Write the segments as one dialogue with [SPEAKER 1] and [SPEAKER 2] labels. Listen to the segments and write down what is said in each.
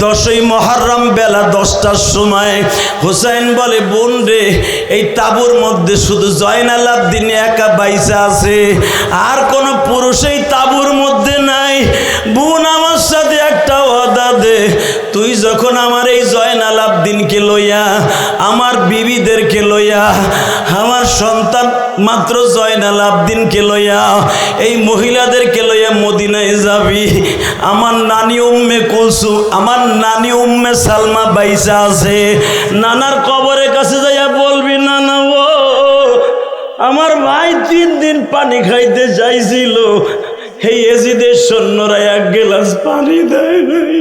[SPEAKER 1] 10ই মুহররম বেলা 10টার সময় হুসাইন বলে, বোন রে, এই তাঁবুর মধ্যে শুধু জয়নাল আবদিন একা বাইসা আছে, আর কোনো পুরুষ এই তাঁবুর মধ্যে নাই। বোন, আমার সাথে একটা ওয়াদা দে, তুই যখন আমার এই জয়নাল আবদিনকে লইয়া, আমার বিবিদেরকে লইয়া, আমার সন্তান মাত্র জয়নাল আবদিনকে লইয়া, এই মহিলাদেরকে লইয়া মদিনায় যাবি, আমার নানি উম্মে কুলসুম, আমার নানি উম্মে সালমা বাইসা আছে, নানার কবরের কাছে যাইয়া বলবি, নানা ও আমার ভাই 3 দিন পানি খাইতে চাইছিল, এই এজিদের সৈন্যরা 1 গ্লাস পানি দেয় নাই।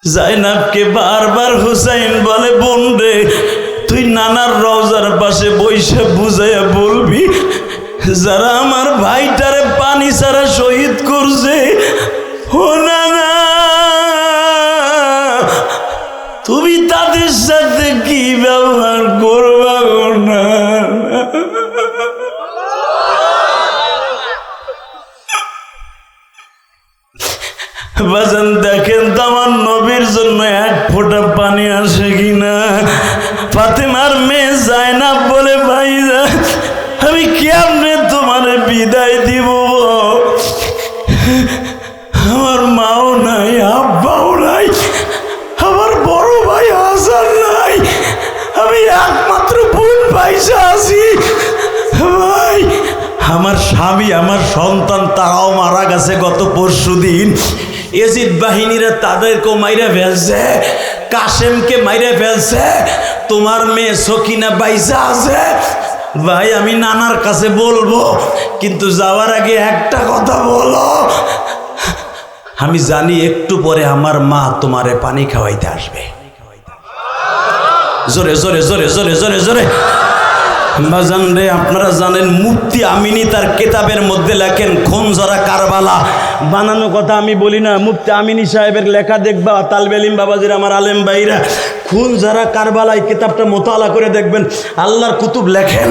[SPEAKER 1] জাইনাবকে বারবার হুসাইন বলে, বোন রে, তুই নানার রওজার পাশে বইসা বুঝাইয়া বলবি, যারা আমার ভাইটারে পানি ছাড়া শহীদ করছে, ও নানা, তুমি তাদের সাথে কি ব্যবহার করবা না? বাজান দেখেন তো আমার নবীর জন্য 1 ফোঁটা পানি আসে কিনা। ফাতেমার মেয়ে জায়নাব বলে, ভাইজা আমি কেমনে তোমার বিদায় দিব? আমার মাও নাই, আব্বাও নাই, আমার বড় ভাই হাসান নাই, আমি একমাত্র বোন পয়সা আছি। ভাই, আমার স্বামী, আমার সন্তান তারাও মারা গেছে গত পরশুদিন। এজিদ বাহিনীরা তাদেরকেও মাইরা ফেলছে, কাশেমকে মাইরা ফেলছে, তোমার মেয়ে সকিনা বাইসা আছে। ভাই, আমি নানার কাছে বলবো, কিন্তু যাওয়ার আগে একটা কথা বলো, আমি জানি একটু পরে আমার মা তোমারে পানি খাওয়াইতে আসবে। জোরে জোরে জোরে জোরে জোরে জোরে বাজান রে, আপনারা জানেন মুফতি আমিনী তার কিতাবের মধ্যে লেখেন, খুনজরা কারবালা, বানানো কথা আমি বলি না, মুফতি আমিনী সাহেবের লেখা দেখবা, তালবে ইলম বাবাজির, আমার আলেম ভাইরা, খুনজরা কারবালা এই কিতাবটা মোতালা করে দেখবেন, আল্লাহর কুতুব লেখেন।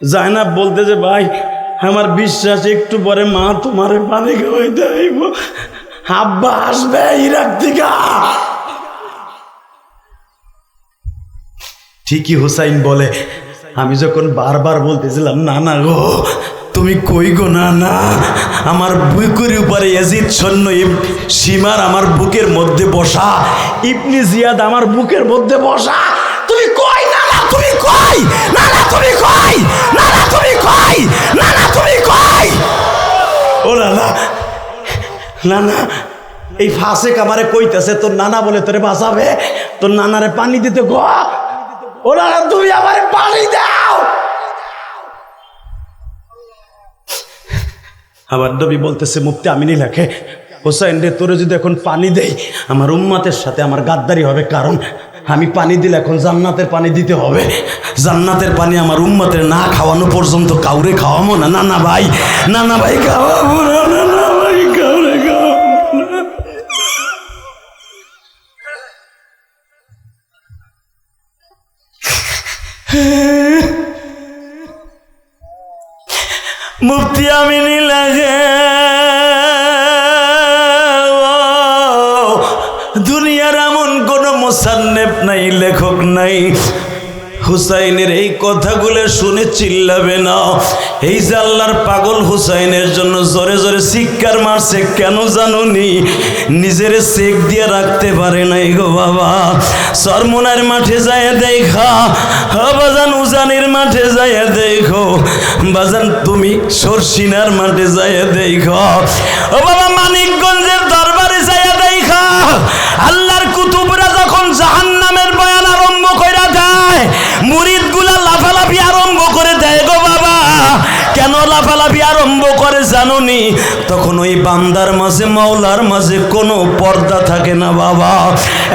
[SPEAKER 1] জায়নাব বলতে যে, ভাই আমার বিশ্বাস একটু পরে মা তোমারে পানি খাওয়াইতে আইব, আব্বা আসবে ইরাক থেকে। ঠিকই হুসাইন বলে, আমি যখন বারবার বলতেছিলাম, না না গো তুমি কই গো, না না, আমার বুকের উপরে ইয়াজিদ সৈন্য সীমার আমার বুকের মধ্যে বসা, ইবনে জিয়াদ আমার বুকের মধ্যে বসা, তুমি কই? না না তুমি কই? না না তুমি কই? না না তুমি কই? না না তুমি কই? ও না না না না, এই ফাসেক আমারে কইতেছে তোর নানা বলে তোরে বাঁচাবে, তোর নানারে পানি দিতে গো, ওরা তুমি আমার পানি দাও। আবার নবী বলতেছে, মুফতি আমিনী লেখে, হোসাইন রে, তোরে যদি এখন পানি দেই আমার উম্মতের সাথে আমার গাদ্দারি হবে, কারণ আমি পানি দিলে এখন জান্নাতের পানি দিতে হবে, জান্নাতের পানি আমার উম্মতের না খাওয়ানো পর্যন্ত কাউরে খাওয়াবো না। না না ভাই, না না ভাই খাওয়াবো না, না না ভাই কাউরে খাওয়াবো না। মুফতি আমিনী লাগে, দুনিয়ার এমন কোন মুসান্নেফ নাই, লেখক নাই, হুসাইনের এই কথাগুলো শুনে চিল্লাবে না। এই যে আল্লাহর পাগল হুসাইনের জন্য জোরে জোরে চিৎকার মারছে, কেন জানুনি? নিজের চেক দিয়ে রাখতে পারে নাই গো বাবা। চরমোনার মাঠে যায় দেখা, বাজান উজানির মাঠে যায় দেখো, বাজান তুমি সরসিনার মাঠে যায় দেখো, ও বাবা মানিকগঞ্জের দরবারে যায় দেখা, আল্লাহর কুতুবরা যখন জাহান্নামের বয়ান আরম্ভ কইরা দেয়, মুরিদগুলা লাফালাফি আরম্ভ করে দেয় গো বাবা। কেন লাফালাফি আরম্ভ করে জানুনি? তখন ওই বান্দার মাঝে মাওলার মাঝে কোনো পর্দা থাকে না বাবা।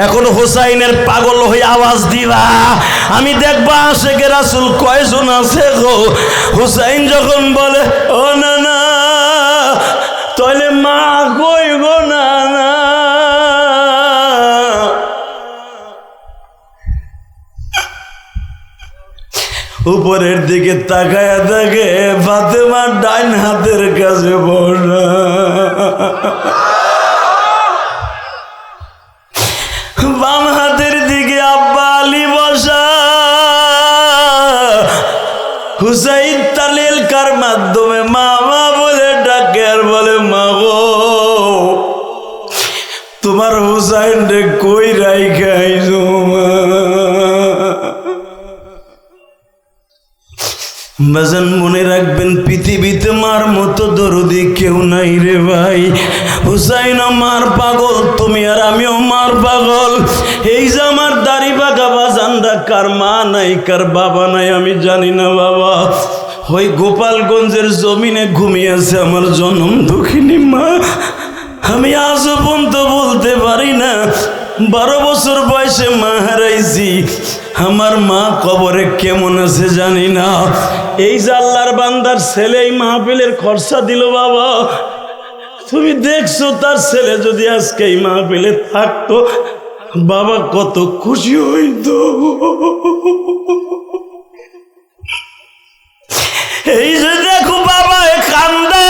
[SPEAKER 1] এখন হুসাইনের পাগল হয়ে আওয়াজ দিবা, আমি দেখবা আশেকে রাসূল কয়জন আছে গো। হুসাইন যখন বলে, ও না না, তাহলে মা কই গো, না না, উপরের দিকে তাকায়া থাকে ফাতেমার ডাইন হাতের কাছে বসা, বাম হাতের দিকে আব্বা আলী বসা। হুসাইন তালিল কার মাধ্যমে মা মা বলে ডাকে আর বলে, মা গো তোমার হুসাইন রে কই রাইখাইছো? বাজান মনে রাখবেন, পৃথিবীতে মার মতো দরদি কেউ নাই রে ভাই। হুসাইন আমার পাগল, তুমি আর আমিও মার পাগল। এই যে আমার দাড়ি বাঁকা বাজানরা, কার মা নাই কার বাবা নাই আমি জানি না বাবা। ওই গোপালগঞ্জের জমিনে ঘুমিয়েছে আমার জনম দুঃখিনী মা। আমি আজও পর্যন্ত বলতে পারি না 12 বছর বয়সে মা হারাইছি। আমার মা কবরে কেমন আছে জানি না। এই যে আল্লাহর বান্দার ছেলে এই মাহফিলের খরচা দিল বাবা, তুমি দেখছো তার ছেলে যদি আজকে এই মাহফিলে থাকতো বাবা কত খুশি হইতো। এই যে দেখো বাবা কান্দা,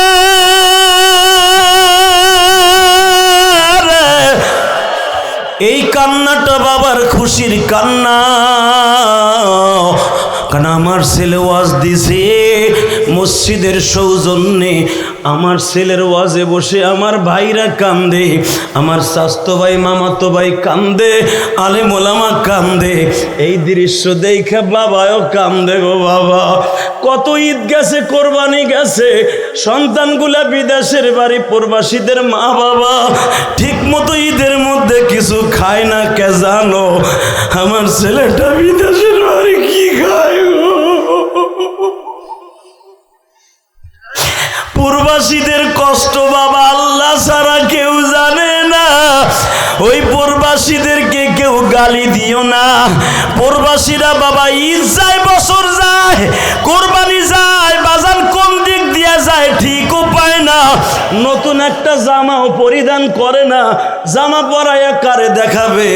[SPEAKER 1] এই কান্নাটা বাবার খুশির কান্না। কারণ আমার ছেলে ওয়াজ দিছে মসজিদের সৌজন্যে, আমার ছেলের ওয়াজে বসে আমার ভাইরা কান্দে, আমার স্বাস্থ্য ভাই মামাতো ভাই কান্দে, আলেম ওলামা কান্দে। এই দৃশ্য দেখে বাবাও কান্দে গো বাবা। কত ঈদ গেছে, কোরবানি গেছে, সন্তানগুলা বিদেশের বাড়ি, প্রবাসীদের মা বাবা ঠিক মতো ঈদের মধ্যে কিছু খায় না। কে জানো আমার ছেলেটা বিদেশের বাড়ি কি খায় গো? প্রবাসীদের কষ্ট বাবা আল্লাহ ছাড়া কেউ জানে না। ওই প্রবাসীদেরকে কেউ গালি দিও না। প্রবাসীরা বাবা ঈদ যায়, বছর যায়, কোরবানি যায়, বাজার কোন দিক দিয়ে যায় ঠিকও পায় না। নতুন একটা জামাও পরিধান করে না। জামা পরাইয়া কারে দেখাবে?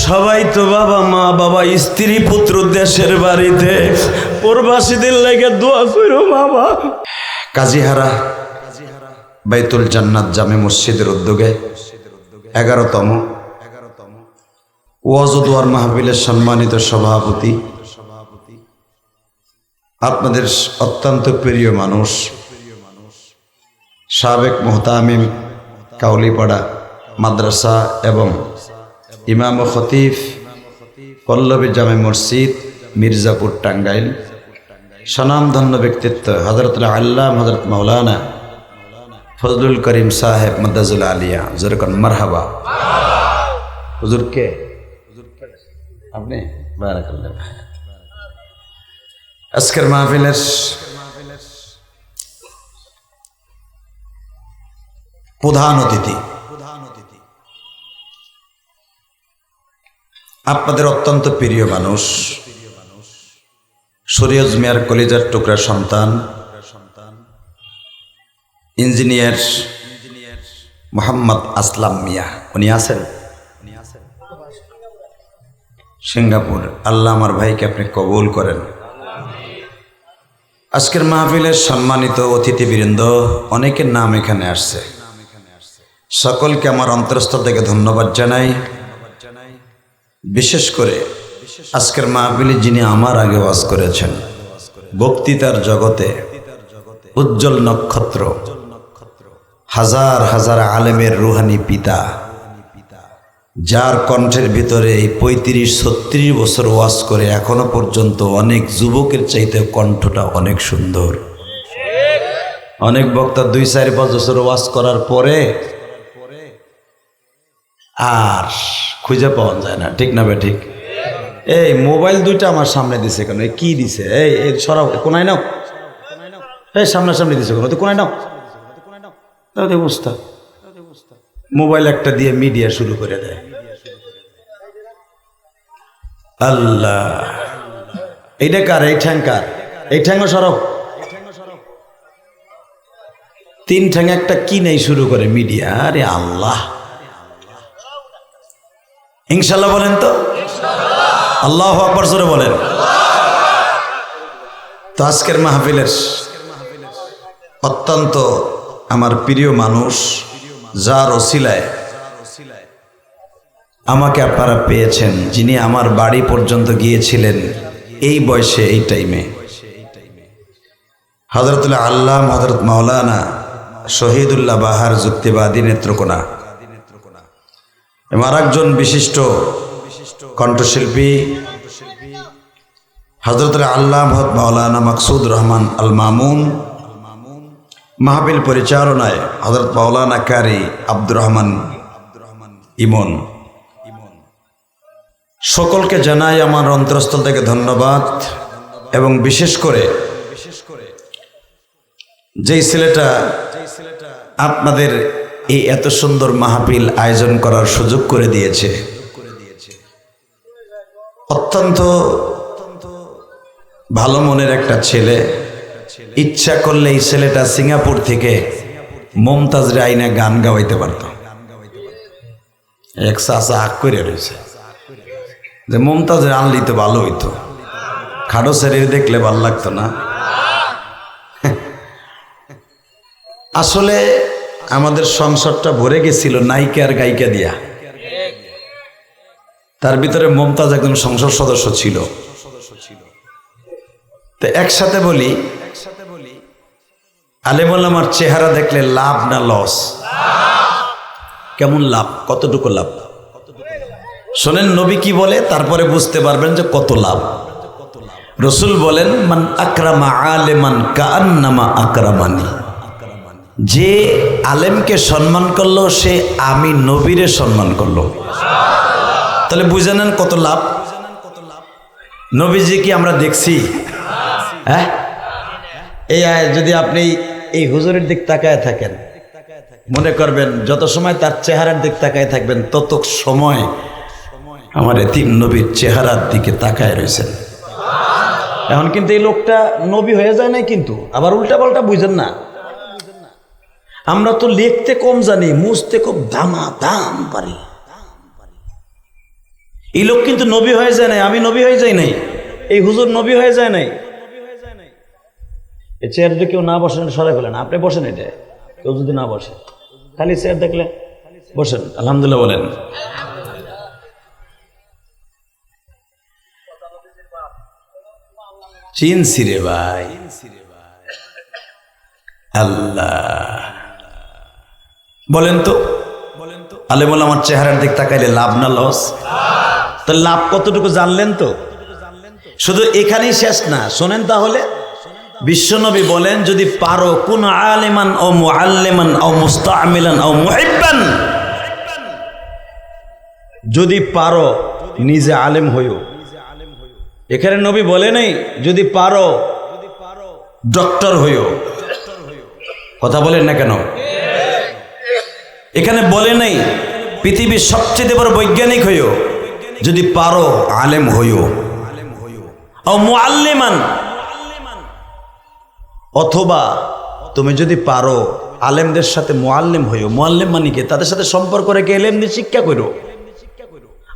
[SPEAKER 1] সবাই তো বাবা মা বাবা স্ত্রী পুত্র দেশের বাড়িতে। প্রবাসীদের লেগে দোয়া করো বাবা।
[SPEAKER 2] কাজীহারা বাইতুল জান্নাত জামে মসজিদের উদ্যোগে 11তম ওয়াজ ও দোয়ার মাহফিলের সম্মানিত সভাপতি, আপনাদের অত্যন্ত প্রিয় মানুষ, সাবেক মুহতামিম কাউলিপাড়া মাদ্রাসা এবং ইমাম ও খতিব পল্লবী জামে মসজিদ মির্জাপুর টাঙ্গাইল, স্বনামধন্য ব্যক্তিত্ব হযরতুল আল্লাম হযরত মাওলানা ফজলুল করিম সাহেব মাদ্দাজুল আলিয়া, যেরকম মারহাবা। হুজুর কে? আপনি? বারাকাল্লাহ। আজকের মাহফিলের প্রধান অতিথি, আপনাদের অত্যন্ত প্রিয় মানুষ, শরীয়ত মিয়ার কলিজার টুকরা সন্তান, ইঞ্জিনিয়ার মোহাম্মদ আসলাম মিয়া। উনি আছেন সিঙ্গাপুর। আল্লাহ আমার ভাইকে আপনি কবুল করেন। আজকের মাহফিলের সম্মানিত অতিথিবৃন্দ, অনেকের নাম এখানে আসছে, সকলকে আমার অন্তরস্থল থেকে ধন্যবাদ জানাই। বিশেষ করে আজকের মাহফিলে যিনি আমার আগে ওয়াজ করেছেন, বক্তৃতার জগতে উজ্জ্বল নক্ষত্র, হাজার হাজার আলেমের রুহানি পিতা, যার কণ্ঠের ভিতরে এই 35-36 বছর ওয়াজ করে এখনো পর্যন্ত অনেক যুবকের চাইতে কণ্ঠটা অনেক সুন্দর। অনেক বক্তা 2-4-5 বছর ওয়াজ করার পরে আর খুঁজে পাওয়া যায় না, ঠিক না বে ঠিক? এই মোবাইল দুইটা আমার সামনে দিছে কেন? কি দিছে? এই সরাও, কোনায় নাও, এই সামনাসামনি দিছে কেন? তো কোনায় নাও। অবস্থা মোবাইল একটা দিয়ে মিডিয়া শুরু করে দেয়। আল্লাহ, এইটা কার? এই ঠ্যাং কার? এই ঠ্যাংও সরাও। 3 ঠ্যাং একটা কি নেই শুরু করে মিডিয়া। আরে আল্লাহ, ইনশাল্লাহ বলেন তো? আল্লাহু আকবার জোরে বলেন। তো আজকের মাহফিলের অত্যন্ত আমার প্রিয় মানুষ, যার ওসিলায় আমাকে আপনারা পেয়েছেন, যিনি আমার বাড়ি পর্যন্ত গিয়েছিলেন এই বয়সে, এই টাইমে, হযরতুল আল্লাম হযরত মাওলানা শহীদুল্লাহ বাহার যুক্তিবাদী নেত্রকোনা এবং আরেকজন বিশিষ্ট কণ্ঠশিল্পী হযরতুল আল্লাম হযরত মাওলানা মাকসুদ রহমান আল মামুন, মাহফিল পরিচালনায় হযরত মাওলানা কারি আব্দুর রহমান ইমন। সকলকে জানাই আমার অন্তরস্থল থেকে ধন্যবাদ। এবং বিশেষ করে যেই ছেলেটা আপনাদের এই এত সুন্দর মাহফিল আয়োজন করার সুযোগ করে দিয়েছে, অত্যন্ত ভালো মনের একটা ছেলে। ইচ্ছা করলে এই ছেলেটা সিঙ্গাপুর থেকে মমতাজ রাইনা গান গাওয়াইতে পারত। এক চাচা আগ করে রয়েছে যে মমতাজের আনলি তো ভালো হইতো, খাটো শরীর দেখলে ভালো লাগতো না। আসলে আমাদের সংসারটা ভরে গেছিল নায়িকা আর গায়িকা দিয়া। তার ভিতরে মমতাজ একজন সংসদ সদস্য ছিল। তো একসাথে বলি, আলেম ওলামার চেহারা দেখলে লাভ না লস? কেমন লাভ, কতটুকু লাভ? শোনেন নবী কি বলে, তারপরে বুঝতে পারবেন যে কত লাভ। রসুল বলেন, মান আকরামা আলেমান কাআন্নামা আকরামানি। যে আলেমকে সম্মান করলো সে আমি নবীরে সম্মান করলো। তাহলে বুঝে নেন কত লাভ। নবীজি কি আমরা দেখছি? হ্যাঁ, এই যদি আপনি এই হুজুরের দিক তাকায় থাকেন, মনে করবেন যত সময় তার চেহারার দিক তাকায় থাকবেন তত সময় আমার এতিম নবীর চেহারার দিকে তাকায় রয়েছেন। এখন কিন্তু এই লোকটা নবী হয়ে যায় নাই, কিন্তু আবার উল্টা পাল্টা বুঝেন না। আমরা তো লিখতে কম জানি, মুছতে খুব দাম পারি। এই লোক কিন্তু নবী হয়ে যায় নাই, আমি নবী হয়ে যাই নাই, এই হুজুর নবী হয়ে যায় নাই। এই চেয়ার যদি কেউ না বসেন সরাই ফেলেন, আপনি বসেন, এটা কেউ যদি না বসে, খালি চেয়ার দেখলে বসেন, আলহামদুলিল্লাহ বলেন। চিনছি রে ভাই, আল্লাহ বলেন তো, আলেম ওলামার চেহারার দিক তাকাইলে লাভ না লস? তো লাভ কতটুকু জানলেন তো? শুধু এখানেই শেষ না, শোনেন তাহলে। বিশ্বনবী বলেন, যদি পারো কুন আলিমান ও মুআল্লিমান ও মুস্তাআমিলান ও মুহিব্বান, যদি পারো নিজে আলেম হইও। এখানে নবী বলে নাই যদি পারো ডক্টর হইও। কথা বলেন না কেন? এখানে বলে নাই পৃথিবীর সবচেয়ে বড় বৈজ্ঞানিক হইও, যদি পারো আলেম হইও। ও মুআল্লিমান, অথবা তুমি যদি পারো আলেমদের সাথে মুআল্লিম হইও। মুআল্লিম মানে কি? তাদের সাথে সম্পর্ক রেখে এলেমদের শিক্ষা করো।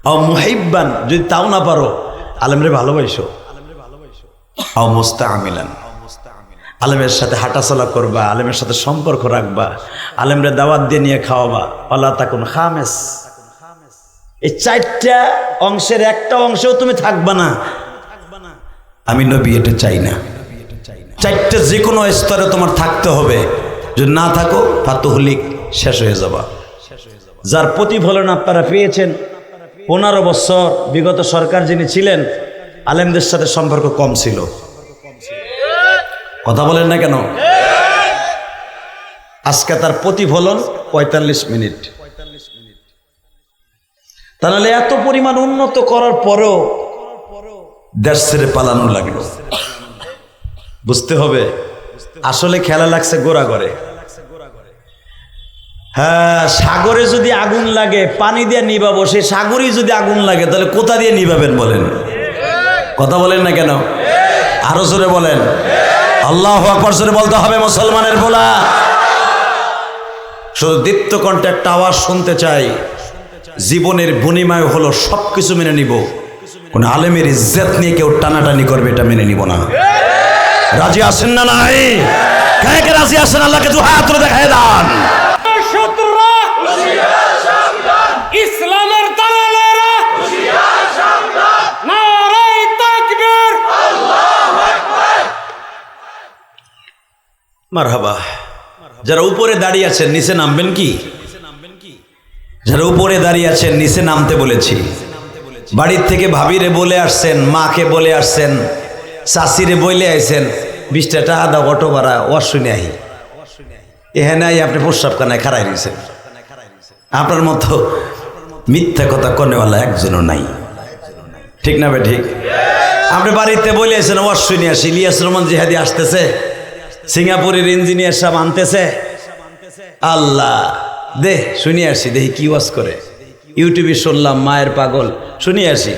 [SPEAKER 2] ও মুহিব্বান, যদি তাও না পারো আলেমরে ভালোবাসো। ও মুস্তাআমিলান, আলেমের সাথে হাঁটাচলা করবা, আলেমের সাথে সম্পর্ক রাখবা, আলেমরে দাওয়াত দিয়ে নিয়ে খাওয়াবা। ওয়ালা তাকুন খামেস, এই চারটা অংশের একটা অংশেও তুমি থাকবা না। আমি নবী এটা চাই না। চারটা যে কোনো স্তরে তোমার থাকতে হবে। যদি না থাকো ফাতুহলিক, শেষ হয়ে যাবা। যার প্রতিফলন আপনারা পেয়েছেন, 15 বছর বিগত সরকার যিনি ছিলেন, আলেমদের সাথে সম্পর্ক কম ছিল। কথা বলেন না কেন? আজকে তার প্রতিফলন 45 মিনিট। তাহলে এত পরিমাণ উন্নত করার পরেও দেশ ছেড়ে পালানো লাগলো। বুঝতে হবে আসলে খেলা লাগছে গোড়া করে। হ্যাঁ, সাগরে যদি আগুন লাগে পানি দিয়ে নিভাবো, সেই সাগরই যদি আগুন লাগে তাহলে কোথা দিয়ে নিভাবেন বলেন? কথা বলেন না কেন? আরো জোরে বলেন। আল্লাহু আকবার জোরে বলতে হবে মুসলমানের বলা। শুধু দীপ্ত কণ্ঠে একটা আওয়াজ শুনতে চাই, জীবনের বিনিময় হলো সবকিছু মেনে নিব, কোন আলেমের ইজ্জত নিয়ে কেউ টানাটানি করবে এটা মেনে নিব না। রাজি আছেন না নাই? কে কে রাজি আছেন? আল্লাহকে দু হাত তুলে দেখায় দান।
[SPEAKER 3] শত্রুরা ইসলামের দালালেরা নারায়ে তাকবীর।
[SPEAKER 2] মারহাবা। যারা উপরে দাঁড়িয়ে আছেন নিচে নামবেন কি? যারা উপরে দাঁড়িয়ে আছেন নিচে নামতে বলেছি। বাড়ির থেকে ভাবিরে বলে আসছেন, মাকে বলে আসছেন, চাষিরে বলে আইছেন 20 টাকা আধা অটো ভাড়া ওয়াশ শুনে আহি। এখানে আই আপনি প্রস্রাব কানায় খাড়াই রয়েছেন। আপনার মতো মিথ্যা কথা কনেওয়ালা একজনও নাই, ঠিক না বে ঠিক? আপনি বাড়িতে বলে আছেন ওয়াশ শুনে আসি, ইলিয়াস রহমান জিহাদি আসতেছে, সিঙ্গাপুরের ইঞ্জিনিয়ার সাহেব আনতেছে, আল্লাহ দে শুনিয়ে আসি, দেখি কি ওয়াশ করে। ইউটিউবে শুনলাম মায়ের পাগল, শুনিয়ে আসি।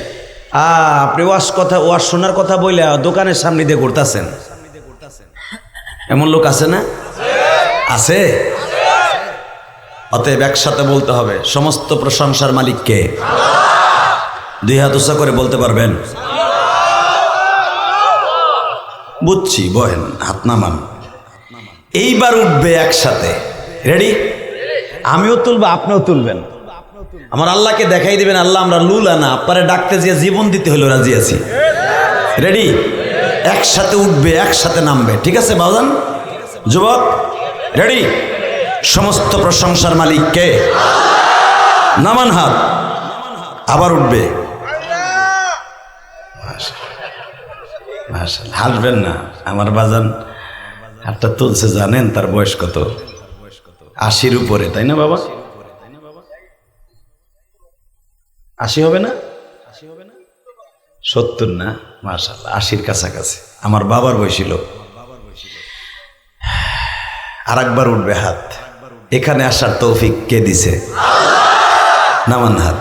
[SPEAKER 2] আপনি ওয়াশ শোনার কথা বলে দোকানের সামনে দিয়ে ঘুরতেছেন। এমন লোক আছে না? আছে। অতএব একসাথে বলতে হবে সমস্ত প্রশংসার মালিক কে? দুই হাত উঁচা করে বলতে পারবেন? বুঝছি, বহেন, হাত নামান। এইবার উঠবে একসাথে। রেডি? আমিও তুলবো, আপনিও তুলবেন। আমার আল্লাহকে দেখাই দিবেন, আল্লাহ আমরা লুলা না, আপনারা ডাকতে যে জীবন দিতে হলো রাজি আছি। রেডি? একসাথে উঠবে, একসাথে নামবে, ঠিক আছে বাউজান? যুবক রেডি? সমস্ত প্রশংসার মালিক কে? নামান হাত। আবার উঠবে। হাসবেন না, আমার বাজান হাতটা তুলছে, জানেন তার বয়স কত? 80-র উপরে, তাই না বাবা? 80 হবে না? 70 না? মাশাআল্লাহ, 80-র কাছাকাছি। আমার বাবার বয়সী লোক। আর একবার উঠবে হাত। এখানে আসার তৌফিক কে দিছে? নামান হাত।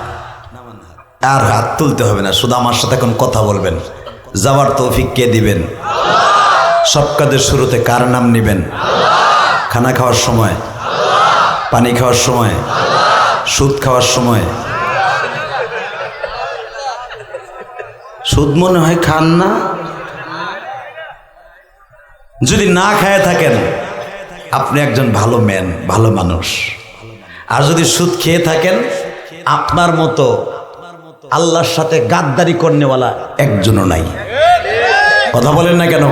[SPEAKER 2] আর হাত তুলতে হবে না, শুধু আমার সাথে এখন কথা বলবেন। যাওয়ার তৌফিক কে দিবেন? সব কাজের শুরুতে কার নাম নিবেন? খানা খাওয়ার সময়, পানি খাওয়ার সময়, সুদ খাওয়ার সময়। সুদ মনে হয় খান না? যদি না খায় থাকেন আপনি একজন ভালো ম্যান, ভালো মানুষ। আর যদি সুদ খেয়ে থাকেন আপনার মতো আল্লাহর সাথে গাদ্দারি করনেওয়ালা একজনও নাই। কথা বলেন না কেন?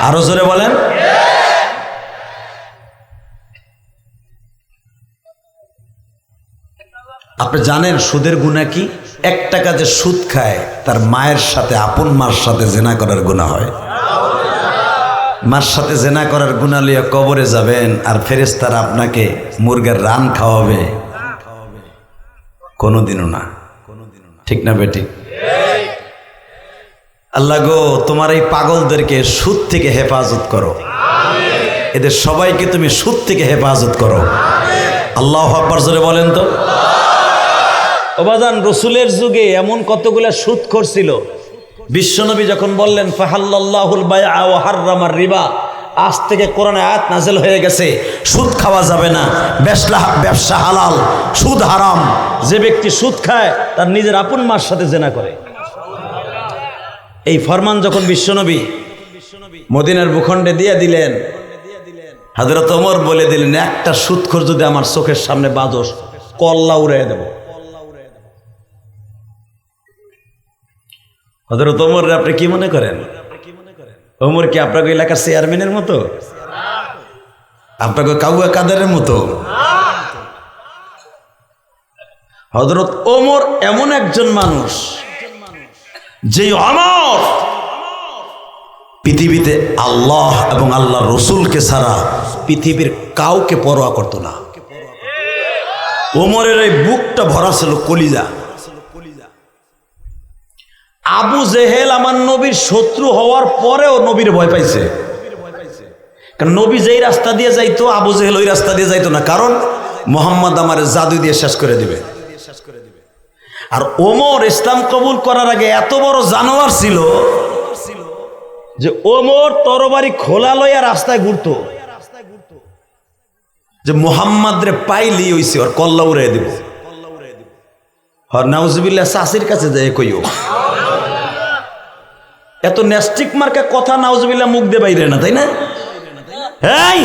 [SPEAKER 2] আরো জোরে বলেন। আপনি জানেন সুদের গুনাহ কি? 1 টাকা যে সুদ খায় তার মায়ের সাথে, আপন মার সাথে জেনা করার গুনাহ হয়। মার সাথে জেনা করার গুনাহ লিয়ে কবরে যাবেন, আর ফেরেশতারা আপনাকে মুরগের রান খাওয়াবে? কোনোদিনও না, ঠিক না বেটি? আল্লাহ গো, তোমার এই পাগলদেরকে সুদ থেকে হেফাজত করো, এদের সবাইকে তুমি সুদ থেকে হেফাজত করো। আল্লাহু আকবার জোরে বলেন তো। ওবাজান, রসুলের যুগে এমন কতগুলা সুদখোর ছিল, বিশ্বনবী যখন বললেন ফাহাল্লাল্লাহুল বাইআ ওয়া হাররামার রিবা, আজ থেকে কোরআনে আয়াত নাযিল হয়ে গেছে, সুদ খাওয়া যাবে না, ব্যবসা হালাল, সুদ হারাম। যে ব্যক্তি সুদ খায় তার নিজের আপন মার সাথে জেনা করে। এই ফরমান যখন বিশ্বনবী মদিনার ভূখণ্ডে দিয়ে দিলেন, হযরত ওমর বলে দিলেন, একটা সুদখোর যদি আমার চোখের সামনে বাজস, কল্লা উড়িয়ে দেব। হযরত ওমর আপনি কি মনে করেন? ওমর কি আপনাকে এলাকার চেয়ারম্যানের মতো? আপনাকে কাউয়া কাদেরের মতো? হযরত ওমর এমন একজন মানুষ যে অমর পৃথিবীতে আল্লাহ এবং আল্লাহর রসুলকে ছাড়া পৃথিবীর কাউকে পরোয়া করত না। ওমরের এই বুকটা ভরা ছিল কলিজা। আবু জেহেল আমার নবীর শত্রু হওয়ার পরেও নবীর ভয় পাইছে, কারণ নবী যেই রাস্তা দিয়ে যাইতো আবু জেহেল ওই রাস্তা দিয়ে যাইতো না, কারণ মোহাম্মদ আমার জাদু দিয়ে শেষ করে দিবে। আর ওমর ইসলাম কবুল করার আগে এত বড় জানোয়ার ছিল যে ওমর তরবারি খোলা লইয়া রাস্তায় ঘুরতো, যে মোহাম্মদ রে পাইলি হইছে ওর কল্লা উড়াই দিব। নাউজুবিল্লাহ, চাষির কাছে যায় কইও
[SPEAKER 1] এত ন্যাস্টিক মার্কা কথা নাউজুবিল্লাহ মুখ দিয়ে বাইরে না, তাই না? এই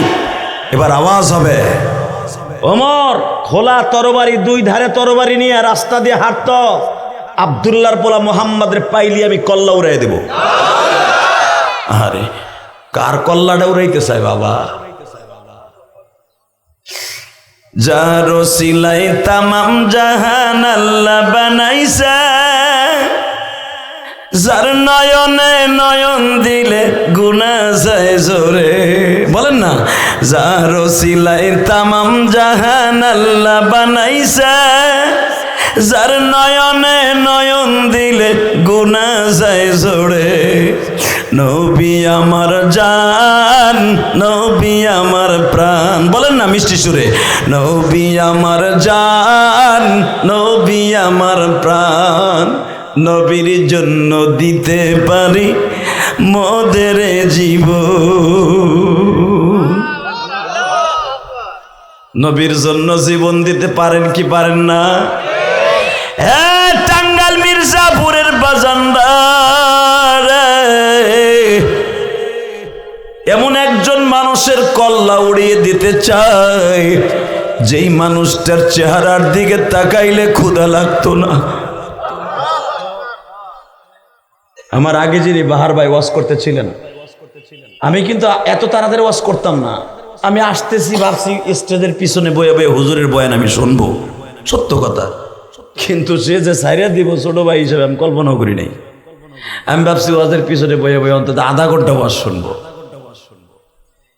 [SPEAKER 1] এবার আওয়াজ হবে। ওমর খোলা তরবারি, দুই ধারে তরবারি নিয়ে রাস্তা দিয়ে হাঁটতো। আব্দুল্লাহর পোলা মুহাম্মাদের পাইলি আমি কল্লা উড়াই দেব। আরে কার কল্লাটা উড়াইতে চাই বাবা? যার ওসিলাই তামাম জাহান আল্লাহ বানাইছে, যার নয়নে নয়ন দিলে গুনাহ যায় জোরে। বলেন না, যার ওসিলাই তামাম জাহান আল্লাহ বানাইছে, যার নয়নে নয়ন দিলে গুনাহ যায় জোরে। নবী আমার জান, নবী আমার প্রাণ। বলেন না মিষ্টি সুরে, নবী আমার জান, নবী আমার প্রাণ। নবীর জন্য দিতে পারি মোদের জীবন। নবীর জন্য জীবন দিতে পারেন কি পারেন না? হ্যাঁ, টাঙ্গাইল মির্জাপুরের বাজানরা, এমন একজন মানুষের কল্লা উড়িয়ে দিতে চাই যেই মানুষটার চেহারার দিকে তাকাইলে ক্ষুধা লাগতো না। আমার আগে যিনি বাহার ভাই ওয়াজ করতেছিলেন, আমি কিন্তু এত তাড়াতাড়ি ওয়াজ করতাম না। আমি আসতেছি ভাবছি স্টেজের পিছনে বয়ে বয়ে হুজুরের বয়ান আমি শুনবো, সত্য কথা। কিন্তু সে যে সাইরা দিব ছোট ভাই হিসেবে আমি কল্পনাও করি নাই। আমি ভাবছি ওয়াজের পিছনে বয়ে বয়ে অন্তত আধা ঘন্টা ওয়াজ শুনবো।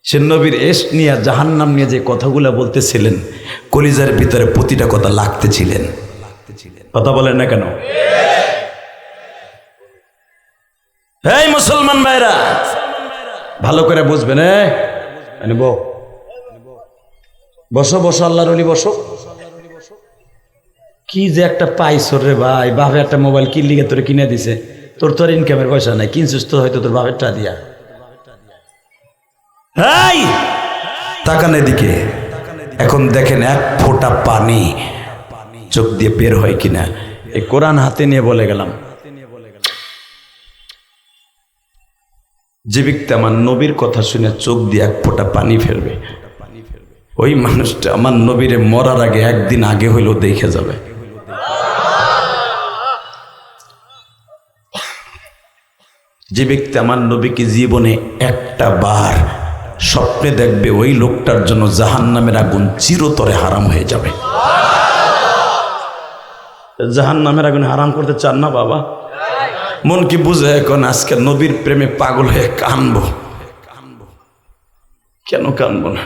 [SPEAKER 1] সে নবীর এশক নিয়ে, জাহান্নাম নিয়ে যে কথাগুলো বলতেছিলেন, কলিজার ভিতরে প্রতিটা কথা লাগতেছিলেন। কথা বলেন না কেন? এই মুসলমান ভাইরা ভালো করে বুঝবেন। বসো বসো, আল্লাহর ওলি বসো। কি যে একটা পাইছর রে ভাই, বাপে একটা মোবাইল কিনলি তোর কিনে দিছে, তোর তোর ইনকামের পয়সা নাই, কিনছিস তো হয়তো তোর বাপেরটা দিয়া। এই তাকান এদিকে, এখন দেখেন এক ফোঁটা পানি চোখ দিয়ে বের হয় কিনা। এই কোরআন হাতে নিয়ে বলে গেলাম, যে ব্যক্তি আমার নবীর কথা শুনে চোখ দিয়ে এক ফোঁটা পানি ফেলবে, ওই মানুষটা আমার নবীরে মরার আগে একদিন আগে হইলেও দেখে যাবে। যে ব্যক্তি আমার নবীকে জীবনে একটা বার স্বপ্নে দেখবে, ওই লোকটার জন্য জাহান্নামের আগুন চিরতরে হারাম হয়ে যাবে। জাহান্নামের আগুন হারাম করতে চান না বাবা? মন কি বুঝে এখন আজকে নবীর প্রেমে পাগল হয়ে কানবো? কেন কানবো না?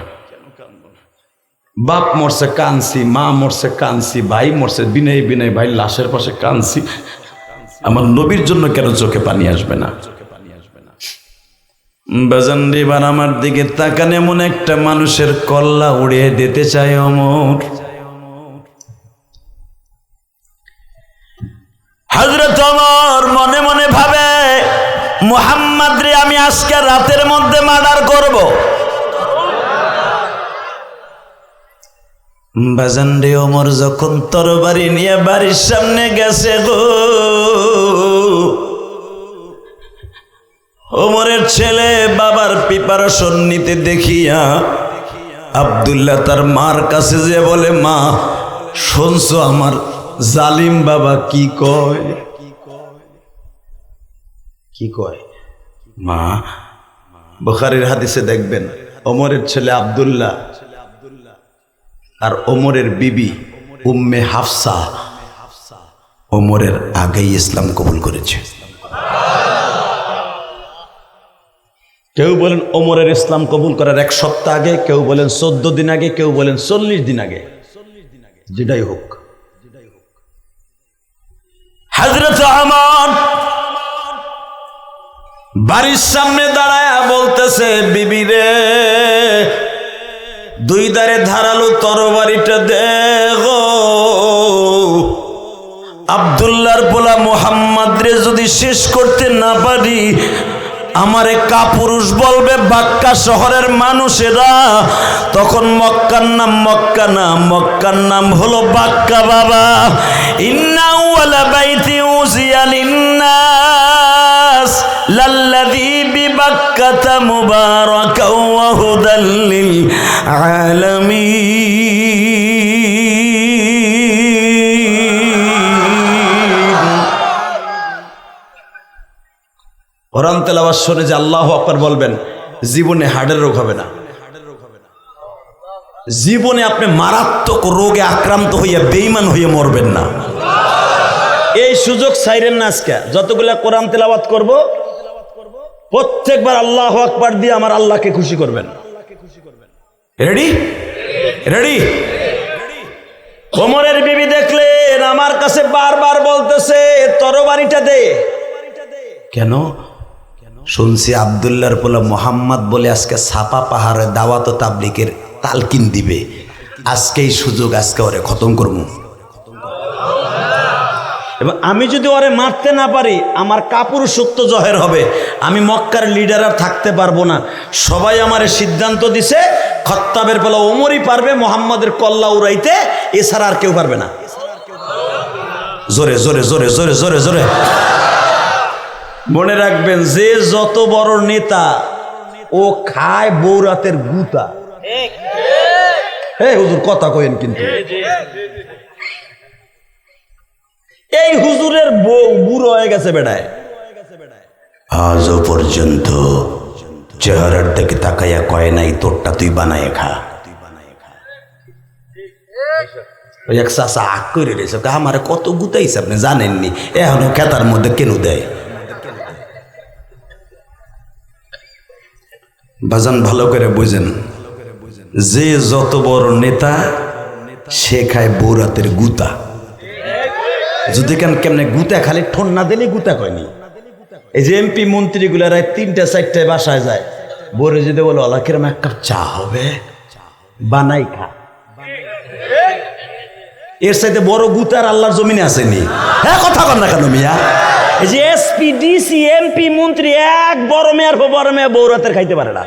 [SPEAKER 1] বাপ মরছে কানছি, মা মরছে কানছি, ভাই মরছে বিনয় বিনয় ভাই লাশের পাশে কানছি। আমার নবীর জন্য কেন চোখে পানি আসবে না? বাজান এবার আমার দিকে তাকান, এমন একটা মানুষের কল্লা উড়িয়ে দিতে চাই অমর। হযরত ওমর মনে মনে ভাবে, মুহাম্মদ রে আমি আজকে রাতের মধ্যে মার্ডার করব। বাজান রে ওমর যখন তরবারি নিয়ে বাড়ির সামনে গেছে গো, ওমরের ছেলে বাবার প্রিপারেশন নিতে দেখিয়া আব্দুল্লাহ তার মার কাছে যে বলে, মা শুনছো আমার জালিম বাবা কি কয়? কি কয়? মা, বুখারীর হাদিসে দেখবেন ওমরের ছেলে আব্দুল্লাহ আর ওমরের বিবি উম্মে হাফসা ওমরের আগেই ইসলাম কবুল করেছে। কেউ বলেন ওমরের ইসলাম কবুল করার 1 সপ্তাহ আগে, কেউ বলেন 14 দিন আগে, কেউ বলেন 40 দিন আগে। যেটাই হোক, হযরত ওমর বাড়ির সামনে দাঁড়ায় বলতেছে, বিবি রে দুই ধারে ধারালো তরবারিটা দেখো, আব্দুল্লাহর পোলা মুহাম্মদ রে যদি শেষ করতে না পারি, আমারে কাপুরুষ বলবে বাক্কা শহরের মানুষেরা। তখন মক্কার নাম মক্কা না, মক্কার নাম হলো বাক্কা বাবা। ইন্না ওয়ালা বাইতি উজিয়া লিন্নাস লাল্লাযী বিবাক্কাতা মুবারাকাও ওয়া হুদাল লিল আলামিন। কোরআন তেলাওয়াত শুনে যে আল্লাহু আকবার বলবেন, জীবনে হার্টের রোগ হবে না। জীবনে আপনি মারাত্মক রোগে আক্রান্ত হইয়া বেঈমান হইয়া মরবেন না। এই সুযোগ ছাইরেন না। আজকে যতগুলা কোরআন তেলাওয়াত করব প্রত্যেকবার আল্লাহু আকবার দিয়ে আমার আল্লাহকে খুশি করবেন। Ready ready. ওমরের বিবি দেখলেন আমার কাছে বারবার বলতেছে তরবারিটা দে। কেন? শুনছি আব্দুল্লাহর পোলা মোহাম্মদ বলে আজকে ছাপা পাহাড়ে দাওয়াত ও তাবলীগের তালকিন দিবে। আজকেই সুযোগ, আজকে ওরে খতম করবো। এবং আমি যদি ওরে মারতে না পারি আমার কাপুরুষত্ব জহের হবে। আমি মক্কার লিডার আর থাকতে পারবো না। সবাই আমারে সিদ্ধান্ত দিছে খত্তাবের পোলা ওমরই পারবে মোহাম্মদের কল্লা উড়াইতে, এছাড়া আর কেউ পারবে না। জোরে জোরে জোরে জোরে জোরে জোরে। মনে রাখবেন, যে যত বড় নেতা ও খায় বৌরাতের গুতা। হে হুজুর কথা কইেন কিন্তু। এই হুজুরের বউ বুড়ো হয়ে গেছে বেড়ায়, আজও পর্যন্ত চেহারার দিকে তাকাইয়া কয় নাই তোরটা তুই বানায় খা। ওই এক চাষা আগ করে রয়েছে, আমার কত গুতাইছে আপনি জানেননি, এখনো খেতার মধ্যে কেন দেয়। বাজান ভালো করে বুঝেন, যে যত বড় নেতা সে খায় বৌরাতের গুতা। যদি কেমনে গুতা খালি ঠোন না দিলে গুতা কয়নি। এই যে এমপি মন্ত্রীগুলার 3টা 4টায় বাসায় যায়, বরে যদি বলো আল্লাহ কিরম এক কাপ চা হবে, বানাই খা। এর সাথে বড় গুতার আল্লাহর জমিনে আসেনি। হ্যাঁ কথা কন না কেন মিয়া? এই যে এসপি ডিসি এমপি মন্ত্রী এক বড় মেয়ের বউ রাতের খাইতে পারে না,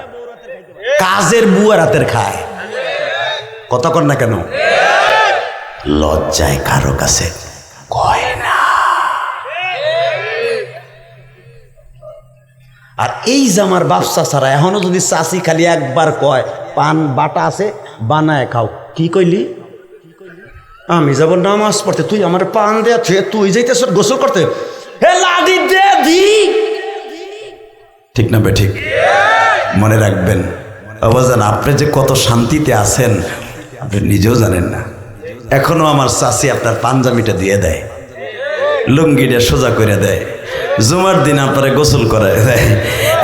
[SPEAKER 1] কাজের বুয়া রাতের খায়। কথা কন না কেন? লজ্জায় কারো কাছে কয় না। আর এই জামার ব্যবসা ছাড়া এখনো যদি চাষি খালি একবার কয় পান বাটা আছে বানায় খাও, কি কইলি? আমি যাব নামাজ পড়তে, তুই আমার পান দে, তুই যাইতেছ গোসল করতে, হে লাদি দে দি। ঠিক না বে ঠিক? মনে রাখবেন আবাজান, আপনি যে কত শান্তিতে আছেন আপনি নিজেও জানেন না। এখনো আমার চাষি আপনার পাঞ্জাবিটা দিয়ে দেয়, লুঙ্গিটা সোজা করে দেয়, জুমার দিন আপনারা গোসল করে দেয়,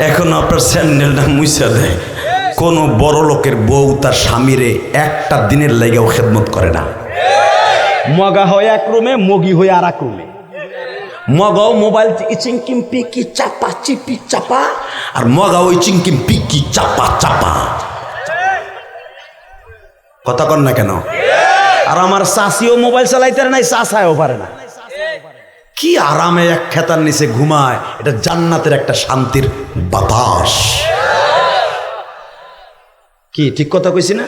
[SPEAKER 1] এখনো আপনার স্যান্ডেলটা মুছা দেয়। কোনো বড় লোকের বউ তার স্বামীরে একটা দিনের লাইগাও খেদমত করে না। মগা হয় এক রুমে, মগি হয়ে আর এক রুমে। মগাও মোবাইল চিংকিম পিকি চাপা চিপি চাপা, আর মগাও চিংকিম পিকি চাপা চাপা। কথা কন না কেন? আর আমার চাষিও মোবাইল চালাইতে নাই, চাষায়ও পারে না। কি আরামে এক খেতার নিচে ঘুমায়, এটা জান্নাতের একটা শান্তির বাতাস। কি ঠিক কথা কইছি না?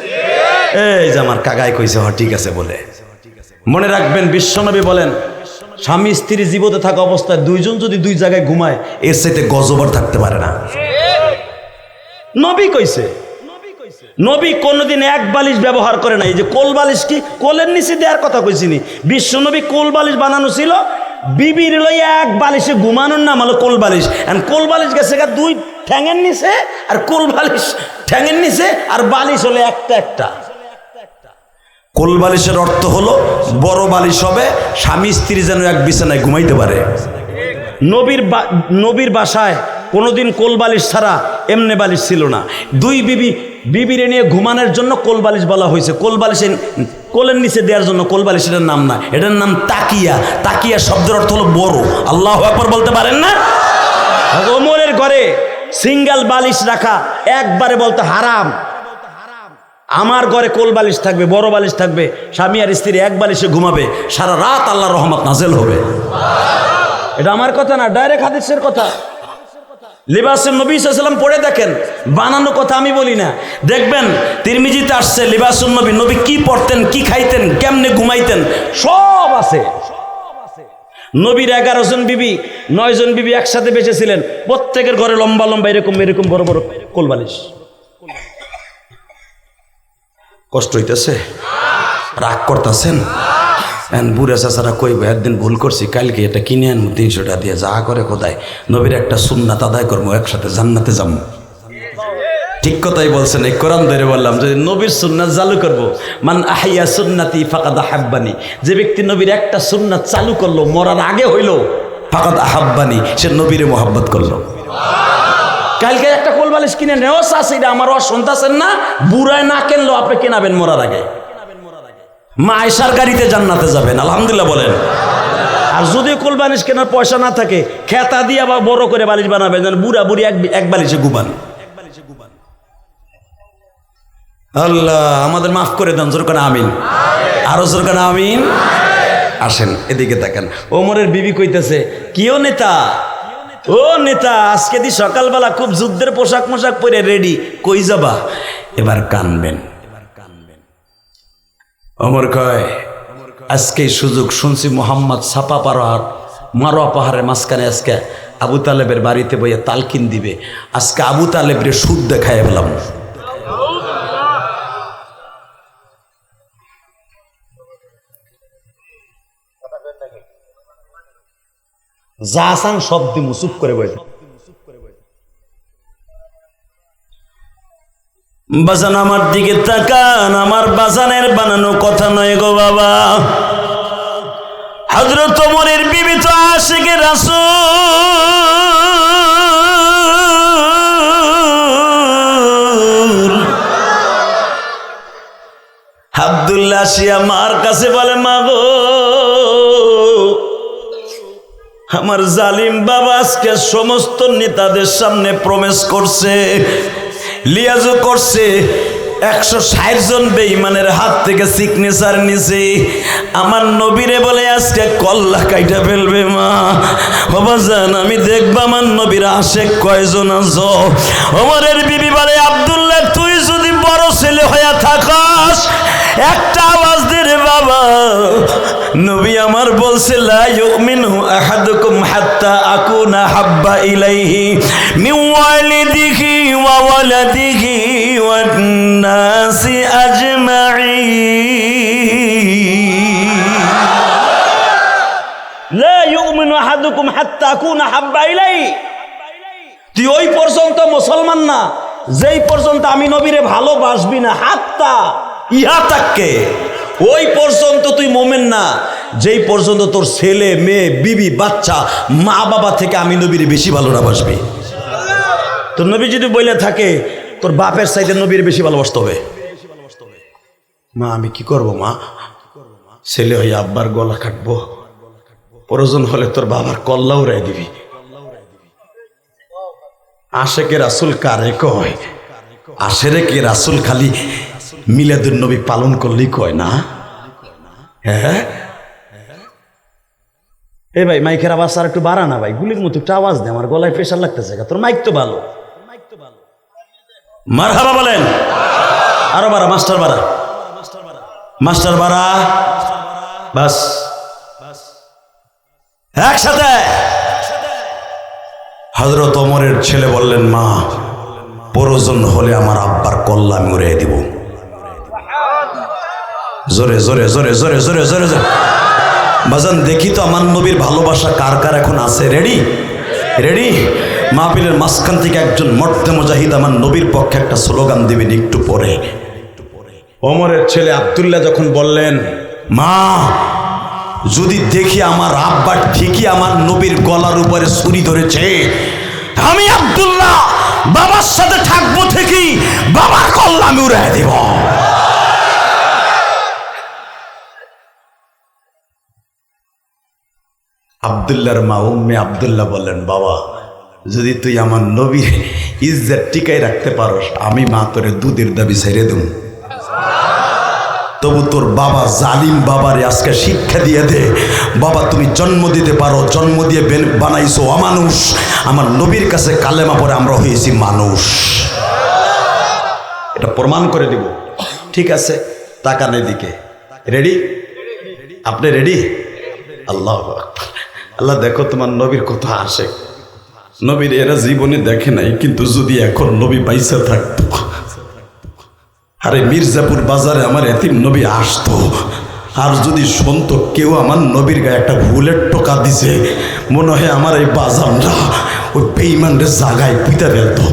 [SPEAKER 1] এই যে আমার কাকাই কইছে, হ ঠিক আছে বলে। মনে রাখবেন, বিশ্বনবী বলেন স্বামী স্ত্রী জীবতে থাকা অবস্থায় দুইজন যদি দুই জায়গায় ঘুমায় এর চাইতে গজবর থাকতে পারে না। নবী কইছে, নবী কোনদিন এক বালিশ ব্যবহার করে না। এই যে কোল বালিশ, কি কোলের নিচে দেওয়ার কথা কইছিনি? বিশ্বনবী কোল বালিশ বানানো ছিল, বিবির লইয়া এক বালিশে ঘুমানোর নাম হলো কোল বালিশ। আর কোল বালিশ গেছে দুই ঠ্যাঙের নিচে, আর কোল বালিশ ঠ্যাঙের নিচে, আর বালিশ হলো একটা একটা। কোল বালিশের অর্থ হলো বড় বালিশ হবে, স্বামী স্ত্রী যেন এক বিছানায় ঘুমাইতে পারে। নবীর বাসায় কোনোদিন কোল বালিশ ছাড়া এমনি বালিশ ছিল না। দুই বিবিরে নিয়ে ঘুমানোর জন্য কোল বালিশ বলা হয়েছে। কোল বালিশের কোলের নিচে দেওয়ার জন্য কোল বালিশ, এটার নাম না, এটার নাম তাকিয়া। তাকিয়া শব্দের অর্থ হলো বড়। আল্লাহু আকবার বলতে পারেন না? ওমরের ঘরে সিঙ্গেল বালিশ রাখা একবারে বলতে হারাম। আমার ঘরে কোল বালিশ থাকবে, বড় বালিশ থাকবে, স্বামী আর স্ত্রী এক বালিশে ঘুমাবে, সারা রাত আল্লাহর রহমত নাজেল হবে। এটা আমার কথা না, ডাইরেক্ট হাদিসের কথা। লিবাসুন নবী সাল্লাল্লাহু আলাইহি ওয়াসাল্লাম পড়ে দেখেন, বানানো কথা আমি বলি না। দেখবেন তিরমিজিতে আসছে লিবাসুন নবী, নবী কি পড়তেন, কি খাইতেন, কেমনে ঘুমাইতেন, সব আছে। নবীর 11 জন বিবি 9 জন বিবি একসাথে বেঁচেছিলেন, প্রত্যেকের ঘরে লম্বা লম্বা এরকম এরকম বড় বড় কোলবালিশ।
[SPEAKER 2] কষ্ট হইতেছে, রাগ করতেছেন? বুড়া চাচারা কইব একদিন ভুল করছি, কালকে এটা কিনে আনবো 300 টাকা দিয়ে, যা করে খোদায় নবীর একটা সুন্নাত আদায় করবো, একসাথে জান্নাতে যাবো। ঠিক কথাই বলছেন। এই কোরআন ধরে বললাম যে নবীর সুন্নাত চালু করব। মান আহিয়া সুন্নাতি ফাকাদ আহাব্বানি, যে ব্যক্তি নবীর একটা সুন্নাত চালু করলো মরার আগে হইল, ফাকাদ আহাব্বানি, সে নবীরে মোহাব্বত করলো।
[SPEAKER 1] কালকে একটা কোলবালিশ কিনে নেও চাষিরা আমার শুনতেছেন না, বুড়ায় না কিনলো আপনি কেনাবেন মরার আগে।
[SPEAKER 2] মা আয়েশার গাড়িতে জান্নাতে যাবেন, আলহামদুলিল্লাহ বলেন।
[SPEAKER 1] আর যদি কোলবালিশ কেনার পয়সা না থাকে, খেতা দিয়ে বা বড় করে বালিশ বানাবেন, যেন বুড়া বুড়ি এক বালিশে ঘুমান।
[SPEAKER 2] আল্লাহ আমাদের মাফ করে দেন, জোর করে আমিন, আরো জোর করে আমিন। আসেন এদিকে দেখেন,
[SPEAKER 1] ওমরের বিবি কইতেছে, কিও নেতা, ও নেতা, আজকে দি সকালবেলা খুব যুদ্ধের পোশাক মোশাক পরে রেডি, কই যাবা?
[SPEAKER 2] এবার কানবেন। ওমর কয়, আজকে সুযোগ শুনছি মোহাম্মদ ছাপা পাহাড় মারোয়া পাহাড়ের মাঝখানে আজকে আবু তালেবের বাড়িতে বইয়ে তালকিন দিবে, আজকে আবু তালেবের সুদ দেখায় বললাম।
[SPEAKER 1] যা আসান সব দিমু, চুপ করে বসে।
[SPEAKER 2] বাজান আমার দিকে তাকান, আমার বাজানের বানানো কথা নয় গো বাবা। হযরত ওমরের বিবি তো আশিকে রাসূল। আব্দুল্লাহ শিয়া মার কাছে বলে, মা গো, আমার জালিম বাবা আজকে সমস্ত নেতাদের সামনে প্রমিস করছে, লিয়াজও করছে, 160 জন বেঈমানের হাত থেকে সিগনেচার নিছে, আমার নবীরে বলে আজকে কল্লা কাইটা ফেলবে। মা বাবাজান, আমি দেখবা আমার নবীর আশেক কয়জন আছো। ওমরের বিবি বলে, আব্দুল্লাহ তুই যদি বড় ছেলে হইয়া থাকস একটা আওয়াজ দে রে বাবা, নবী আমার বলছে, লা ইউমিনু আহাদুকুম হাত্তা আকুনা হাব্বা ইলাইহি মিন ওয়ালিদিহি ওয়া ওয়ালাদিহি ওয়ান নাসি আজমাইন।
[SPEAKER 1] লা ইউমিনু আহাদুকুম হাত্তা আকুনা হাব্বা ইলাইহি, তুই ওই পর্যন্ত মুসলমান না যেই পর্যন্ত আমি নবীরে ভালোবাসবি না। হাত্তা ইহা তাককে, ওই পর্যন্ত তুই মোমেন না যেই পর্যন্ত তোর ছেলে মেয়ে বিবি বাচ্চা মা বাবা থেকে আমি নবীরে বেশি ভালো না বাসবি। তোর নবী যদি বলে থাকে তোর বাপের চাইতে নবীর বেশি ভালোবাসতে হবে।
[SPEAKER 2] মা আমি কি করব মা? ছেলে হয়ে আব্বার গলা কাটবো, প্রয়োজন হলে তোর বাবার কল্লা উড়াই দিবি। আশেকে রাসূল কারে কয়? আশেকে রাসূল খালি মিলাদুন নবী পালন করলেই কয় না? হ্যাঁ
[SPEAKER 1] এ ভাই, মাইকের আওয়াজ আর একটু বাড়া না ভাই, গুলির মতো একটু আওয়াজ দে, আমার গলায় প্রেশার লাগতেছে। তোর মাইক তো ভালো,
[SPEAKER 2] মারহাবা বলেন। আরো বাড়া, মাস্টার বাড়া, মাস্টার বাড়া, বাস একসাথে। হযরত ওমরের ছেলে বললেন, মা প্রয়োজন হলে আমার আব্বার কল্লা আমি উড়িয়ে দিব। জোরে জোরে জোরে জোরে জোরে জোরে জোরে বাজান, দেখি তো আমার নবীর ভালোবাসা কার কার এখন আছে। Ready ready? মাহফিলের মাঝখান থেকে একজন মর্দে মুজাহিদ আমার নবীর পক্ষে একটা স্লোগান দিবেন একটু পরে। ওমরের ছেলে আব্দুল্লাহ যখন বললেন, মা যদি দেখি আমার আব্বা ঠিকই আমার নবীর গলার উপরে ছুরি ধরেছে, আমি আব্দুল্লাহ বাবার সাথে থাকবো, ঠিকই বাবার কল্লা আমি উড়াই দেব। আব্দুল্লাহর মা উম্মে আব্দুল্লাহ বললেন, বাবা যদি তুই আমার নবীর ইজ্জত টিকাই রাখতে পারস, আমি মা তোরে দুধের দাবি ছেড়ে দেব। তবু তোর বাবা জালিম বাবারে আজকে শিক্ষা দিয়ে দে, বাবা তুমি জন্ম দিতে পারো, জন্ম দিয়ে বানাইছো অমানুষ, আমার নবীর কাছে কালেমা পড়ে আমরা হয়েছি মানুষ, এটা প্রমাণ করে দিব। ঠিক আছে, তাকান এদিকে। রেডি? আপনি রেডি? আল্লাহু আকবার। আল্লাহ দেখো তোমার নবীর কথা আসে, নবীর এরা জীবনে দেখে নাই, কিন্তু যদি এখন নবী পয়সা থাকতো, আরে মির্জাপুর বাজারে আমার এতিম নবী আসতো, আর যদি শুনতো কেউ আমার নবীর গায়ে একটা বুলেট টোকা দিছে, মনে হয় আমার এই বাজানরা ওই বেঈমানদের জায়গায় পিতা ফেলতো।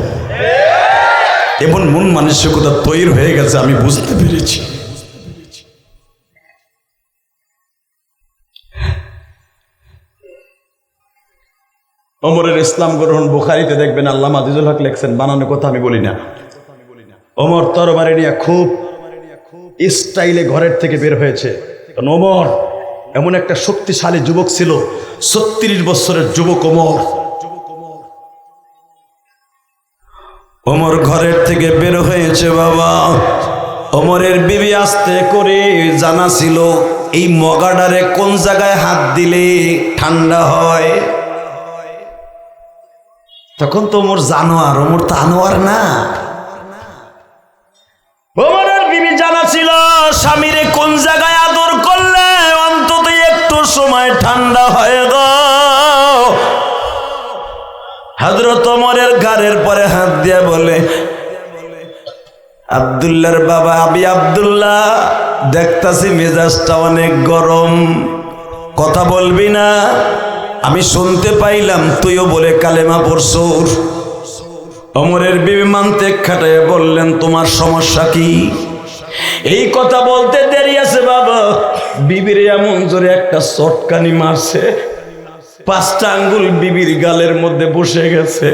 [SPEAKER 2] এমন মন মানসিকতা তৈরি হয়ে গেছে, আমি বুঝতে পেরেছি। ওমরের ইসলাম গ্রহণ বুখারীতে দেখবেন আল্লামা আজিজুল হক লেখছেন, বানানোর কথা আমি বলি না। ওমর তরবারি নিয়ে খুব স্টাইলে ঘরের থেকে বের হয়েছে। কারণ ওমর এমন একটা শক্তিশালী যুবক ছিল, 36 বছরের যুবক ওমর।
[SPEAKER 1] ওমর ঘরের থেকে বের হয়েছে বাবা। ওমরের বিবি আস্তে করে জানা ছিল এই মগাডারে কোন জায়গায় হাত দিলে ঠান্ডা হয়।
[SPEAKER 2] তখন তো ওমর জানোয়ার, ওমর তো আনোয়ার না।
[SPEAKER 1] ওমরের বিবি জানা ছিল স্বামীরে কোন জায়গায় আদর করলে অন্তত একটু সময় ঠান্ডা হয় গো। হযরত ওমরের ঘাড়ের পরে হাত দিয়ে বলে, আব্দুল্লাহর বাবা আবি আব্দুল্লাহ, দেখতাছি মেজাজটা অনেক গরম, কথা বলবি না? আমি শুনতে পাইলাম তুইও বলে কালেমা পড়ছস। ওমরের বিবি মানতে খাটায় বললেন, তোমার সমস্যা কি? এই কথা বলতে দেরি আছে বাবা, বিবির এমন জোরে একটা চটকানি মারছে, 5টা আঙ্গুল বিবির গালের মধ্যে বসে গেছে।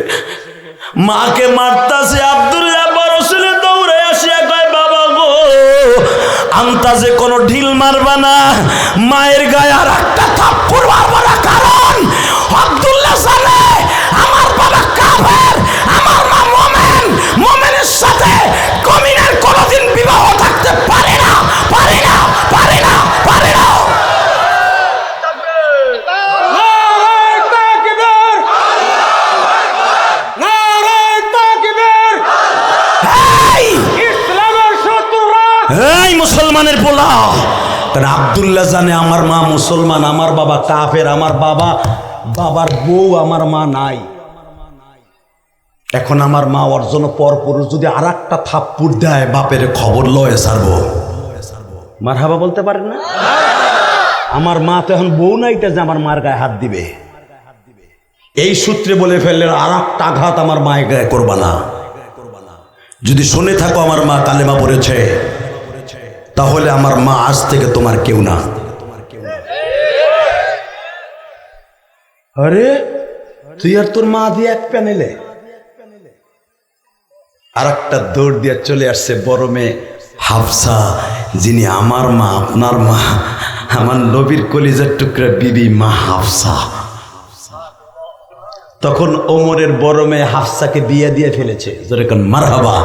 [SPEAKER 1] মাকে মারতাছে, আব্দুল্লাহ বড় ছেলে দৌড়ে আসিয়া কয়, বাবা গো আন্তাজে কোনো ঢিল মারবা না, মায়ের গায়ে আর একটা থাপ্পড় মারবা না, কারণ আব্দুল্লাহ জানে আমার বাবা কাফের, আমার মা মুমিন, মুমিনের সাথে কমিনের কোনোদিন বিবাহ থাকতে পারে না, পারে না, পারে না, পারে না।
[SPEAKER 3] নারায়ে তাকবীর! নারায়ে তাকবীর!
[SPEAKER 1] এই
[SPEAKER 3] ইসলামের শত্রুরা
[SPEAKER 1] এই মুসলমানের পোলা, কারণ আব্দুল্লাহ জানে আমার মা মুসলমান, আমার বাবা কাফের, আমার বাবার বউ আমার মা নাই। এখন আমার মা অর্জন পর পুরুষ যদি আর একটা থাপ্পুর দেয়, বাপের খবর লয়ে সারবো। মারহাবা বলতে পারেন না? আমার মা তো এখন বউ নাইতে যে আমার মার গায়ে হাত দিবে। এই সূত্রে বলে ফেললেন আর একটা আঘাত আমার মায়ের গায়ে করবা না। যদি শুনে থাকো আমার মা কালেমা পড়েছে, তাহলে আমার মা আজ থেকে তোমার কেউ না। আরে তুই আর তোর মা দিয়ে এক প্যানেলে। আর একটা দৌড় দিয়ে চলে আসছে বড় মেয়ে হাফসা, যিনি আমার মা, আপনার মা, আমার নবীর কলিজার টুকরা বিবি মা হাফসা। তখন ওমরের বড় মেয়ে হাফসাকে বিয়ে দিয়ে ফেলেছে, জোরে কোন মারহাবা।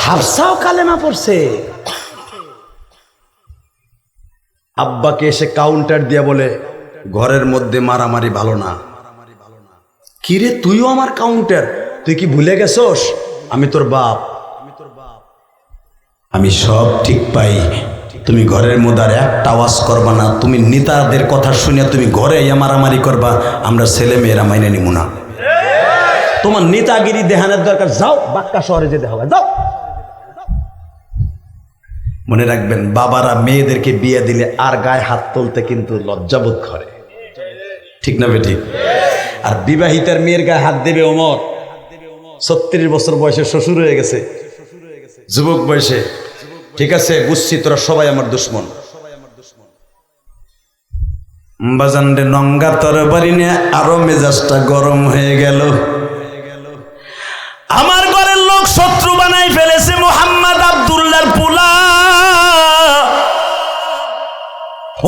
[SPEAKER 1] হাফসাও কালেমা পড়ছে। আব্বাকে এসে কাউন্টার দিয়ে বলে, ঘরের মধ্যে মারামারি ভালো না। কিরে তুইও আমার কাউন্টার, তুই কি ভুলে গেছস আমি তোর বাপ? আমি সব ঠিক পাই, তুমি ঘরের মধ্যে আর একটা আওয়াজ করবা না। তুমি নেতাদের কথা শুনে তুমি ঘরে মারামারি করবা, আমরা ছেলে মেয়েরা মাইনে নিব না। তোমার নেতাগিরি দেখানোর দরকার, যাও বাক্কা শহরে যেতে হবে, যাও। মনে রাখবেন, বাবারা মেয়েদেরকে বিয়ে দিলে আর গায়ে হাত তুলতে কিন্তু লজ্জাবোধ করে, ঠিক না বেঠিক? আর বিবাহিতার মেয়ের গায়ে হাত দেবে ওমর, 36 বছর বয়সে শ্বশুর হয়ে গেছে, যুবক বয়সে। ঠিক আছে, বুঝছি তোরা সবাই আমার দুশ্মন। বাজানরে নঙ্গা তরবারি নিয়ে আরো মেজাজটা গরম হয়ে গেল। আমার ঘরের লোক শত্রু বানাই ফেলেছে মোহাম্মদ আব্দুল্লাহর পোলা,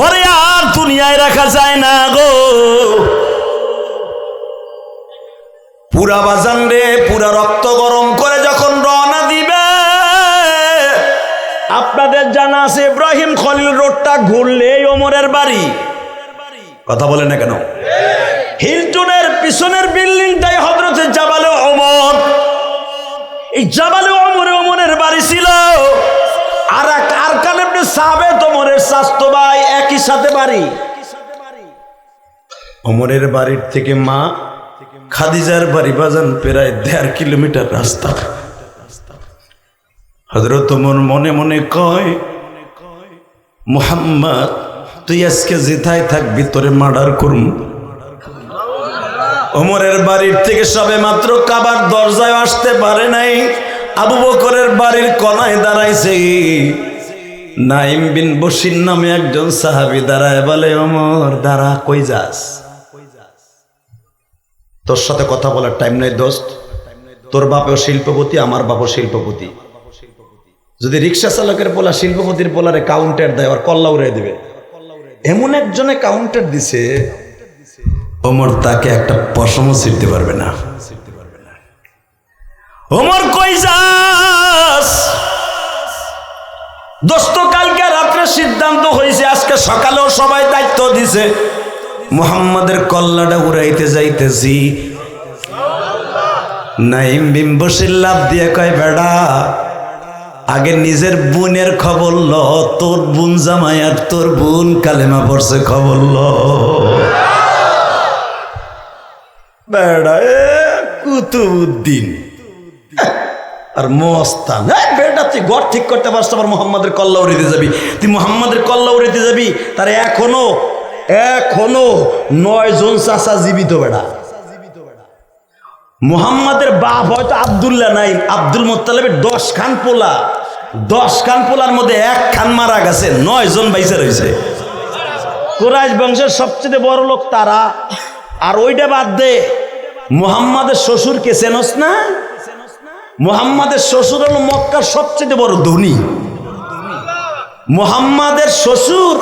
[SPEAKER 1] ওরে আর দুনিয়ায় রাখা যায় না গো। পুরা বাজান রে, পুরা রক্ত গরম করে যখন রওনা দিবে, আপনাদের জানা আছে ইব্রাহিম খলিল রোডটা ঘুরলে ওমরের বাড়ি। কথা বলে না কেন? হিলটনের পিছনের বিল্ডিংটাই হযরতে জাবালে ওমর। এই জাবালে ওমরে ওমরের বাড়ি ছিল। আর আরকান ইবনে সাবেত ওমরের চাচতো ভাই, একই সাথে বাড়ি। ওমরের বাড়ির থেকে মা খাদিজার বাড়ি বাজান প্রায় 1.5 কিলোমিটার রাস্তা। হযরত ওমর মনে মনে কয়, মুহাম্মদ তুই আজকে যেথায় থাকবি তোরে মার্ডার করুম। ওমরের বাড়ির থেকে সবে মাত্র কাবার দরজায় আসতে পারে নাই, আবু বকরের বাড়ির কোনায় দাঁড়াইছে। নাইম বিন বশির নামে একজন সাহাবী দাঁড়ায় বলে, ওমর দাঁড়া, কই যাস? তোর সাথে কথা বলার টাইম নাই দোস্ত। তোর বাপেও শিল্পপতি, আমার বাপও শিল্পপতি। যদি রিক্সা চালকের পোলা শিল্পপতির পোলারে কাউন্টার দেয়, আর কল্লা উড়ে দিবে। এমন একজনে কাউন্টার দিছে, ওমর তাকে একটা পশমও ছিঁড়তে পারবে না। ওমর কই যাস? দোস্ত কালকে রাত্রে সিদ্ধান্ত হয়েছে, আজকে সকালেও সবাই দায়িত্ব দিছে, মুহাম্মাদের কল্লাটা উড়াইতে যাইতেছি। নাইম বিন বশির লাফ দিয়ে কয়, বেড়া আগে নিজের বোনের খবর ল, তোর বোন জামাই আর তোর বোন কালেমা পড়ছে খবর ল। বেড়া কুতুবউদ্দিন আর মস্তান, বেটা তুই ঘর ঠিক করতে পারছ, আবার মুহাম্মাদের কল্লা উড়াইতে যাবি। তুই মুহাম্মাদের কল্লা উড়াইতে যাবি, তার এখনো 9 জন চাচা জীবিত। বেড়া মুহাম্মাদের বাপ হয়তো আব্দুল্লাহ নাই, আব্দুল মুত্তালিবের 10 খান পোলা, 10 খান পোলার মধ্যে 1 খান মারা গেছে, 9 জন বাইসে রয়েছে। কুরাইশ বংশের সবচেয়ে বড় লোক তারা। আর ওইটা বাদ দে, মুহাম্মাদের শ্বশুরকে চেনস না? মুহাম্মাদের শ্বশুর হলো মক্কার সবচেয়ে বড় ধনী। মুহাম্মাদের শ্বশুর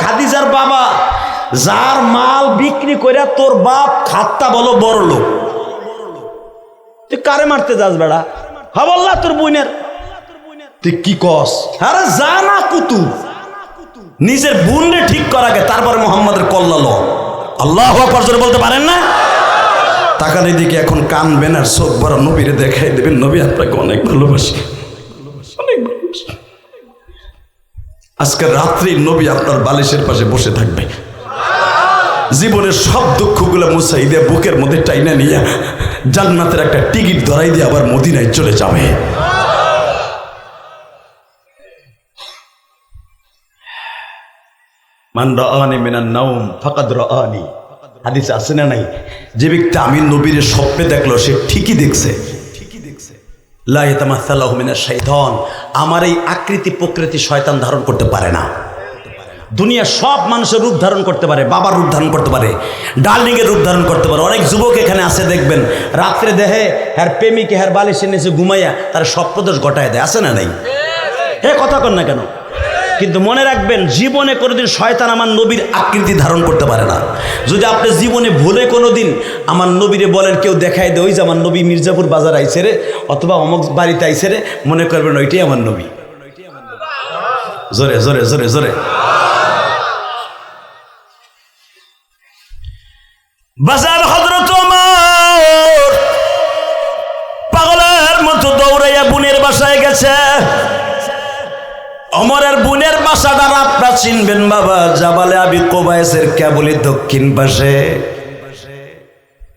[SPEAKER 1] খাদিজার বাবা, যার মাল বিক্রি করে তোর বাপ খাত্তা বলো বড় লোক। তুই কারে মারতে যাস বেড়া? হাবল্লা তোর বোনের। তুই কি কস? আরে যা না কুতুব, নিজের বোনরে ঠিক করাকে তারপরে মুহাম্মাদের কল্লা ল। আল্লাহু আকবার জোরে বলতে পারেন না? তাকালে দিকে এখন কানবেন আর চোখ ভরা নবীরে দেখাই দেবেন, নবী আপনাকে অনেক ভালোবাসি, অনেক ভালোবাসি। আজকে রাত্রি নবী আপনার বালিশের পাশে বসে থাকবে, জীবনের সব দুঃখগুলো মুছাই দিয়ে বুকের মধ্যে টাইনা নিয়ে জান্নাতের একটা টিকিট ধরাই দিয়ে আবার মদিনায় চলে যাবে। মান রাআনি মিনান নাওম ফাকাদ রাআনি, হাদিসে আছে না নাই? যে ব্যক্তি আমি নবীর স্বপ্নে দেখলো সে ঠিকই দেখছে। লা ইয়াতামাসালাহু মিনাশ শাইতান, আমার এই আকৃতি প্রকৃতি শয়তান ধারণ করতে পারে না। দুনিয়া সব মানুষের রূপ ধারণ করতে পারে, বাবার রূপ ধারণ করতে পারে, ডার্লিংয়ের রূপ ধারণ করতে পারে। অনেক যুবক এখানে আছে দেখবেন, রাত্রে দেহে হ্যার প্রেমিকে হ্যার বালিশের নিচে ঘুমাইয়া তার স্বপ্নদোষ ঘটায় দেয়, আছে না নাই? হে কথা কন না কেন? কিন্তু মনে রাখবেন, জীবনে কোনোদিন শয়তান আমার নবীর আকৃতি ধারণ করতে পারে না। যদি আপনি জীবনে ভুলে কোনোদিন আমার নবীরে বলেন, কেউ দেখাই দেয় ওই যে আমার নবী মির্জাপুর বাজার আইছে রে, অথবা অমুক বাড়িতে আইছে রে, মনে করবেন ওইটাই আমার নবী। জোরে জোরে জোরে জোরে। বাজার হযরত ওমর পাগলের মতো দৌড়াইয়া বোনের বাসায় গেছে। ওমরের বোনের বাসাটা আপনারা চিনবেন বাবা, জাবালে আবি কুবাইসের কেবলই দক্ষিণ পাশে।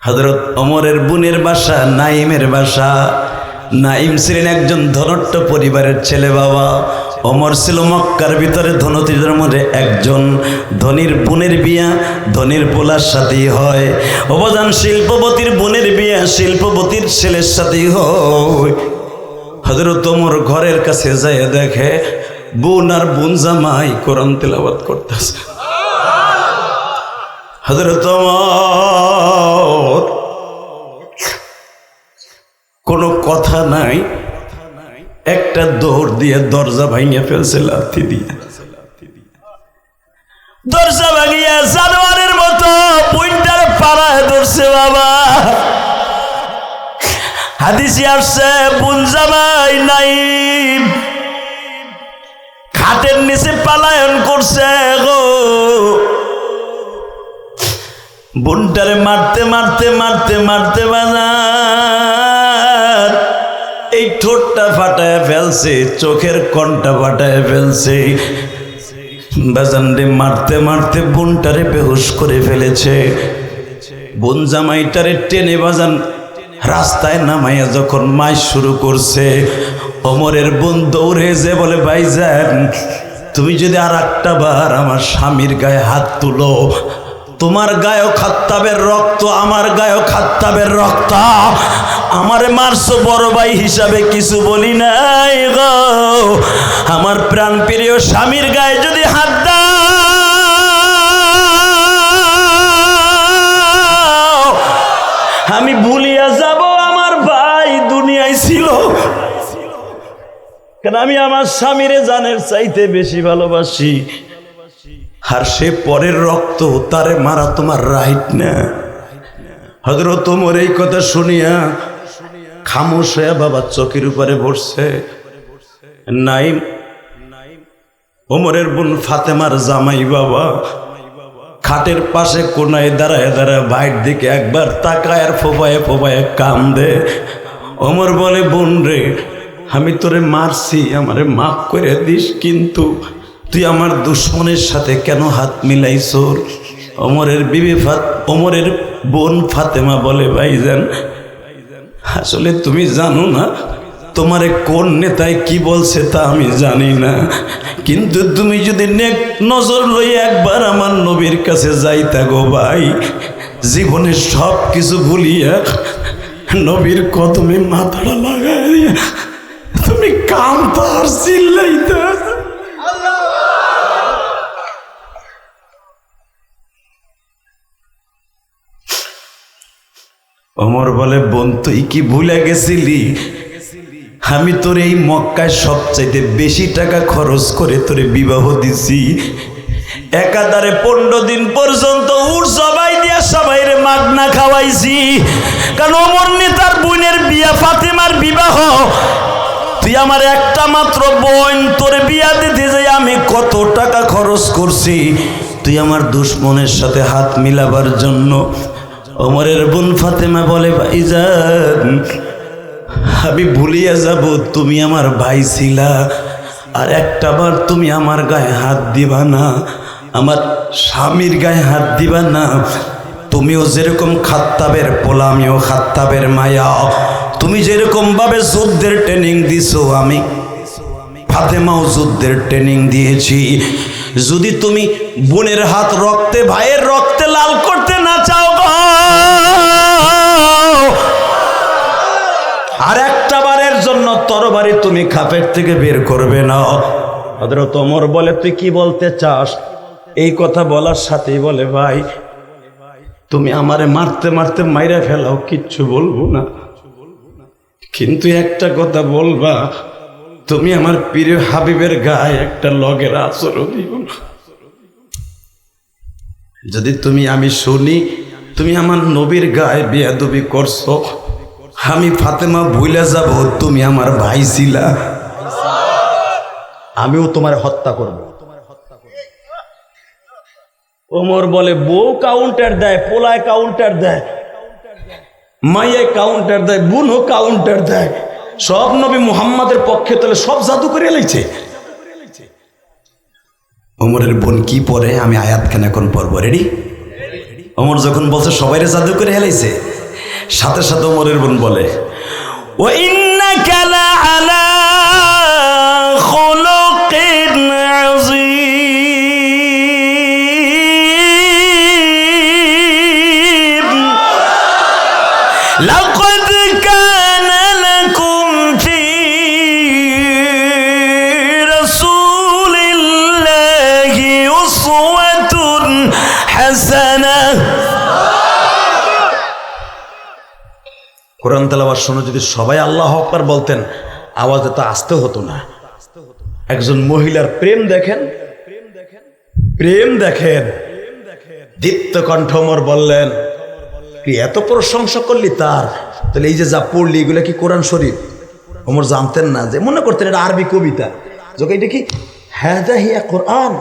[SPEAKER 1] হযরত ওমরের বোনের বাসা নাইমের বাসা। নাইম ছিলেন একজন ধনট্ট পরিবারের ছেলে বাবা। ওমর ছিল মক্কার ভিতরে ধনতিদের মধ্যে একজন। ধনীর বোনের বিয়া ধনীর পোলার সাথেই হয়। অবদান শিল্পপতির বোনের বিয়া শিল্পপতির ছেলের সাথেই হয়। হযরত ওমর ঘরের কাছে যায় দেখে বোন আর বোন জামাই কোরআন তেলাওয়াত করতেছে। হযরত ওমর কোনো কথা নাই, একটা দৌড় দিয়ে দরজা ভাঙিয়ে ফেলছে লাথি দিয়ে। দরজা ভাঙিয়া জানোয়ারের মতো পুইন্টার পাড়ায় ধরছে বাবা। হাদিসে আসছে বোন জামাই নাই খাটের নিচে পালায়ন করছে গো। বোনটারে মারতে মারতে মারতে মারতে বাজার এই ঠোঁটটা ফাটায় ফেলছে, চোখের কণটা ফাটায় ফেলছে। বাজানরে মারতে মারতে বোনটারে বেহুশ করে ফেলেছে। বোন জামাইটারে টেনে বাজান রাস্তায় নামাইয়া যখন মাইর শুরু করছে, ওমরের বোন দৌড়ে যে বলে, ভাইজান তুমি যদি আর একটা বার আমার স্বামীর গায়ে হাত তুলো, তোমার গায়েও খাত্তাবের রক্ত, আমার গায়েও খাত্তাবের রক্ত। আমারে মারছো বড় ভাই হিসাবে কিছু বলি নাই গো, আমার প্রাণ প্রিয় স্বামীর গায়ে যদি হাত দাও, আমি ভুলিয়া যাব আমার ভাই দুনিয়ায় ছিল। কারণ আমি আমার স্বামীরে জানের চাইতে বেশি ভালোবাসি, আর সে পরের রক্ত, তারে মারা তোমার রাইট না। হযরত ওমর এই কথা শুনিয়া খামোশ হয়ে বাবা চকির উপরে বসছে। নাইম ওমরের বোন ফাতেমার জামাই বাবা খাটের পাশে কোনায় দাঁড়ায় দাঁড়ায় ভাইয়ের দিকে একবার তাকায় আর ফোপায়ে ফোপায়ে কান্দে। ওমর বলে, বোন রে, আমি তোরে মারছি, আমারে মাফ করে দিস, কিন্তু তুই আমার দুশ্মনের সাথে কেন হাত মিলাইছ? ওমরের বোন ফাতেমা বলে, ভাইজান আসলে তুমি জানো না তোমারে কোন নেতায় কি বলছে তা আমি জানি না, কিন্তু তুমি যদি নেক নজর লইয়া একবার আমার নবীর কাছে যাইতা গো ভাই, জীবনে সব কিছু ভুলিয়া নবীর কদমে মাথাটা লাগাই তুমি কাঁদতা আর চিল্লাইতা। ওমর বলে, বোন তুই কি ভুলে গেছিলি? আমি তোর এই মক্কায় সবচাইতে বেশি টাকা খরচ করে তোরে বিবাহ দিছি। একাধারে 15 দিন পর্যন্ত উট সবাই দিয়া সবাইরে মাগনা খাওয়াইছি, কারণ ওমর নেতার বোনের বিয়া ফাতেমার বিবাহ। তুই আমার একটা মাত্র বোন, তোরে বিয়া দিতে যাই আমি কত টাকা খরচ করছি, তুই আমার দুশ্মনের সাথে হাত মিলাবার জন্য। ওমরের বোন ফাতেমা বলে, ভাইজান আমি ভুলিয়া যাব তুমি আমার ভাই ছিলা, আর একটা বার তুমি আমার গায়ে হাত দিবা না, আমার স্বামীর গায়ে হাত দিবা না। তুমিও যেরকম খাত্তাবের পোলা, আমিও খাত্তাবের মায়া। তুমি যেরকম ভাবে যুদ্ধের ট্রেনিং দিছো, আমি ফাতেমাও যুদ্ধের ট্রেনিং দিয়েছি। যদি তুমি বোনের হাত রক্তে, ভাইয়ের রক্তে লাল করতে না চাও গো, আর একটা বারের জন্য তরবারি তুমি খাপের থেকে বের করবে না। হযরত ওমর বলে, তুই কি বলতে চাস? এই কথা বলার সাথেই বলে, ভাই তুমি আমারে মারতে মারতে মাইরা ফেলাও, কিচ্ছু বলবো না, কিন্তু একটা কথা বলবা, তুমি আমার প্রিয় হাবিবের গায়ে একটা লগের আচরও দিও না। যদি আমি শুনি তুমি আমার নবীর গায়ে বেয়াদবি করছো, আমি ফাতেমা ভুলে যাব তুমি আমার ভাই ছিলা, আমিও তোমার হত্যা করব। ওমর বলে, বউ কাউন্টার দেয়, পোলায় কাউন্টার দেয়, মাইয়ে কাউন্টার দেয়, বোনও কাউন্টার দেয়, সব নবী মুহাম্মাদের পক্ষে তাহলে সব জাদু করে এলাইছে। ওমরের বোন কি পড়ে আমি আয়াতখানে এখন পড়বো, রেডি? ওমর যখন বলছে সবাইরে জাদু করে এলাইছে, সাথে সাথে ওমরের বোন বলে, ও ইন্নাকা লাআলা খুলুকিন আযীম, লাকাদ কানা লাকুম ফি রাসূলিল্লাহি উসওয়াতুন হাসানাহ। কোরআন তেলাওয়াত শুনে যদি সবাই আল্লাহু আকবার বলতেন, আওয়াজ এত আস্তে হতো না। একজন মহিলার প্রেম দেখেন, প্রেম দেখেন, দীপ্ত কণ্ঠ ওমর বললেন, কি এত প্রশংসা করলি তার? তাহলে এই যে যা পড়লি এগুলা কি কোরআন শরীফ? ওমর জানতেন না, যে মনে করতেন এটা আরবি কবিতা, যখন এটা কি হাযা হিয়া কোরআন,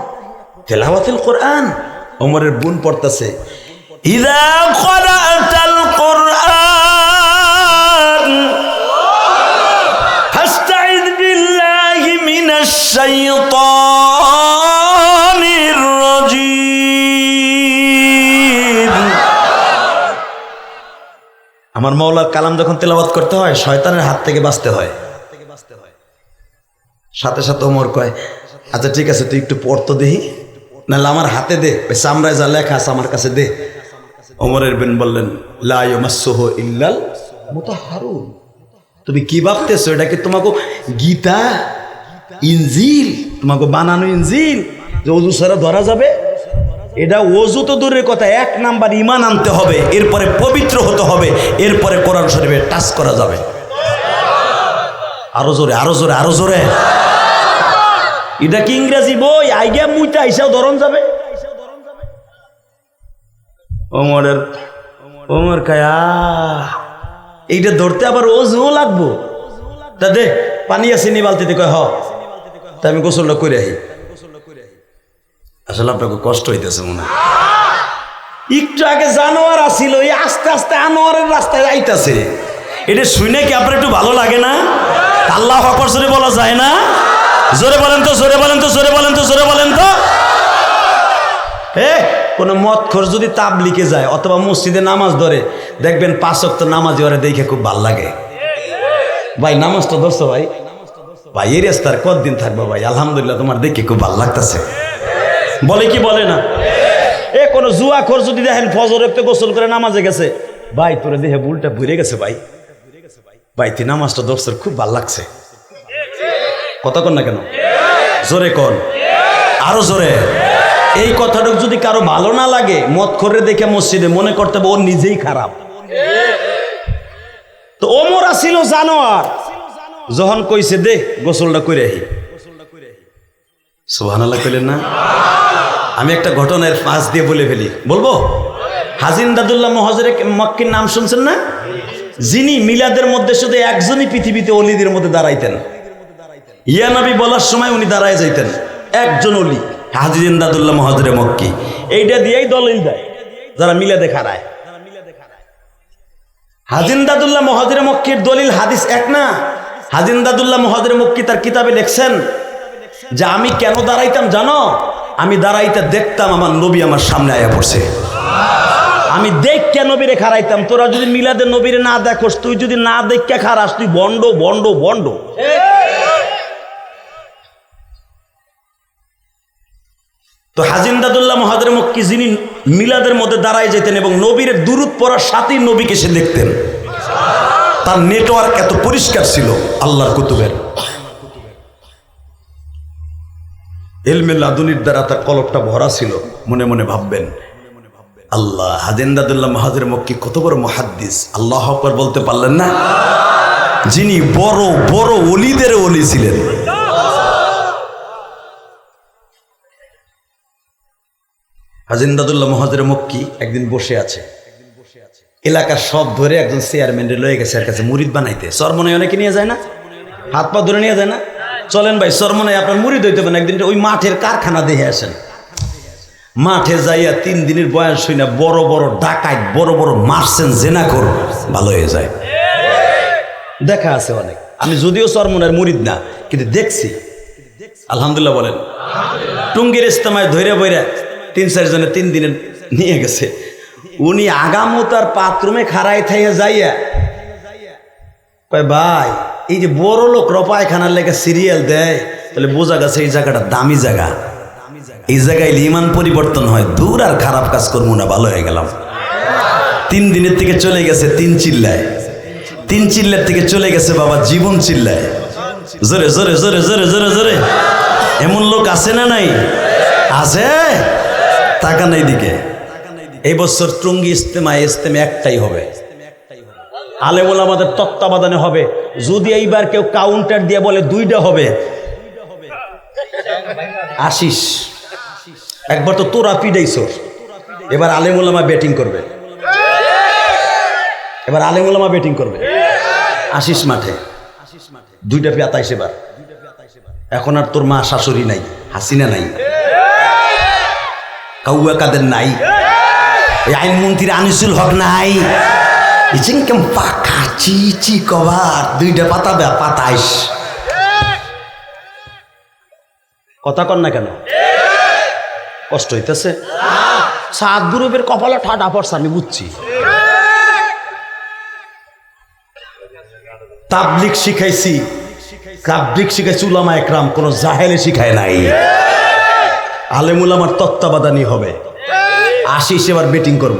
[SPEAKER 1] তেলাওয়াতুল কোরআন। ওমরের বোন পড়তেছে, ইযা ক্বরাআতাল কোরআন ফাস্তাইয বিল্লাহি মিনাশ শাইতানির
[SPEAKER 2] আমার মাওলার কালাম যখন তেলাওয়াত করতে হয় শয়তানের হাত থেকে বাঁচতে হয়। সাথে সাথে ওমর কয়, আচ্ছা ঠিক আছে তুই একটু পড়তো দেখি, নাহলে আমার হাতে দে, ওই চামড়ায় যা লেখা আছে আমার কাছে দে। ওমরের বিন বললেন, লা ইয়ামাসসুহু ইল্লাল মুতাহহারুন। তুমি কি ভাবতেছো এটা কি তোমাকে গীতা ইনজিল, তোমাকে বানানো ইনজিল যে ওযু ছাড়া ধরা যাবে? এটা ওযু তো দূরের কথা, 1 নাম্বার ঈমান আনতে হবে, এরপরে পবিত্র হতে হবে, এরপরে কোরআন শরীফে টাচ করা যাবে। আরো জোরে, আরো জোরে, আরো জোরে। এটা কি ইংরেজি বই? আইগা মুইটা আইসাও ধরন যাবে। ওমর কায়া এইটা ধরতে আবার ওযুও লাগবো। তা দে পানি আছে নি বালতিতে? কয় হ। তা আমি গোসলটা করে আহি। আসলে আপনাকে কষ্ট হইতেছে মনে হয়। একটু আগে জানোয়ার আসিল, এই আস্তে আস্তে আনোয়ারের রাস্তায় যাইতেছে। এটা শুনে কি আপনার একটু ভালো লাগে না? আল্লাহু আকবার জোরে বলা যায় না? জোরে বলেন তো, জোরে বলেন তো, জোরে বলেন তো, জোরে বলেন তো। কোনো মদখোর যদি তাবলিগে যায় অথবা মসজিদে নামাজ ধরে, দেখবেন 5 ওয়াক্ত নামাজি ওরে দেখে খুব ভাল লাগে। ভাই নামাজটা ধরছো ভাই? ভাই এই রাস্তার কতদিন থাকবো ভাই? আলহামদুলিল্লাহ তোমার দেখে খুব ভাল লাগতেছে। বলে কি বলে না? কোনো জুয়াখোর যদি দেখেন ফজর একটু গোসল করে নামাজে গেছে, ভাই তোরে দেখে বুলটা ভরে গেছে ভাই, ভাই তুই নামাজটা ধরছো খুব ভাল লাগছে। কথা কন না কেন? জোরে কন, আরো জোরে। এই কথাটুকু যদি কারো ভালো না লাগে, মদ করে দেখে মসজিদে মনে করতে হবে ও নিজেই খারাপ। তো ওমর ছিল জানোয়ার, যখন কইছে দে গোসলটা করে আহি, সুবহানাল্লাহ কইলেন না? আমি একটা ঘটনার ফাঁস দিয়ে বলে ফেলি, বলবো? হাজী ইমদাদুল্লাহ মুহাজির মক্কির নাম শুনছেন না? যিনি মিলাদের মধ্যে শুধু একজনই পৃথিবীতে অলিদের মধ্যে দাঁড়াইতেন। ইয়া নবী বলার সময় উনি দাঁড়ায় যাইতেন, একজন অলি হাজী ইমদাদুল্লাহ মুহাজির মক্কি। এইটা দিয়েই দলিল দেয় যারা মিলাদে খাড়ায়। হাজী ইমদাদুল্লাহ মুহাজির মক্কির দলিল হাদিস এক না। হাজী ইমদাদুল্লাহ মুহাজির মক্কি তার কিতাবে লিখছেন যে আমি কেন দাঁড়াইতাম জানো? আমি দাঁড়াইতে দেখতাম আমার নবী আমার সামনে আয়া পড়ছে। আমি দেখকে নবীরে খাড়াইতাম। তোরা যদি মিলাদে নবীরে না দেখোস, তুই যদি না দেখকে খাড়াস, তুই বন্ড বন্ড বন্ড। তো হাজী ইমদাদুল্লাহ মুহাজির মক্কি যিনি মিলাদের মধ্যে দাঁড়ায় যেতেন এবং নবীর দুরূদ পড়ার সাথেই নবীকে সে দেখতেন, তার নেটওয়ার্ক এত পরিষ্কার ছিল আল্লাহর কুতুবের। ইলমে লাদুনির দ্বারা তার কলবটা ভরা ছিল। মনে মনে ভাববেন, আল্লাহ, হাজী ইমদাদুল্লাহ মুহাজির মক্কি কত বড় মুহাদ্দিস। আল্লাহু আকবার বলতে পারলেন না? যিনি বড় বড় ওলিদের ওলি ছিলেন। হাজী ইমদাদুল্লাহ মুহাজির মক্কি একদিন বসে আছে, এলাকার সব ধরে একজন চেয়ারম্যান লয়ে গেছে এর কাছে মুরিদ বানাইতে। চরমনায় অনেকে নিয়ে যায় না? হাত পা ধরে নিয়ে যায় না? চলেন ভাই চরমনায় আপনার মুরিদ হইতে পারেন। একদিন ওই মাঠের কারখানা দেখে আসেন। মাঠে যাইয়া 3 দিনের বয়স হই না, বড় বড় ডাকাত, বড় বড় মারছেন জেনাখোর ভালো হয়ে যায়। দেখা আছে অনেক। আমি যদিও চরমনার মুরিদ না, কিন্তু দেখছি। আলহামদুলিল্লাহ বলেন। টুঙ্গির ইস্তেমায় ধরে বইরা 3-4 জনে 3 দিনে নিয়ে গেছে। উনি আগামো তার বাথরুমে খাড়াই থাইয়া যাইয়া কয়, ভাই এই যে বড় লোক রপায়খানার লেগে সিরিয়াল দেয়, তাহলে বোঝা গেছে এই জায়গাটা দামি জায়গা। এই জায়গায় ঈমান পরিবর্তন হয়। দূর আর খারাপ কাজ করবো না, ভালো হয়ে গেলাম। 3 দিনের থেকে চলে গেছে 3 চিল্লায়। 3 চিল্লার থেকে চলে গেছে বাবা জীবন চিল্লায়। জোরে জোরে জোরে জোরে জোরে জোরে। এমন লোক আছে না নাই? আছে। তাকান এইদিকে। এই বছর টুঙ্গি ইস্তেমা একটাই হবে, আলেম ওলামাদের তত্ত্বাবধানে হবে। যদি এইবার কেউ কাউন্টার দিয়ে বলে 2টা হবে, আসিস। একবার তো তোরা পিডাইছ, এবার আলেম ওলামা ব্যাটিং করবে। এবার আলেম ওলামা ব্যাটিং করবে। আসিস মাঠে, 2টা পেতাইস। এবার এখন আর তোর মা শাশুড়ি নাই, হাসিনা নাই, কাউয়া কাদের নাই, আইনমন্ত্রী আনিসুল হক নাই। পাখা চিচি কভার 2টা পাতাবে, পাতাইস। কথা কন না কেন? কষ্ট হইতেছে? 7 গ্রুপের কপালে ঠাডা পড়ছে, আমি বুঝছি।
[SPEAKER 1] তাবলিগ শিখাইছি, তাবলিগ শিখাইছি উলামা একরাম, কোনো জাহেলে শিখায় নাই। আলেম উলামার তত্ত্বাবধানী হবে। আসিস এবার মিটিং করব,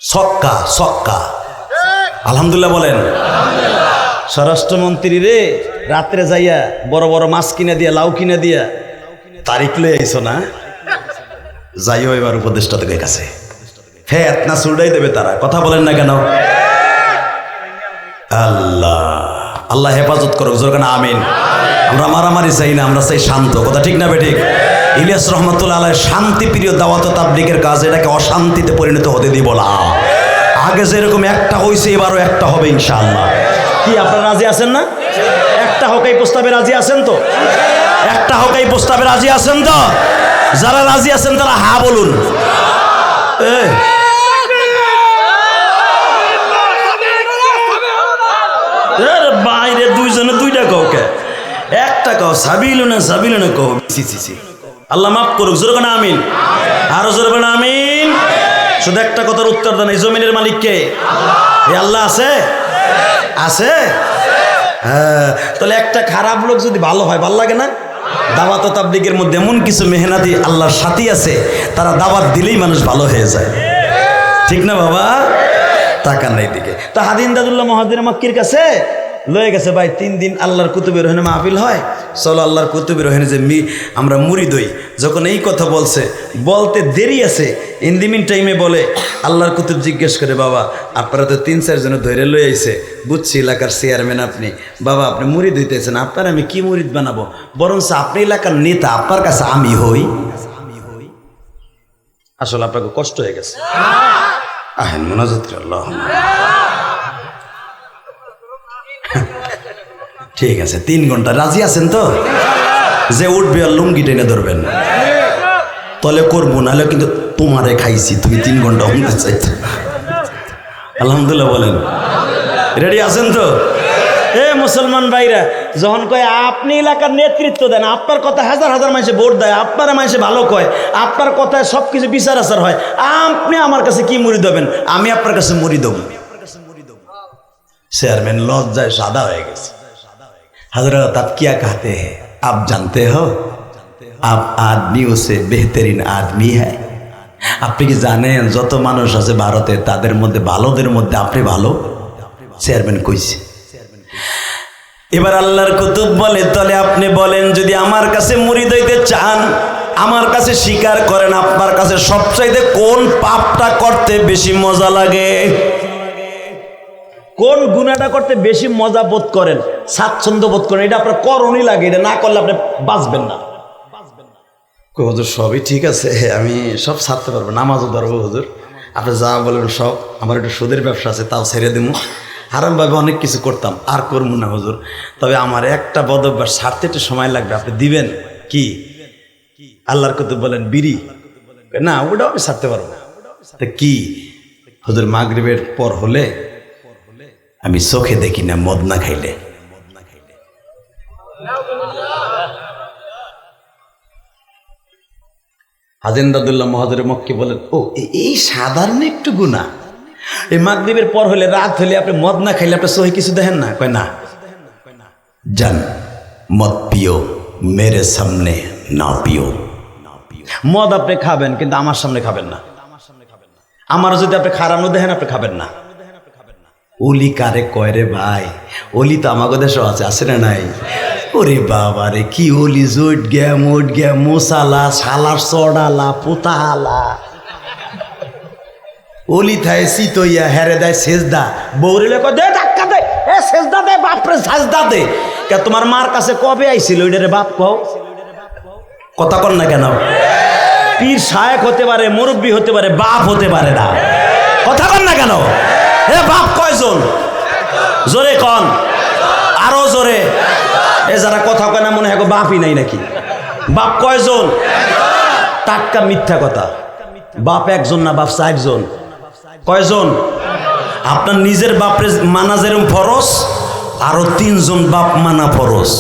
[SPEAKER 1] সক্কা সক্কা। আলহামদুলিল্লাহ বলেন। স্বরাষ্ট্রমন্ত্রী রে রাত্রে যাইয়া বড় বড় মাছ কিনে দিয়া, লাউ কিনে দিয়া তারিখ লয়ে আইছো না, যাইও এবার উপদেষ্টাদের কাছে। হ্যাঁ এতনা সুরটাই দেবে তারা, কথা বলেন না কেন? আল্লাহ আল্লাহ হেফাজত করুক, জোর কেন আমিন। আমরা মারামারি চাই না, আমরা চাই শান্ত, কথা ঠিক না বেঠিক? ইলিয়াস রহমতুল্লাহ আলাইহ শান্তি প্রিয় দাওয়াত ও তাবলীগের কাজ, এটাকে অশান্তিতে পরিণত হতে দিব না। আগে যেরকম একটা হয়েছে এবারও একটা হবে ইনশাআল্লাহ। কি আপনারা রাজি আছেন না? একটা হোক এই প্রস্তাবে রাজি আছেন তো? একটা হোক এই প্রস্তাবে রাজি আছেন তো? যারা রাজি আছেন তারা হা বলুন। বাইরে দুইজনে দুইটা কাউকে একটা কাউ সাবিল না কও। আল্লাহ মাফ করুক, জোরে বলেন আমিন। আরো জোরে বলেন আমিন। শুধু একটা কথার উত্তর দেন, এই জমিনের মালিক কে? এই আল্লাহ আছে, আছে। হ্যাঁ, তাহলে একটা খারাপ লোক যদি ভালো হয় ভাল লাগে না? দাওয়াত ও তাবলীগের মধ্যে এমন কিছু মেহনতি আল্লাহর সাথী আছে, তারা দাওয়াত দিলেই মানুষ ভালো হয়ে যায়, ঠিক না বাবা? তাকান নাই দিকে। তা হাদিন দাদুল্লাহ মহাদির মক্কির কাছে লয়ে গেছে, ভাই 3 দিন আল্লাহর কুতুবের রহনে মাহফিল হয়, চলো আল্লাহর কুতুবের রহনে যে আমরা মুরিদ হই। যখন এই কথা বলতে দেরি আছে, ইন দি মিন টাইমে বলে আল্লাহর কুতুব জিজ্ঞেস করে, বাবা আপনারা তো 3-4 জন ধরে লয়ে আইছে, বুঝছি এলাকার চেয়ারম্যান আপনি, বাবা আপনি মুরিদ হইতেছেন, আপনার আমি কি মুরিদ বানাবো, বরঞ্চ আপনি এলাকার নেতা, আপনার কাছে আমি হই। আসলে আপনাকে কষ্ট হয়ে গেছে, আহেন মোনাজাত করে আল্লাহ। ঠিক আছে, 3 ঘন্টা রাজি আছেন তো? যে উঠবে আর লুঙ্গি টেনে ধরবেন, তলে করবো, নাহলে কিন্তু তোমারে খাইছি, তুমি 3 ঘন্টা উঠতে চাইতো। আলহামদুলিল্লাহ বলেন। রেডি আছেন তো? এ মুসলমান ভাইরা, যখন কয় আপনি এলাকার নেতৃত্ব দেন, আপনার কথা হাজার হাজার মানুষে ভোট দেয়, আপনারা মানুষে ভালো কয়, আপনার কথায় সব কিছু বিচার আচার হয়, আপনি আমার কাছে কি মুড়ি দেবেন? আমি আপনার কাছে মুড়ি দেব। চেয়ারম্যান লজ্জায় সাদা হয়ে গেছে। हजरत आप क्या कहते हैं? आप जानते हो आप आदमियों से बेहतरीन आदमी है। আপনি কি জানেন যত মানুষ আছে ভারতে তাদের মধ্যে ভালোদের মধ্যে আপনি ভালো? চেয়ারম্যান কইছে। এবার আল্লাহর কুতুব বলে, তাহলে আপনি বলেন, যদি আমার কাছে মুরিদ হইতে চান, আমার কাছে স্বীকার করেন, আপনার কাছে সবচাইতে কোন পাপটা করতে বেশি মজা লাগে? কোন গুনাহটা করতে বেশি মজা বোধ করেন, স্বাচ্ছন্দ্য বোধ করেন? এটা আপনার করণই লাগে, এটা না করলে আপনি বাঁচবেন না। হুজুর সবই ঠিক আছে, আমি সব ছাড়তে পারবো, নামাজও ধরবো হুজুর, আপনি যা বলেন সব, আমার একটু সুদের ব্যবসা আছে তাও ছেড়ে দেবো, হারামভাবে অনেক কিছু করতাম, আর করবো না হুজুর, তবে আমার একটা বদ অভ্যাস ছাড়তে একটু সময় লাগবে, আপনি দিবেন কি? আল্লাহর কুতুব বলেন বিড়ি। না ওটাও আমি ছাড়তে পারবো না। কি হুজুর? মাগরিবের পর হলে আমি চোখে দেখি না মদ না খাইলে। হাজেন্দাদুল্লাহ মহাজের মক্কি বলেন, ও এই সাধারণ একটু গুনাহ, এই মাগরিবের পর হলে, রাত হলে আপনি মদ না খাইলে আপনি চোখে কিছু দেখেন না? কয় না, জান মদ পিও, মেরে সামনে না পিও। মদ আপনি খাবেন কিন্তু আমার সামনে খাবেন না। আমার যদি আপনি খারানো দেখেন আপনি খাবেন না। ওলি কারে কয় রে ভাই? ওলি তো আমাকে দেশও আছে, আছে না নাই? ওরে বাবা রে, কি ওলি! জোট গে মোট গে মশালা সালার চড়ালা পোতালা ওলি থায় সিতইয়া হেরে দেয় সেজদা, বৌরিলে কয় দে ধাক্কা দে, এ সেজদা দে, বাপরে সাজদা দে। কে তোমার মার কাছে কবে আইছিল ওইটা রে বাপ কও? কথা কন না কেন? পীর শায়েক হতে পারে, মুরব্বী হতে পারে, বাপ হতে পারে না। কথা কন না কেন? এ বাপ কয়জন? জোরে কন, আরো জোরে। এ যারা কথা কয় না মনে হয় বাপই নাই নাকি? বাপ কয়জন? টাটকা মিথ্যা কথা। বাপ একজন না, বাপ 4 জন। কয়জন? আপনার নিজের বাপরে মানা যেরকম ফরজ, আরো 3 জন বাপ মানা ফরজ।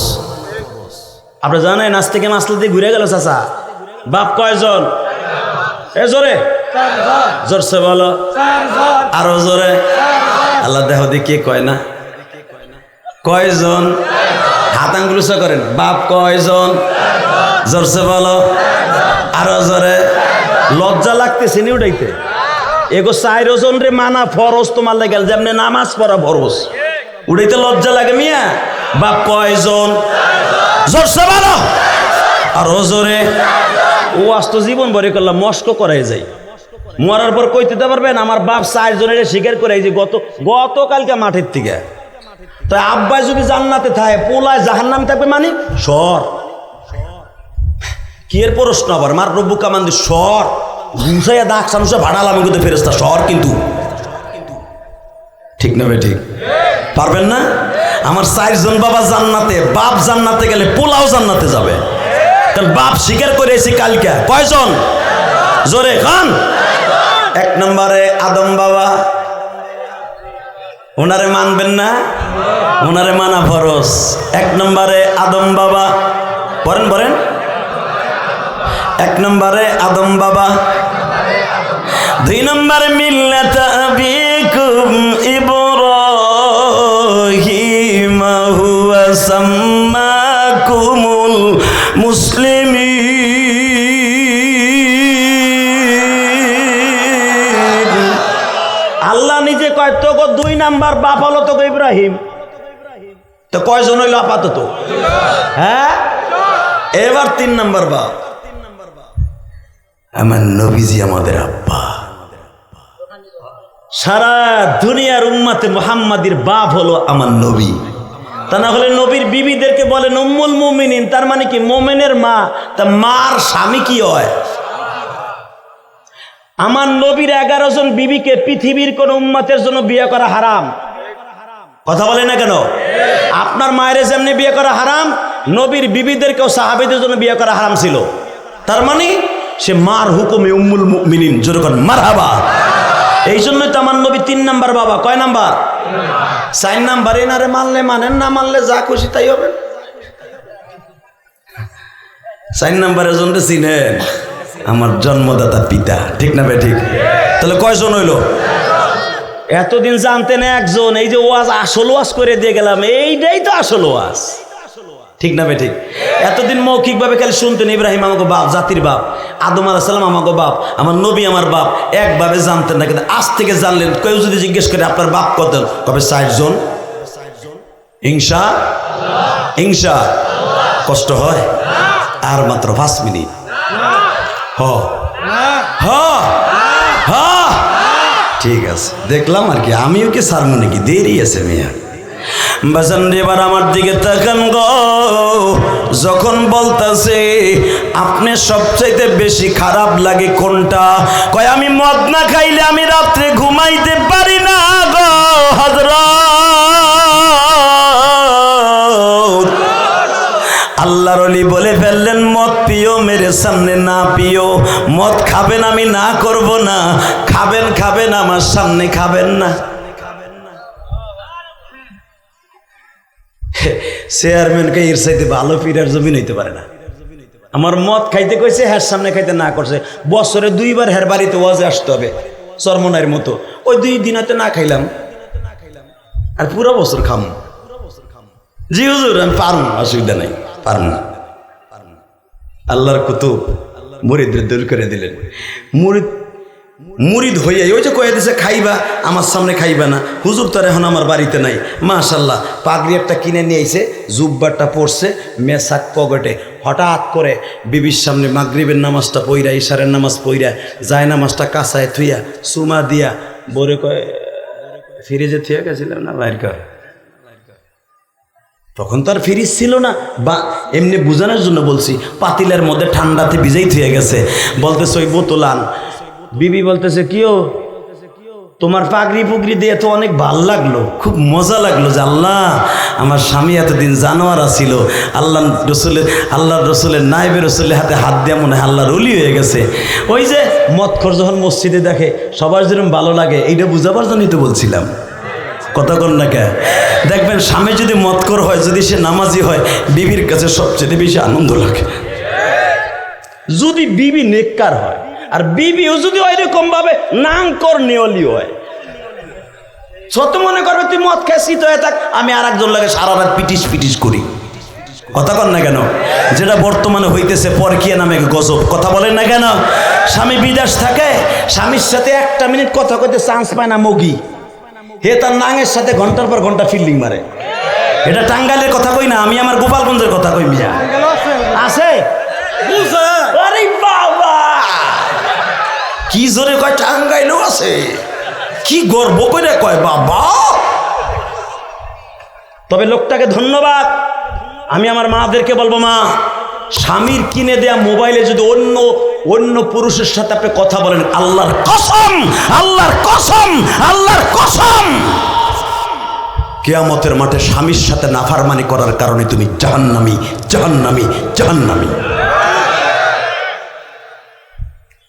[SPEAKER 1] আপনি জানেন আজ থেকে মাসলা দিয়ে ঘুরে গেল চাচা। বাপ কয়জন? এ জোরে, জোরসে বলো, আরো জোরে। আল্লাহ দেহ দিয়ে কে কয় না?
[SPEAKER 2] কয়জন? হাত আঙ্গুল উঁচা করেন। বাপ কয়জন? জোরসে বলো, আরো জোরে। লজ্জা লাগতেছে নি উঠাইতে? এগো 4 জন রে মানা ফরজ তোমার লাগে, যেমনি নামাজ পড়া ফরজ, উঠাইতে লজ্জা লাগে মিয়া? বাপ কয়জন? জোরসে বলো, আরো জোরে। ও আস্ত জীবন ভরে করলাম, মস্ক করাই যায়। মরার পর কইতে পারবেন আমার বাপ 4 জনের স্বীকার করে যে গতকালকে মাঠের থেকে। তাই আব্বাই যদি জান্নাতে থাকে, পোলায় জাহান্নামে থাকবে মানে সর। কি এর প্রশ্ন আবার? মার রব্বু কামান্দি সর, ঘুষাইয়া দাগ সানুসা ভাড়ালাম কিন্তু ফেরেস্তা সর। কিন্তু ঠিক না ভাই? ঠিক পারবেন না? আমার 4 জন বাবা জান্নাতে, বাপ জান্নাতে গেলে পোলাও জান্নাতে যাবে, কারণ বাপ স্বীকার করে এসে কালকে। কয়জন? জোরে খান। 1 নম্বরে আদম বাবা, ওনারে মানবেন না? ওনারে মানা ফরজ। 1 নম্বরে আদম বাবা, পড়েন পড়েন। 1 নম্বরে আদম বাবা। 2 নম্বরে মিল্লাত আবিকুম ইব্রাহিম হুয়া সাম্মাকুমুল মুসলিমিন। আল্লাহ নিজে কয় তোকে 2 নাম্বার বাপ হলো তোকে ইব্রাহিম। তো কয়জন হইল আপাতত? হ্যাঁ, এবার 3 নাম্বার বাপ আমার নবীজি, আমাদের আব্বা। সারা দুনিয়ার উম্মতে মুহাম্মাদির বাপ হলো আমার নবী। তা না হলে নবীর বিবিদেরকে বলেন উম্মুল মুমিনিন, তার মানে কি মোমেনের মা। তা মার স্বামী কি হয়? আমার নবীর 11 জন বিবিকে পৃথিবীর কোন উম্মতের জন্য বিয়ে করা হারাম। কথা বলে না কেন? আপনার মায়ের যেমনি বিয়ে করা হারাম, নবীর বিবিদেরকেও সাহাবীদের জন্য বিয়ে করা হারাম ছিল। তার মানে সে মার হুকুমে উম্মুল মুমিনিন। যেরকম মারহাবা। এই জন্যই তো আমার নবী 3 নাম্বার বাবা। কয় নাম্বার? 4 নাম্বার। এনারে মানলে মানেন, না মানলে যা খুশি তাই হবে। 4 নাম্বারের জন্য চিনেন আমার জন্মদাতা পিতা। ঠিক না ভাই? ঠিক। তাহলে কয়জন হইল? এতদিন জানতেন 1 জন। এই যে ওয়াজ, আসল ওয়াজ করে দিয়ে গেলাম, এইটাই তো আসল ওয়াজ। ঠিক না ভাই? ঠিক। এতদিন মৌখিকভাবে খালি শুনতেন ইব্রাহিম আমাকে বাপ, জাতির বাপ, আদম আলাইহিস সালাম আমাকে বাপ, আমার নবী আমার বাপ, একভাবে জানতেন না। কিন্তু আজ থেকে জানলেন। কেউ যদি জিজ্ঞেস করে আপনার বাপ কত, কবে 4 জন। ইনশা ইনশা। কষ্ট হয়? আর মাত্র 5 মিনিট। হ হ হ। ঠিক আছে, দেখলাম আর কি। আমিও কি সারমো নাকি? দেরি আছে মিয়া। বাজান এবার আমার দিকে তাকান গো। যখন বলতাছে আপনি সবচাইতে বেশি খারাপ লাগে কোনটা? কয় আমি মদ না খাইলে আমি রাত্রে ঘুমাইতে পারি না গো হযরত। আল্লাহর ওলি বলে ফেললেন মদ পিও, মেরে সামনে না পিও। মদ খাবেন, আমি না করব না। খাবেন খাবেন, আমার সামনে খাবেন না। চেয়ারম্যানকে এর চাইতে ভালো পীরের জমিন হইতে পারে না। আমার মদ খাইতে কইছে, হ্যার সামনে খাইতে না করছে। বছরে 2 বার হ্যার বাড়িতে ওয়াজে আসতে হবে চরমনাইয়ের মতো। ওই 2 দিন হয়তো না খাইলাম, আর পুরো বছর খাম। জি হুজুর আমি পারুন, অসুবিধা নাই, পারুন না। আল্লাহর কুতুব মুরিদদের দূর করে দিলেন। মুরিদ হইয়া ওই যে কয়ে দিছে খাইবা, আমার সামনে খাইবা না। হুজুর তো এখন আমার বাড়িতে নাই। মাশাল্লাহ, পাগড়ি একটা কিনে নিয়ে আইছে, জুব্বাটা পরছে, মেসাক পকেটে। হঠাৎ করে বিবির সামনে মাগরিবের নামাজটা পইরা, ইশারের নামাজ পইরা, যায় নামাজটা কাঁচায় থুইয়া সুমা দিয়া বরে কয় ফ্রিজে থুয়া গেছিলাম না বাইর কর। তখন তো আর ফ্রিজ ছিল না, বা এমনি বোঝানোর জন্য বলছি। পাতিলের মধ্যে ঠান্ডাতে ভিজেই থুয়ে গেছে। বলতেছে ওই বোতল আন। বিবি বলতেছে কিও তোমার পাগড়ি পুগড়ি দিয়ে তো অনেক ভাল লাগলো, খুব মজা লাগলো যে আল্লাহ আমার স্বামী এতদিন জানোয়ার ছিল, আল্লাহর রসুলের নাইবে রসুলের হাতে হাত দিয়ে মনে হয় আল্লাহর ওলি হয়ে গেছে। ওই যে মদখোর যখন মসজিদে দেখে সবার যেরকম ভালো লাগে, এইটা বুঝাবার জন্যই তো বলছিলাম। কথা কন না কে? দেখবেন স্বামী যদি মদখোর হয়, যদি সে নামাজি হয়, বিবির কাছে সবচেয়ে বেশি আনন্দ লাগে। যদি বিবি নেককার হয়, আর বিবিও যদি ওই রকম ভাবে নাংকর নেওয়ালি হয়। ছোট মনে করবে তুই মদ খেয়েছি তো থাক, আমি আর একজন লাগে সারা রাত পিটিস পিটিস করি। কথা কন না কেন? যেটা বর্তমানে হইতেছে পরকীয়া নামে গজব, কথা বলেন না কেন? স্বামী বিদেশ থাকে, স্বামীর সাথে 1 মিনিট কথা কইতে চান্স পায় না মগি, হে তার নাঙের সাথে ঘন্টার পর ঘন্টা ফিল্ডিং মারে। এটা টাঙ্গাইলের কথা কই না, আমি আমার গোপালগঞ্জের কথা কই। মিয়া আছে? আরে বাবা, কি জোরে কয় টাঙ্গাইলও আছে, কি গর্ব করে কয় বাবা। তবে লোকটাকে ধন্যবাদ। আমি আমার মাদেরকে বলবো, মা, স্বামীর কিনে দেয়া মোবাইলে যদি অন্য পুরুষের সাথে আপনি কথা বলেন, আল্লাহর কসম, আল্লাহর কসম, আল্লাহর কসম, কিয়ামতের মাঠে স্বামীর সাথে নাফরমানি করার কারণে তুমি জাহান্নামী, জাহান্নামী, জাহান্নামী।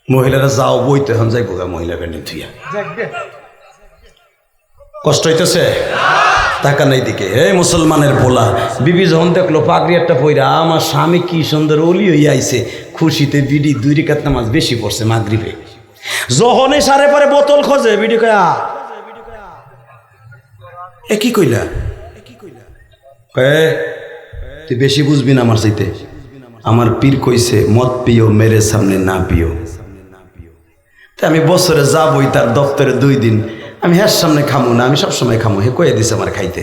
[SPEAKER 2] মহিলারা যাও বইতে হন যাই বোঝা, মহিলাকে নিয়ে থুইয়া কষ্ট হইতেছে, টাকা নেই দিকে। এই মুসলমানের পোলা বিবি যখন দেখলো পাগড়ি একটা পইরা, আমার স্বামী কি সুন্দর অলি হইয়া আইছে, খুশিতে বিডি 2 রাকাত নামাজ বেশি পড়ছে মাগরিবে। যখনই সারে পরে বোতল খোঁজে, বিডি কয়া এ কি কইলা, তুই বেশি বুঝবি না আমার চাইতে। আমার পীর কইছে মদ পিও মেরে সামনে না পিও। তা আমি বছরে যাবই তার দপ্তরে 2 দিন, আমি হ্যার সামনে খামু না, আমি সবসময় খামু। হে কয়ে দিছে আমার খাইতে।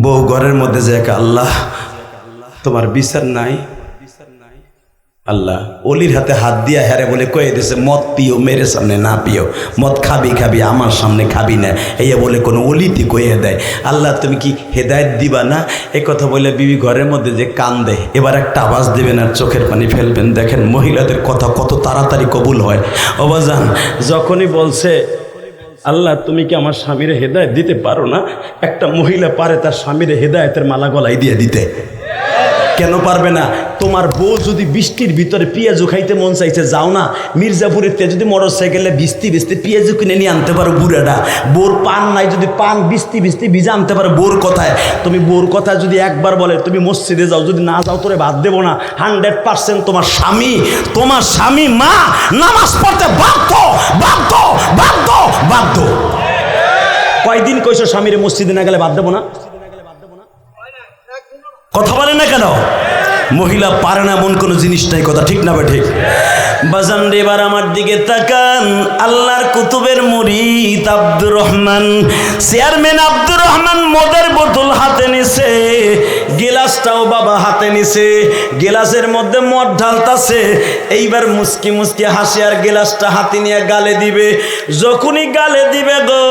[SPEAKER 2] বউ ঘরের মধ্যে যে আল্লাহ তোমার বিচার নাই, আল্লাহ অলির হাতে হাত দিয়া হ্যারে বলে কয়ে দিছে মদ পিও মেরে সামনে না পিও, মদ খাবি খাবি আমার সামনে খাবি না, এই বলে কোনো অলিতে কয়ে দেয়। আল্লাহ তুমি কি হেদায়েত দিবা না? এ কথা বলে বিবি ঘরের মধ্যে যে কান্দে, এবার একটা আওয়াজ দেবেন আর চোখের পানি ফেলবেন। দেখেন মহিলাদের কথা কত তাড়াতাড়ি কবুল হয়। অবাজান যখনই বলছে আল্লাহ তুমি কি আমার স্বামীরে হেদায়েত দিতে পারো না, একটা মহিলা পারে তার স্বামীরে হেদায়েতের মালা গলায় দিয়ে দিতে। কেন পারবে না? তোমার বউ যদি বৃষ্টির ভিতরে পেঁয়াজু খাইতে মন চাইছে, যাও না মির্জাপুরের তে যদি মোটর সাইকেলে ভিজতে ভিজতে পেঁয়াজু কিনে নিয়ে আনতে পারো বুড়াটা। বোর পান নাই, যদি পান ভিজতে ভিজতে ভিজে আনতে পারো বোর কথায়। তুমি বোর কথা যদি একবার বলে তুমি মসজিদে যাও, যদি না যাও তোরে বাদ দেবো না, 100% তোমার স্বামী মা নামাজ পড়তে বাধ্য, বাধ্য, বাধ্য, বাধ্য। কয়দিন কইছো স্বামীরে মসজিদে না গেলে বাদ দেবো না? কথা বলেন না কেন? মহিলা পারে না এমন কোনো জিনিস নাই, কথা ঠিক না? ঠিক বাজান রে, এবার আমার দিকে তাকান। আল্লাহর কুতুবের মুরিদ আব্দুর রহমান, চেয়ারম্যান আব্দুর রহমান মদের বোতল হাতে নিছে, গিলাসটাও বাবা হাতে নিছে, গিলাসের মধ্যে মদ ঢালতাছে। এইবার মুস্কি মুস্কি হাসি আর গিলাসটা হাতে নিয়ে গালে দিবে। যখনই গালে দিবে গো,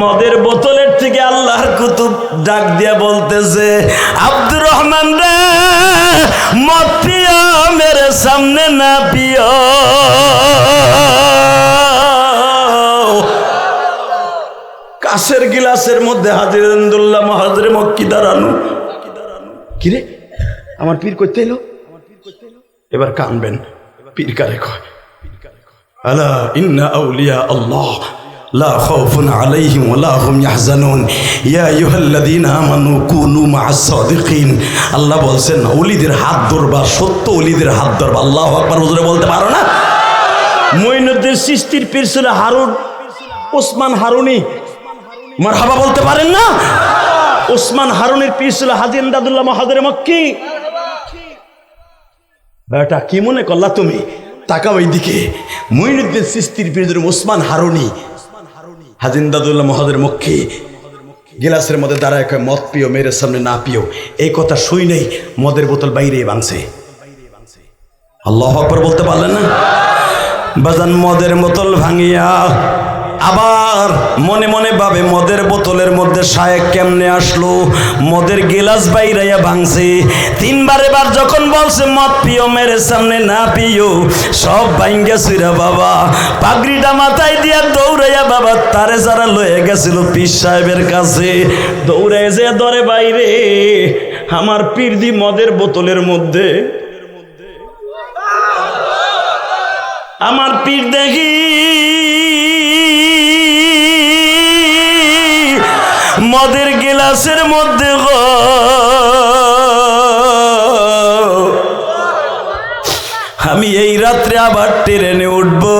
[SPEAKER 2] মদের বোতলের থেকে আল্লাহর কুতুব ডাক দিয়া বলতেছে, আব্দুর রহমান রে, মদ পিও মেরে সামনে না পিও। কাশের গিলাসের মধ্যে হাজিরুল্লাহ মহাজরে মক্কি দাঁড়ানো। কিরে আমার পীর করতে এলো, এবার কানবেন। পীর কারে কয়, আলা ইন্না আউলিয়া আল্লাহ লা খাউফুন আলাইহিম ওয়া লা হুম ইয়াহজানুন ইয়া আইয়ুহাল্লাযীনা আমানু কুনু মা'আস সাদিকিন। আল্লাহ বলছেন ওলিদের হাত ধরবা, সত্য ওলিদের হাত ধরবা। আল্লাহু আকবার। হুজুরে বলতে পারো না? মঈনুদ্দিন চিশতির পীর ছিল হারুন ওসমান হারুনি, মারহাবা বলতে পারেন না? ওসমান হারুনের পীর ছিল হাজী ইমদাদুল্লাহ মহাজরে মক্কি। বেটা কি মনে করলা তুমি? তাকাও এইদিকে। মঈনুদ্দিন চিশতির পীর ওসমান হারুনি, হাজী ইমদাদুল্লাহ মহাজরে মক্কি। গিলাসের মধ্যে দাঁড়ায় কয় মদ পিও মেরে সামনে না পিও। এই কথা শুই নেই, মদের বোতল বাইরে ভাঙছে। আল্লাহু আকবার বলতে পারলেন না? বাজান মদের বোতল ভাঙিয়া আবার মনে মনে ভাবে মদের বোতলের মধ্যে শায়েক কেমনে আসলো, মদের গিলাস বাইরাইয়া ভাঙছে। 3 বার এবার যখন বলছে মদ পিও মেরে সামনে না পিও, সব ভাঙ্গা ছুইরা বাবা পাগড়িটা মাথায় দিয়া দৌড়াইয়া বাবা তারে যারা লয়ে গেছিল পীর সাহেবের কাছে, দৌড়ায় যে ধরে বাইরে আমার পীর দি মদের বোতলের মধ্যে। আমার পীর দেখি মদের গিলাসের মধ্যে আমি এই রাত্রে আবার ট্রেনে উঠবো,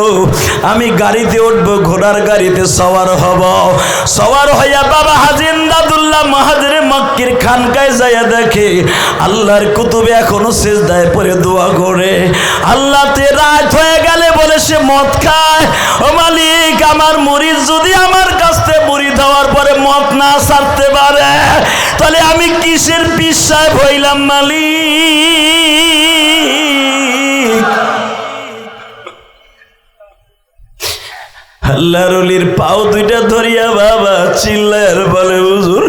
[SPEAKER 1] আমি গাড়িতে উঠবো, ঘোড়ার গাড়িতে সওয়ার হব। সওয়ার হইয়া বাবা হাজী ইমদাদুল্লাহ মাহাজরে মক্কির খানকায় যাইয়া দেখে আল্লাহর কুতুবে এখনো সিজদায় পড়ে দোয়া করে। আল্লাহতে রাত হয়ে গেলে বলে সে মদ খায়। ও মালিক, আমার মুরিদ যদি আমার কাছ থেকে মুরিদ হওয়ার পরে মদ না ছাড়তে পারে, তাহলে আমি কিসের পীর সাহেব হইলাম মালিক? আল্লাহর ওলির পাও দুইটা ধরিয়া বাবা চিল্লার বলে, হুজুর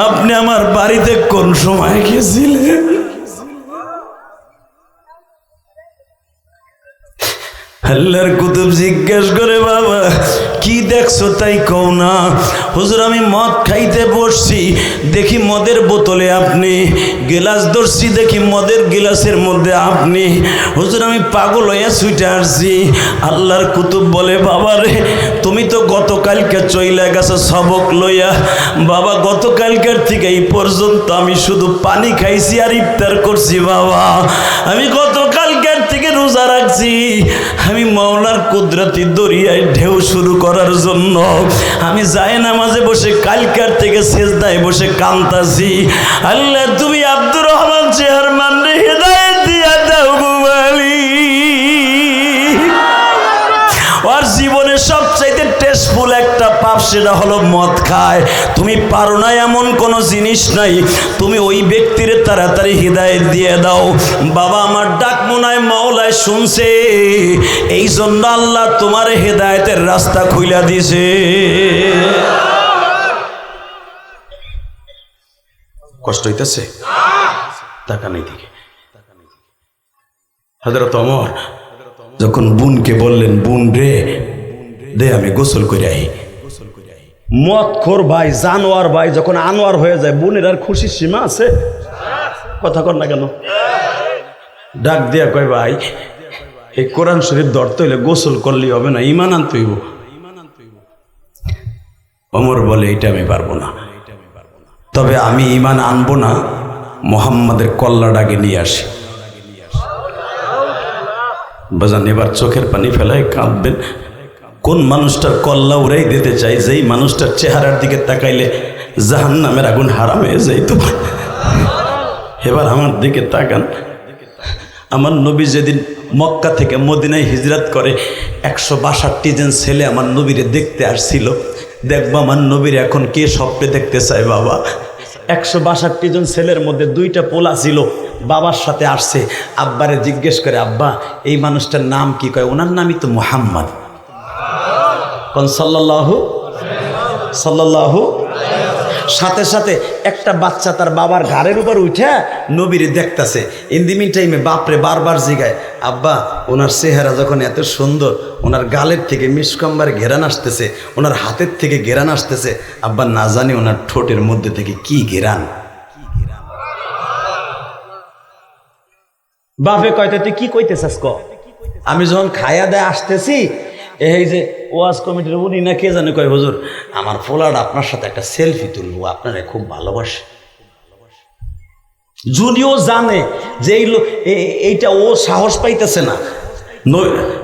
[SPEAKER 1] আপনি আমার বাড়িতে কোন সময় গেছিলেন? আল্লাহর কুতুব জিজ্ঞেস করে, বাবা কি দেখছো তাই কও না। হুজুর আমি মদ খাইতে বসছি, দেখি মদের বোতলে আপনি, গিলাস ধরছি দেখি মদের গিলাসের মধ্যে আপনি। হুজুর আমি পাগল হয়ে ছুটে আসছি। আল্লাহর কুতুব বলে, বাবা রে তুমি তো গতকালকে চইলা গেছো সবক লইয়া। বাবা গতকালকার থেকে এই পর্যন্ত আমি শুধু পানি খাইছি আর ইফতার করছি। বাবা আমি গতকালকার থেকে রোজা রাখছি। আমি মাওলার কুদরতি দরিয়ায় ঢেউ শুরু করার জন্য আমি যায় নামাজে বসে কালকার থেকে সেজদায় বসে কান্তাছি। আল্লাহ তুমি আব্দুর রহমান চেয়ারম্যান রে হেদায়েত দিয়া দাও গো মালিক। ওর জীবনে সবচাইতে টেস্টফুল একটা পাপ, সেটা হলো মদ খায়। তুমি পারো না এমন কোনো জিনিস নাই, তুমি ওই ব্যক্তির তাড়াতাড়ি হিদায়েত দিয়ে দাও। বাবা আমার ডাক মনায় মাওলায় শুনছে, এই জন্য আল্লাহ তোমার হেদায়েতের রাস্তা খুইলা দিছে। কষ্ট হইতেছে? টাকা নেই দিকে হযরত ওমর যখন বোনকে বললেন, বোন রে দে আমি গোসল করে আই। মদ খোর ভাই, জানোয়ার ভাই যখন আনোয়ার হয়ে যায়, বোনের আর খুশির সীমা আছে? কথা কর না কেন? ডাক দিয়া কয়, ভাই এই কোরআন শরীফ ধরতে হইলে গোসল করলেই হবে না, ইমান আনতে হইব। ওমর বলে, এটা আমি পারবো না, তবে আমি ইমান আনবো না, মুহাম্মাদের কল্লাটাকে নিয়ে আসি। বাজান এবার চোখের পানি ফেলায় কাঁদবেন। কোন মানুষটার কল্লা উড়াই দিতে চাই, যেই মানুষটার চেহারার দিকে তাকাইলে জাহান্নামের আগুন হারাম হয়ে যাইতো। এবার আমার দিকে তাকান। আমার নবী যেদিন মক্কা থেকে মদিনায় হিজরত করে 162 জন ছেলে আমার নবীরে দেখতে আসছিল। দেখবো আমার নবীর এখন কে স্বপ্নে দেখতে চায় বাবা। 162 জন ছেলের মধ্যে 2টা পোলা ছিল, বাবার সাথে আসছে। আব্বারে জিজ্ঞেস করে, আব্বা এই মানুষটার নাম কি? কয় ওনার নামই তো মুহাম্মদ। কোন সাল্লাল্লাহু সাল্লাল্লাহু। সাথে সাথে একটা বাচ্চা তার বাবার ঘাড়ের উপর উঠে নবীরে দেখতেছে। ইন দি মিন টাইমে বাপরে বারবার জিগায়, আব্বা ওনার চেহারা যখন এত সুন্দর, ওনার গালের থেকে মিসকম্বার ঘেরান আসতেছে, ওনার হাতের থেকে ঘেরান আসতেছে, আব্বা না জানি ওনার ঠোঁটের মধ্যে থেকে কি ঘেরান। বাপে কয়তে তুই কি কইতেছাস ক? আমি যখন খায়া দেয় আসতেছি, এই যে ওয়াজ কমিটির উনি না কে জানে কয়, হুজুর আমার পোলাটা আপনার সাথে একটা সেলফি তুলবো, আপনারা খুব ভালোবাসে। যদিও জানে যে এইটা ও সাহস পাইতেছে না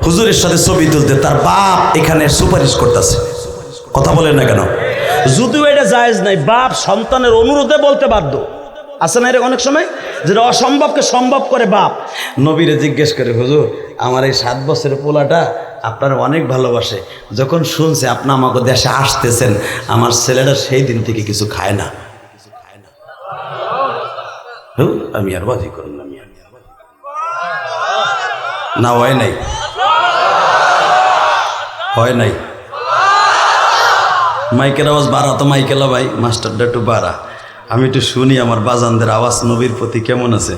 [SPEAKER 1] হুজুরের সাথে ছবি তুলতে, তার বাপ এখানে সুপারিশ করতেছে। কথা বলেন না কেন? যদিও এটা জায়েজ নাই, বাপ সন্তানের অনুরোধে বলতে বাধ্য। আছে না এরকম অনেক সময়, যেটা অসম্ভবকে সম্ভব করে বাপ। নবীরে জিজ্ঞেস করে, হুজুর আমার এই 7 বছরের পোলাটা আপনার অনেক ভালোবাসে, যখন শুনছে আপনি আমাকে দেশে আসতেছেন, আমার ছেলেটা সেই দিন থেকে কিছু খায় না। আমি আর বাজি করুন না, হয় নাই, হয় নাই। মাইকের আওয়াজ বাড়া তো, মাইকেলা ভাই মাস্টারটা একটু বাড়া, আমি একটু শুনি আমার বাজানদের আওয়াজ নবীর প্রতি কেমন আছে।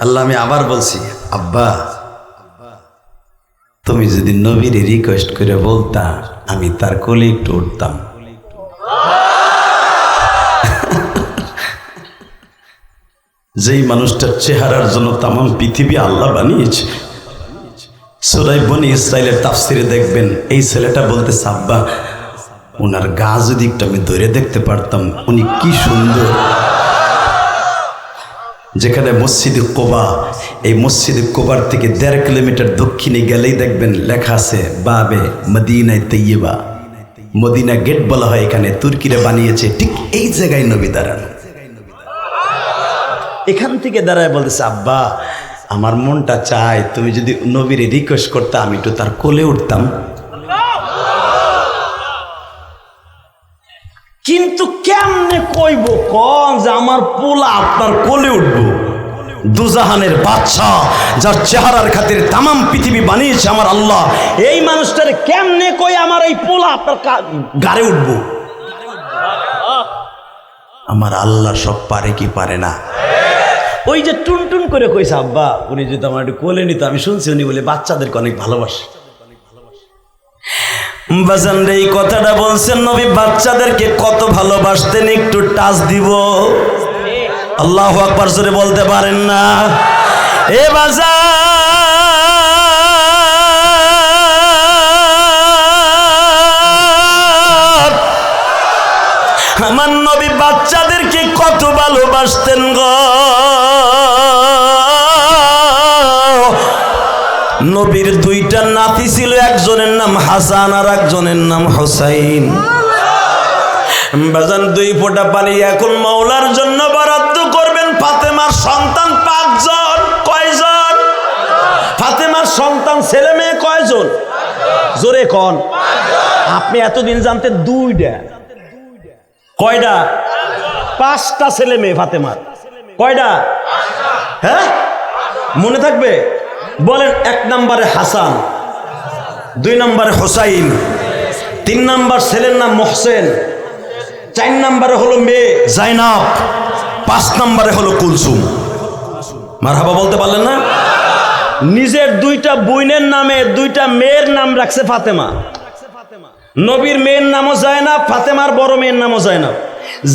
[SPEAKER 1] আল্লাহ আমি আবার বলছি, আব্বা তুমি যদি নবীর রিকোয়েস্ট করে বলতা, আমি তার কোলে একটু উঠতাম। যেই মানুষটার চেহারার জন্য তামাম পৃথিবী আল্লাহ বানিয়েছে। সূরা বনী ইসরাইলের তাফসিরে দেখবেন, এই ছেলেটা বলতে, আব্বা ওনার গা যদি একটু আমি ধরে দেখতে পারতাম, উনি কি সুন্দর।
[SPEAKER 2] যেখানে মসজিদে কোবা, এই মসজিদে কোবার থেকে 1.5 কিলোমিটার দক্ষিণে গেলেই দেখবেন লেখা আছে বাবে মদিনায় তৈয়বা। মদিনা গেট বলা হয় এখানে, তুর্কিরা বানিয়েছে। ঠিক এই জায়গায় নবী দাঁড়ানো। এখান থেকে দাঁড়ায় বলতেছে, আব্বা আমার মনটা চায় তুমি যদি নবীর রিকোয়েস্ট করতে আমি একটু তার কোলে উঠতাম।
[SPEAKER 1] কিন্তু কেমনে কইব কোন যে আমার পোলা আপনার কোলে উঠবো?
[SPEAKER 2] দুজাহানের বাদশাহ, যার চেহারার খাতির তামাম পৃথিবী বানিয়েছে আমার আল্লাহ,
[SPEAKER 1] এই মানুষটার কেমনে কই আমার এই পোলা আপনার গাড়ে উঠবো?
[SPEAKER 2] আমার আল্লাহ সব পারে কি পারে না?
[SPEAKER 1] ওই যে টুনটুন করে কইছে, আব্বা উনি যদি আমার একটু কোলে নিত। আমি শুনছি উনি বলে বাচ্চাদেরকে অনেক ভালোবাসে।
[SPEAKER 2] বাজান রে, এই কথাটা বলছেন নবী বাচ্চাদেরকে কত ভালোবাসতেন, একটু টাচ দিব। আল্লাহু আকবার জোরে বলতে পারেন না? এ বাজার, আমার নবী বাচ্চাদেরকে কত ভালোবাসতেন গো। নবীর 2টা নাতি ছিল, একজনের নাম হাসান আর একজনের নাম হুসাইন। বাজান 2 ফোঁটা পানি এখন মাওলার জন্য বরাদ্দ করবেন। ফাতেমার সন্তান 5 জন। কয়জন?
[SPEAKER 1] ফাতেমার সন্তান ছেলে মেয়ে কয়জন? জোরে কোন। আপনি এতদিন জানতেন 2টা। কয়টা? 5টা ছেলে মেয়ে ফাতেমার। কয়টা? হ্যাঁ, মনে থাকবে? বলেন। 1 নম্বরে হাসান,
[SPEAKER 2] 2 নম্বরে হুসাইন,
[SPEAKER 1] 3 নম্বর ছেলের নাম মোহসেন, 4 নম্বরে হলো মেয়ে
[SPEAKER 2] জাইনাব, 5 নম্বরে হলো কুলসুম। মারহাবা বলতে পারলেন না?
[SPEAKER 1] নিজের 2টা বোনের নামে 2টা মেয়ের নাম রাখছে ফাতেমা। নবীর মেয়ের নামও জায়নাব, ফাতেমার বড় মেয়ের নামও জায়নাব।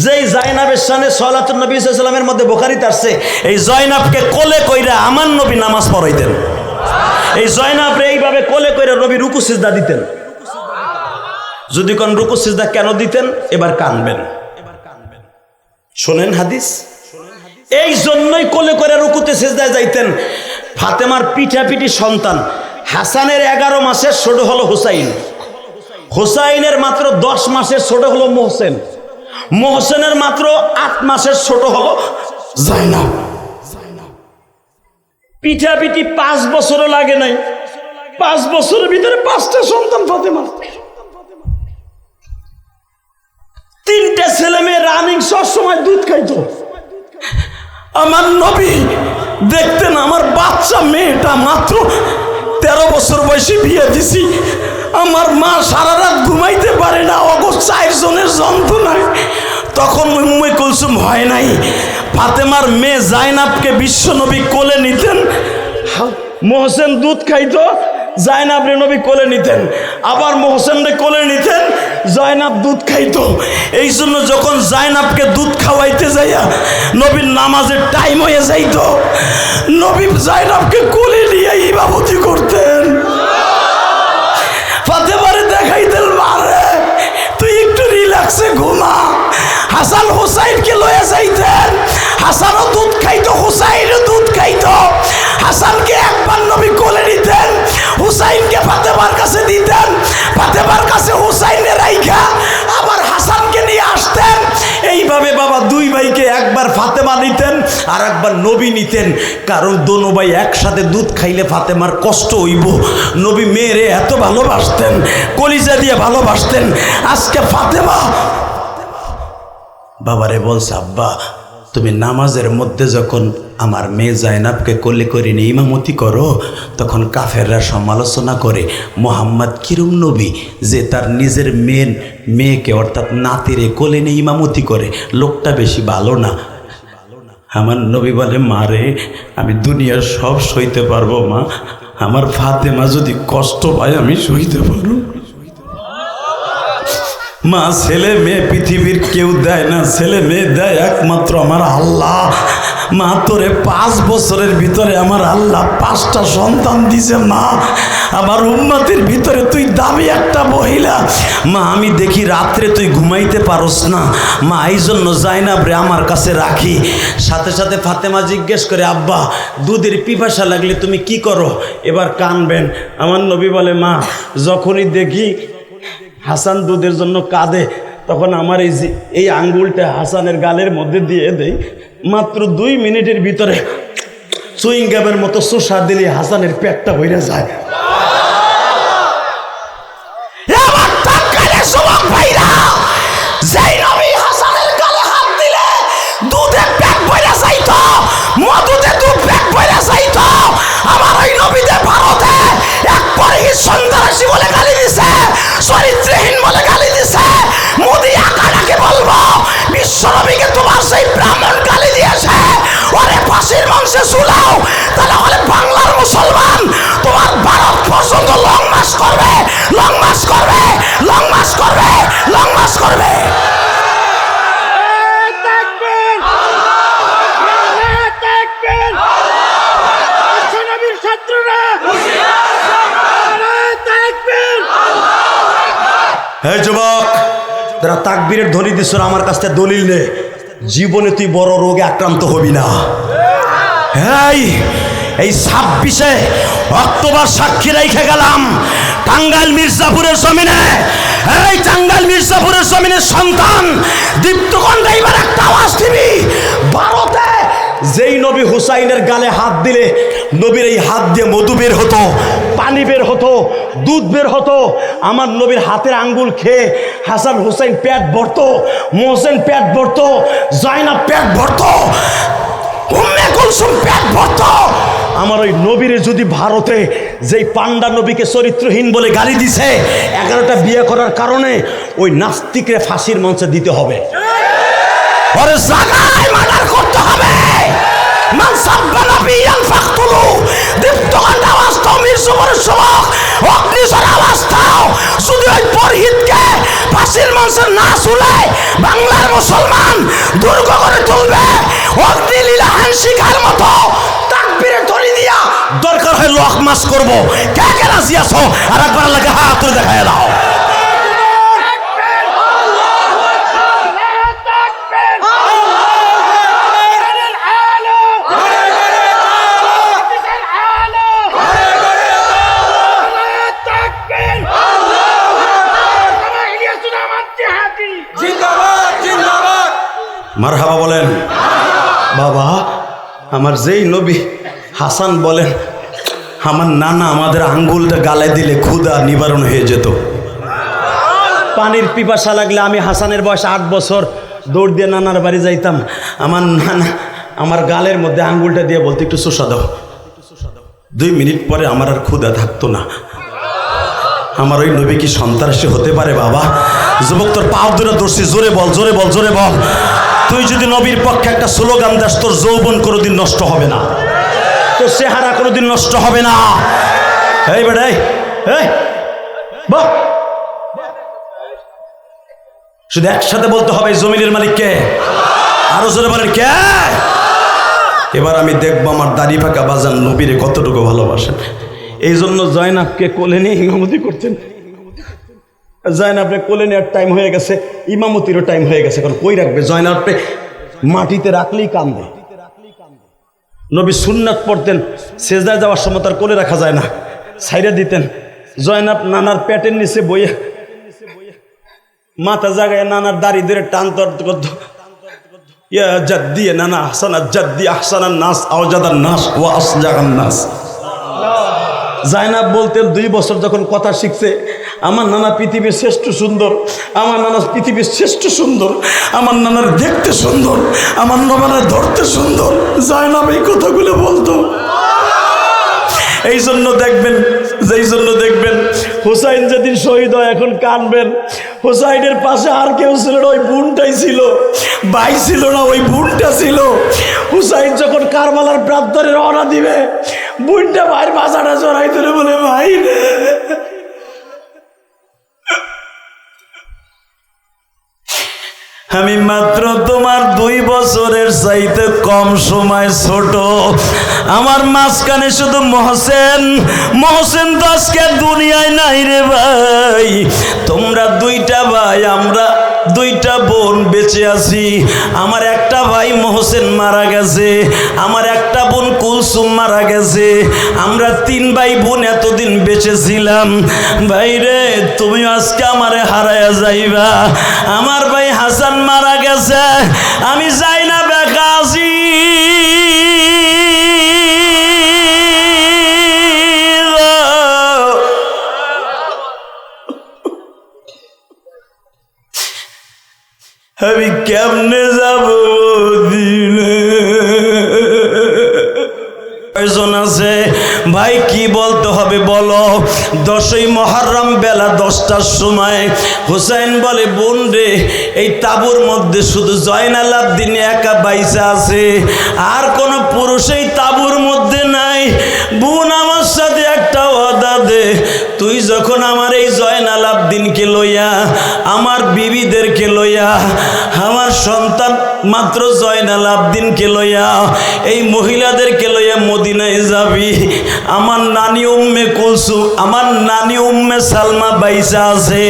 [SPEAKER 1] যেই জায়নাবের সামনে সালাতুন নবী সাল্লাল্লাহু আলাইহি ওয়াসাল্লামের মধ্যে বুখারীতে আসছে,
[SPEAKER 2] এই জয়নাবকে কোলে কইরা আমার নবী নামাজ পড়াইতেন।
[SPEAKER 1] এই জয়নাবরে এইভাবে কোলে কইরা নবী রুকু সিজদা দিতেন। যদি কোন রুকু সিজদা কেন দিতেন এবার কানবেন, শোনেন হাদিস। এই জন্যই কোলে করে রুকুতে সিজদায় যাইতেন। ফাতেমার পিঠাপিঠি সন্তান হাসানের 11 মাসের ছোট হলো হুসাইন, হুসাইনের মাত্র 10 মাসের ছোট হলো মোহসেন, মোহসেনের মাত্র 8 মাসের ছোট হলো জাইনাব। পিঠাপিঠি 5 বছরও লাগে নাই। 5 বছরের ভিতরে 5টা সন্তান ফাতেমার। 3টে ছেলে মেয়ে রানিং, সব সময় দুধ খাইতো।
[SPEAKER 2] আমার নবী দেখতেন আমার বাচ্চা মেয়েটা মাত্র 13 বছর বয়সে বিয়ে দিছি, আমার মা সারা রাত ঘুমাইতে পারে না, অগো 4 জনের যন্ত্রণায়। তখন উম্মে কুলসুম হয় নাই, ফাতেমার মেয়ে জাইনাবকে বিশ্ব নবী কোলে নিতেন।
[SPEAKER 1] মোহসেন দুধ খাইতো, জাইনাব রে নবী কোলে নিতেন। আবার মোহসেন রে কোলে নিতেন, জাইনাব দুধ খাইতো।
[SPEAKER 2] এই জন্য যখন জাইনাবকে দুধ খাওয়াইতে যাইয়া নবীর নামাজের টাইম হয়ে যাইতো, নবী জাইনাবকে কোলে নিয়ে ইবাদত করতেন। ফাতেমারে দেখাইতেন, মারে তুই একটু রিল্যাক্সে ঘুমা। হাসান হুসাইনকে লয়ে যাইতেন, হাসানও দুধ খাইতো, হুসাইনও দুধ খাইতো। হাসানকে একবার নবী কোলে নিতেন, হুসাইনকে ফাতেমার কাছে দিতেন, ফাতেমার কাছে হুসাইনের রাইখা আবার হাসানকে নিয়ে আসতেন। এইভাবে বাবা 2 ভাইকে একবার ফাতেমা নিতেন আর একবার নবী নিতেন, কারণ দোনো ভাই একসাথে দুধ খাইলে ফাতেমার কষ্ট হইব। নবী মেয়েরে এত ভালোবাসতেন, কলিজা দিয়ে ভালোবাসতেন। আজকে ফাতেমা বাবারে বলছে, আব্বা তুমি নামাজের মধ্যে যখন আমার মেয়ে জাইনাবকে কোলে করে নিয়ে ইমামতি করো, তখন কাফেররা সমালোচনা করে মোহাম্মদ কিরম নবী যে তার নিজের মেয়েকে অর্থাৎ নাতিরে কোলে নিয়ে ইমামতি করে, লোকটা বেশি ভালো না। আমার নবী বলে, মারে আমি দুনিয়ার সব সইতে পারবো মা, আমার ফাতেমা যদি কষ্ট পায় আমি সইতে পারবো। মা ছেলে মেয়ে পৃথিবীর কেউ দেয় না, ছেলে মেয়ে দেয় একমাত্র আমার আল্লাহ।
[SPEAKER 1] মা তোরে 5 বছরের ভিতরে আমার আল্লাহ 5টা সন্তান দিছে মা, আমার উম্মতের ভিতরে তুই দামি একটা মহিলা মা। আমি দেখি রাত্রে তুই ঘুমাইতে পারস না মা, এই জন্য জাইনাব রে আমার কাছে রাখি। সাথে সাথে ফাতেমা জিজ্ঞেস করে, আব্বা দুধের পিপাসা লাগলে তুমি কি করো? এবার কানবেন। আমার নবী বলে, মা যখনই দেখি হাসান দুধের জন্য কাঁদে তখন আমার এই আঙ্গুলটা হাসানের গালের মধ্যে দিয়ে দেই। মাত্র 2 মিনিটের ভিতরে সুইং গ্যামের মতো চোষা দিলে হাসানের পেটটা ভরে যায়। সন্ত্রাসী বলে গালি দিছে, চরিত্রহীন বলে গালি দিছে। মোদি আকারাকে বলবো, বিশ্বনবীকে তোমার সেই ব্রাহ্মণ গালি দিয়েছে, ওরে ফাঁসির মাংসে ঝুলাও। তাহলে বাংলার মুসলমান তোমার ভারত পর্যন্ত লং মার্চ করবে, লং মার্চ করবে, লং মার্চ করবে, লং মার্চ করবে। হে যুবক, যারা তাকবীরের ধ্বনি দিচ্ছ আমার কাছ থেকে দলিল নে, জীবনে তুই বড় রোগে আক্রান্ত হবি না। এই 26শে অক্টোবর সাক্ষী রেখে গেলাম টাঙ্গাইল মির্জাপুরের জমিনে। এই টাঙ্গাইল মির্জাপুরের জমিনের সন্তান দীপ্তকণ্ঠে এবার একটা আওয়াজ দিবি। ভারতে যেই নবী হুসাইনের গালে হাত দিলে নবীর এই হাত দিয়ে মধু বের হতো, পানি বের হতো, দুধ বের হতো। আমার নবীর হাতের আঙ্গুল খেয়ে হাসান হুসাইন পেট ভরতো, মোহসেন পেট ভরতো, জাইনাব পেট ভরতো, উম্মে কুলসুম পেট ভরতো। আমার ওই নবীরে যদি ভারতে যেই পান্ডা নবীকে চরিত্রহীন বলে গালি দিছে, 11টা বিয়ে করার কারণে ওই নাস্তিকরে ফাঁসির মঞ্চে দিতে হবে, ওরে জায়গায় মার্ডার করতে হবে। মান সাব্বানা বিয়ান ফাকতুলু, দীপ্তকণ্ঠ আওয়াজ দাও মির্জাপুরের যুবক, অগ্নিঝড় আওয়াজ দাও। যদি ওই পরহিতকে ফাঁসির মঞ্চে না ঝুলায় বাংলার মুসলমান দুর্গ করে তুলবে অগ্নিলীলাহান শিখার মতো। তাকবীরের ধ্বনি দিয়া দরকার হয় লক মাস করবো। কে কে রাজি আছো? আর একবার লাগে হাত তুলে দেখায় দাও। মারহাবা বলেন। বাবা আমার যেই নবী হাসান বলেন, আমার নানা আমাদের আঙ্গুলটা গালে দিলে ক্ষুধা নিবারণ হয়ে যেত। পানির পিপাসা লাগলে আমি হাসানের বয়স 8 বছর দৌড় দিয়ে নানার বাড়ি যাইতাম। আমার নানা আমার গালের মধ্যে আঙ্গুলটা দিয়ে বলতে, একটু চোষা দাও। 2 মিনিট পরে আমার আর ক্ষুধা থাকতো না। আমার ওই নবী কি সন্ত্রাসী হতে পারে? বাবা যুবক তোর পাও ধরে ধরছি, জোরে বল, জোরে বল, জোরে বল। তুই যদি নবীর পক্ষে একটা স্লোগান দাস, তোর যৌবন কোনোদিন নষ্ট হবে না, তোর চেহারা কোনোদিন নষ্ট হবে না। এই বেটাই শুধু একসাথে বলতে হবে, জমিনের মালিককে। আরো জোরে বলেন কে? এবার আমি দেখবো আমার দাড়ি পাকা বাজান নবীরে কতটুকু ভালোবাসেন। এই জন্য জয়নাবকে কোলে নিয়ে ইমামতি করতেন। জয়নাবকে কোলে নেওয়ার টাইম হয়ে গেছে, ইমামতিরও টাইম হয়ে গেছে। এখন কই রাখবে? জয়নাবকে মাটিতে রাখলেই কান্দে। নবী সুন্নাত পড়তেন, সেজদায় যাওয়ার সময় তার কোলে রাখা যায় না, ছাইড়া দিতেন। জয়নাব নানার পেটের নিচে বইয়ে মাথা জাগায় নানার দাড়ি ধরে টানতর করত, ইয়া জাদ্দি নানা আহসানা জাদ্দি আহসানান নাস আওজাদান নাস ওয়া আসজাগান নাস। জায়নাব বলতেন 2 বছর যখন কথা শিখছে, আমার নানা পৃথিবীর শ্রেষ্ঠ সুন্দর, আমার নানা পৃথিবীর শ্রেষ্ঠ সুন্দর, আমার নানার দেখতে সুন্দর, আমার নানার ধরতে সুন্দর। জায়নাব এই কথাগুলো বলতো। এই জন্য দেখবেন হুসাইন যেদিন শহীদ হয় এখন কানবেন। হুসাইনের পাশে আর কেউ ছিল না, ওই বোনটাই ছিল। ভাই ছিল না, ওই বোনটা ছিল। হুসাইন যখন কারবালার প্রান্তরে রওনা দিবে, বোনটা ভাইয়ের বাজাটা জড়াই ধরে বলে, ভাই রে। আমি মাত্র তোমার 2 বছরের চাইতে কম সময় ছোট। আমার মাঝখানে শুধু মহসেন তো আজকে দুনিয়ায় নাই রে ভাই। তোমরা 2টা ভাই, আমরা 2টা বোন বেঁচে আছি। আমার একটা ভাই মহসেন মারা গেছে, আমার একটা বোন কুলসুম মারা গেছে। আমরা 3 ভাই বোন এতদিন বেঁচে ছিলাম। ভাই রে, তুমি আজকে আমারে হারায়া যাইবা। আমার ভাই হাসান মারা গেছে, আমি যাই না বেকা আছি। আমি কেমনে যাব দিনে? প্রয়োজন আছে ভাই, কি বলতে হবে বলো? 10ই মুহররম বেলা 10টার সময় হুসাইন বলে, বোন রে, এই তাঁবুর মধ্যে শুধু জয়নাল আবদিন একা বাইসা আছে, আর কোনো পুরুষ এই তাঁবুর মধ্যে নাই। বোন, আমার সাথে একটা ওয়াদা দে, তুই যখন আমার এই জয়নাল আবদিনকে লইয়া, আমার বিবিদেরকে লইয়া, আমার সন্তান মাত্র জয়নাল আবদিনকে লইয়া, এই মহিলাদেরকে লইয়া মদিনায় যাবি, আমার নানি উম্মে কুলসুম, আমার নানি উম্মে সালমা বাইসা আছে,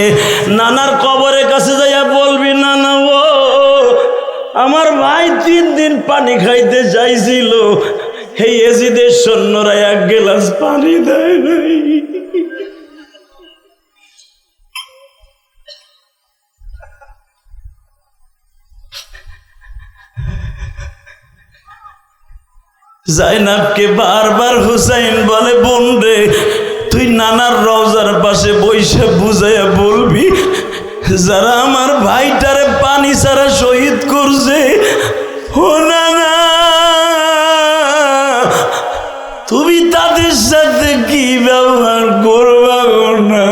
[SPEAKER 1] নানার কবরের কাছে যাইয়া বলবি, নানা ও আমার ভাই 3 দিন পানি খাইতে চাইছিল, এই এজিদের সৈন্যরা 1 গ্লাস পানি দেয় নাই। জাইনাবকে বারবার হুসাইন বলে, বোন রে, তুই নানার রওজার পাশে বইসা বুঝাইয়া বলবি, যারা আমার ভাইটারে পানি ছাড়া শহীদ করছে, ও নানা, তুমি তাদের সাথে কি ব্যবহার করবা না?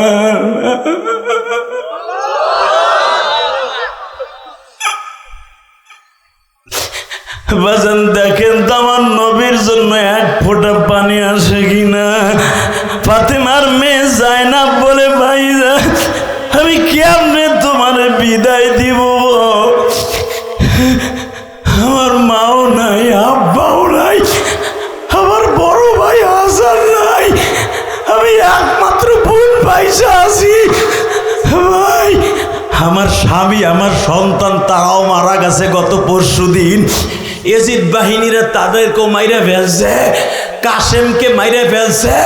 [SPEAKER 1] বাজান দেখেন তো আমার নবীর জন্য 1 ফোঁটা পানি আসে কিনা। ফাতেমার মেয়ে জায়নাব বলে, ভাইরা, আমি কেমনে তোমারে বিদায় দিব? আমার মাও নাই, আব্বাও নাই, আমার বড় ভাই হাসান নাই, আমি একমাত্র বোন পয়সা আছি। ভাই, আমার স্বামী, আমার সন্তান তারাও মারা গেছে গত পরশুদিন। এজিদ বাহিনীরা তাদেরকেও মাইরা ফেলছে, কাশেমকে মাইরা ফেলছে,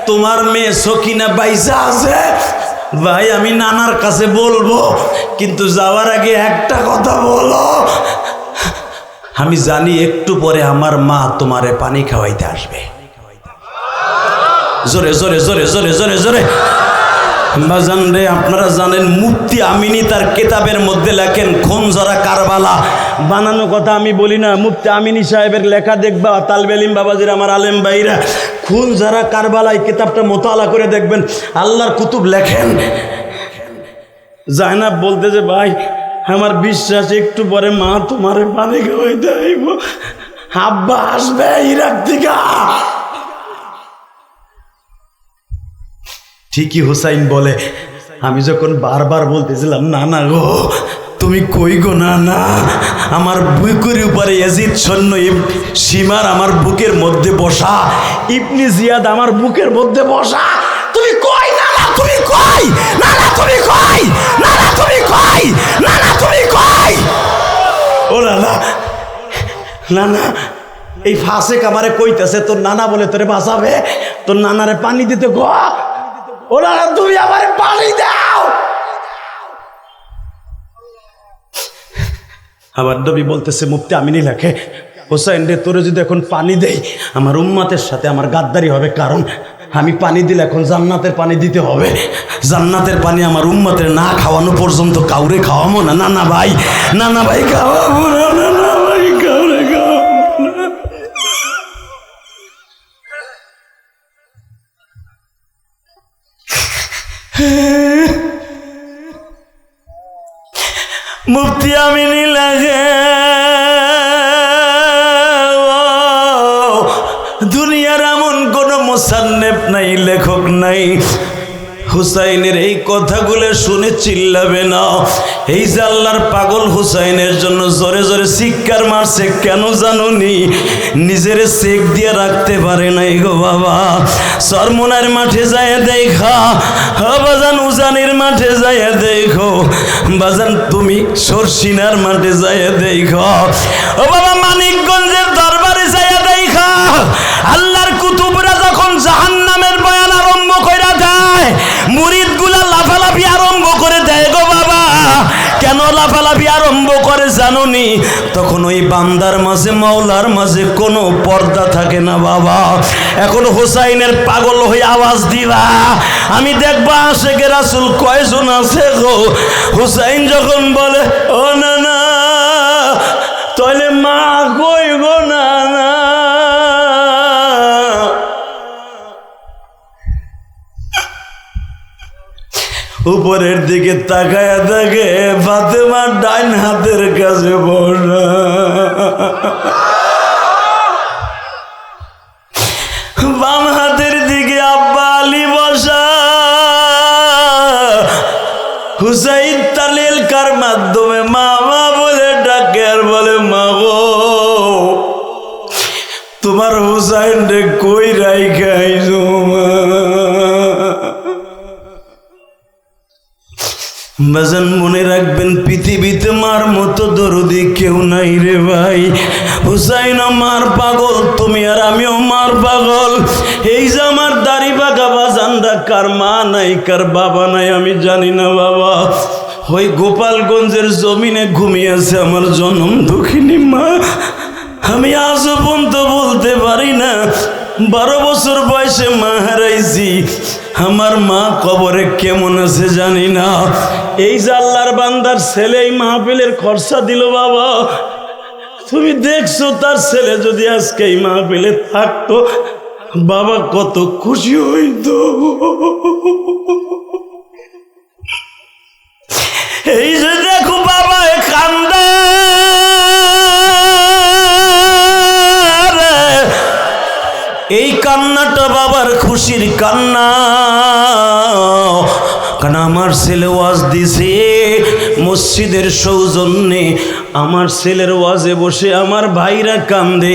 [SPEAKER 1] তোমার মেয়ে সকিনা বাইসা আছে। ভাই, আমি নানার কাছে বলবো, কিন্তু যাওয়ার আগে একটা কথা বলো। আমি জানি একটু পরে আমার মা তোমারে পানি খাওয়াইতে আসবে। জোরে জোরে জোরে জোরে জোরে জোরে বাজান রে, আপনারা জানেন মুফতি আমিনী তার কিতাবের মধ্যে লেখেন, খুনজরা কারবালা। বানানো কথা আমি বলি না, মুফতি আমিনী সাহেবের লেখা দেখবা, তালবে ইলম বাবাজির, আমার আলেম ভাইরা, খুনজরা কারবালা এই কিতাবটা মোতালা করে দেখবেন। আল্লাহর কুতুব লেখেন। জায়নাব বলতেছে, ভাই আমার বিশ্বাস একটু পরে মা তোমারে পানি খাওয়াইতে আইব, আব্বা আসবে ইরাক থেকে। ঠিকই হুসাইন বলে, আমি যখন বারবার বলতেছিলাম, না না গো, তুমি কই গো না না, আমার বুকের উপরে ইয়াজিদ সৈন্য সীমার আমার বুকের মধ্যে বসা, ইবনে জিয়াদ আমার বুকের মধ্যে বসা, তুমি কই না না, তুমি কই না না, তুমি কই না না, তুমি কই না না, তুমি কই? ও না না না না, এই ফাঁসে কামারে কইতেছে তোর নানা বলে তোরে বাঁচাবে, তোর নানারে পানি দিতে গো, ওরা তুমি আমারে পানি দাও। আবার নবী বলতেছে, মুফতি আমিনী লেখে, হোসাইন রে, তোরে যদি এখন পানি দেই আমার উম্মতের সাথে আমার গাদ্দারি হবে, কারণ আমি পানি দিলে এখন জান্নাতের পানি দিতে হবে, জান্নাতের পানি আমার উম্মতের না খাওয়ানো পর্যন্ত কাউরে খাওয়াবো না। না না ভাই, না না ভাই, খাওয়াবো না, না না ভাই, কাউরে খাওয়াবো না। মুফতি আমিনী লাগে, দুনিয়ার এমন কোন মুসান্নেফ নাই, লেখক নাই, হুসাইনের এই কথাগুলো শুনে চিল্লাবে না। এই যে আল্লাহর পাগল হুসাইনের জন্য জোরে জোরে চিৎকার মারছে কেন জানুনি? নিজের চেক দিয়ে রাখতে পারে নাই গো বাবা। চরমোনার মাঠে যায় দেখা, বাজান উজানির মাঠে যায় দেখো, বাজান তুমি সরসিনার মাঠে যায় দেখো, ও বাবা মানিকগঞ্জের দরবারে যায় দেখা। আল্লাহর কুতুবরা যখন জাহান্নামের বয়ান আরম্ভ করে দেয়, মুরিদগুলা লাফালাফি আরম্ভ করে দেয় গো বাবা। কেন লাফালাফি আরম্ভ করে জানুনি? তখন ওই বান্দার মাঝে মাওলার মাঝে কোনো পর্দা থাকে না বাবা। এখন হুসাইনের পাগল হয়ে আওয়াজ দিবা, আমি দেখবা আশেকে রাসূল কয়জন আছে গো। হুসাইন যখন বলে ও না না, তাহলে মা কই গো না না, উপরের দিকে তাকায়া থাকে ফাতেমার ডাইন হাতের কাছে বসা, বাম হাতের দিকে আব্বা আলী বসা। হুসাইন তালিল কার মাধ্যমে মামা বলে ডাকে আর বলে মা গো, তোমার হুসাইন রে কই রাইখাইছো মা? বাজান মনে রাখবেন পৃথিবীতে মার মতো দরদি কেউ নাই রে ভাই। হুসাইন আমার পাগল, তুমি আর আমিও মার পাগল। এই যে আমার দাড়ি বাঁকা বাজানরা, কার মা নাই কার বাবা নাই আমি জানি না বাবা। ওই গোপালগঞ্জের জমিনে ঘুমিয়েছে আমার জনম দুঃখিনী মা। আমি আজও পর্যন্ত বলতে পারি না 12 বছর বয়সে মা হারাইছি। আমার মা কবরে কেমন আছে জানি না। এই যে আল্লাহর বান্দার ছেলে এই মাহফিলের খরচা দিল বাবা, তুমি দেখছো তার ছেলে যদি আজকে এই মাহফিলে থাকতো বাবা কত খুশি হইতো। এই যে দেখো বাবা কান্দে, এই কান্নাটা বাবার খুশির কান্না। কারণ আমার ছেলে ওয়াজ দিছে মসজিদের সৌজন্যে, আমার ছেলের ওয়াজে বসে আমার ভাইরা কান্দে,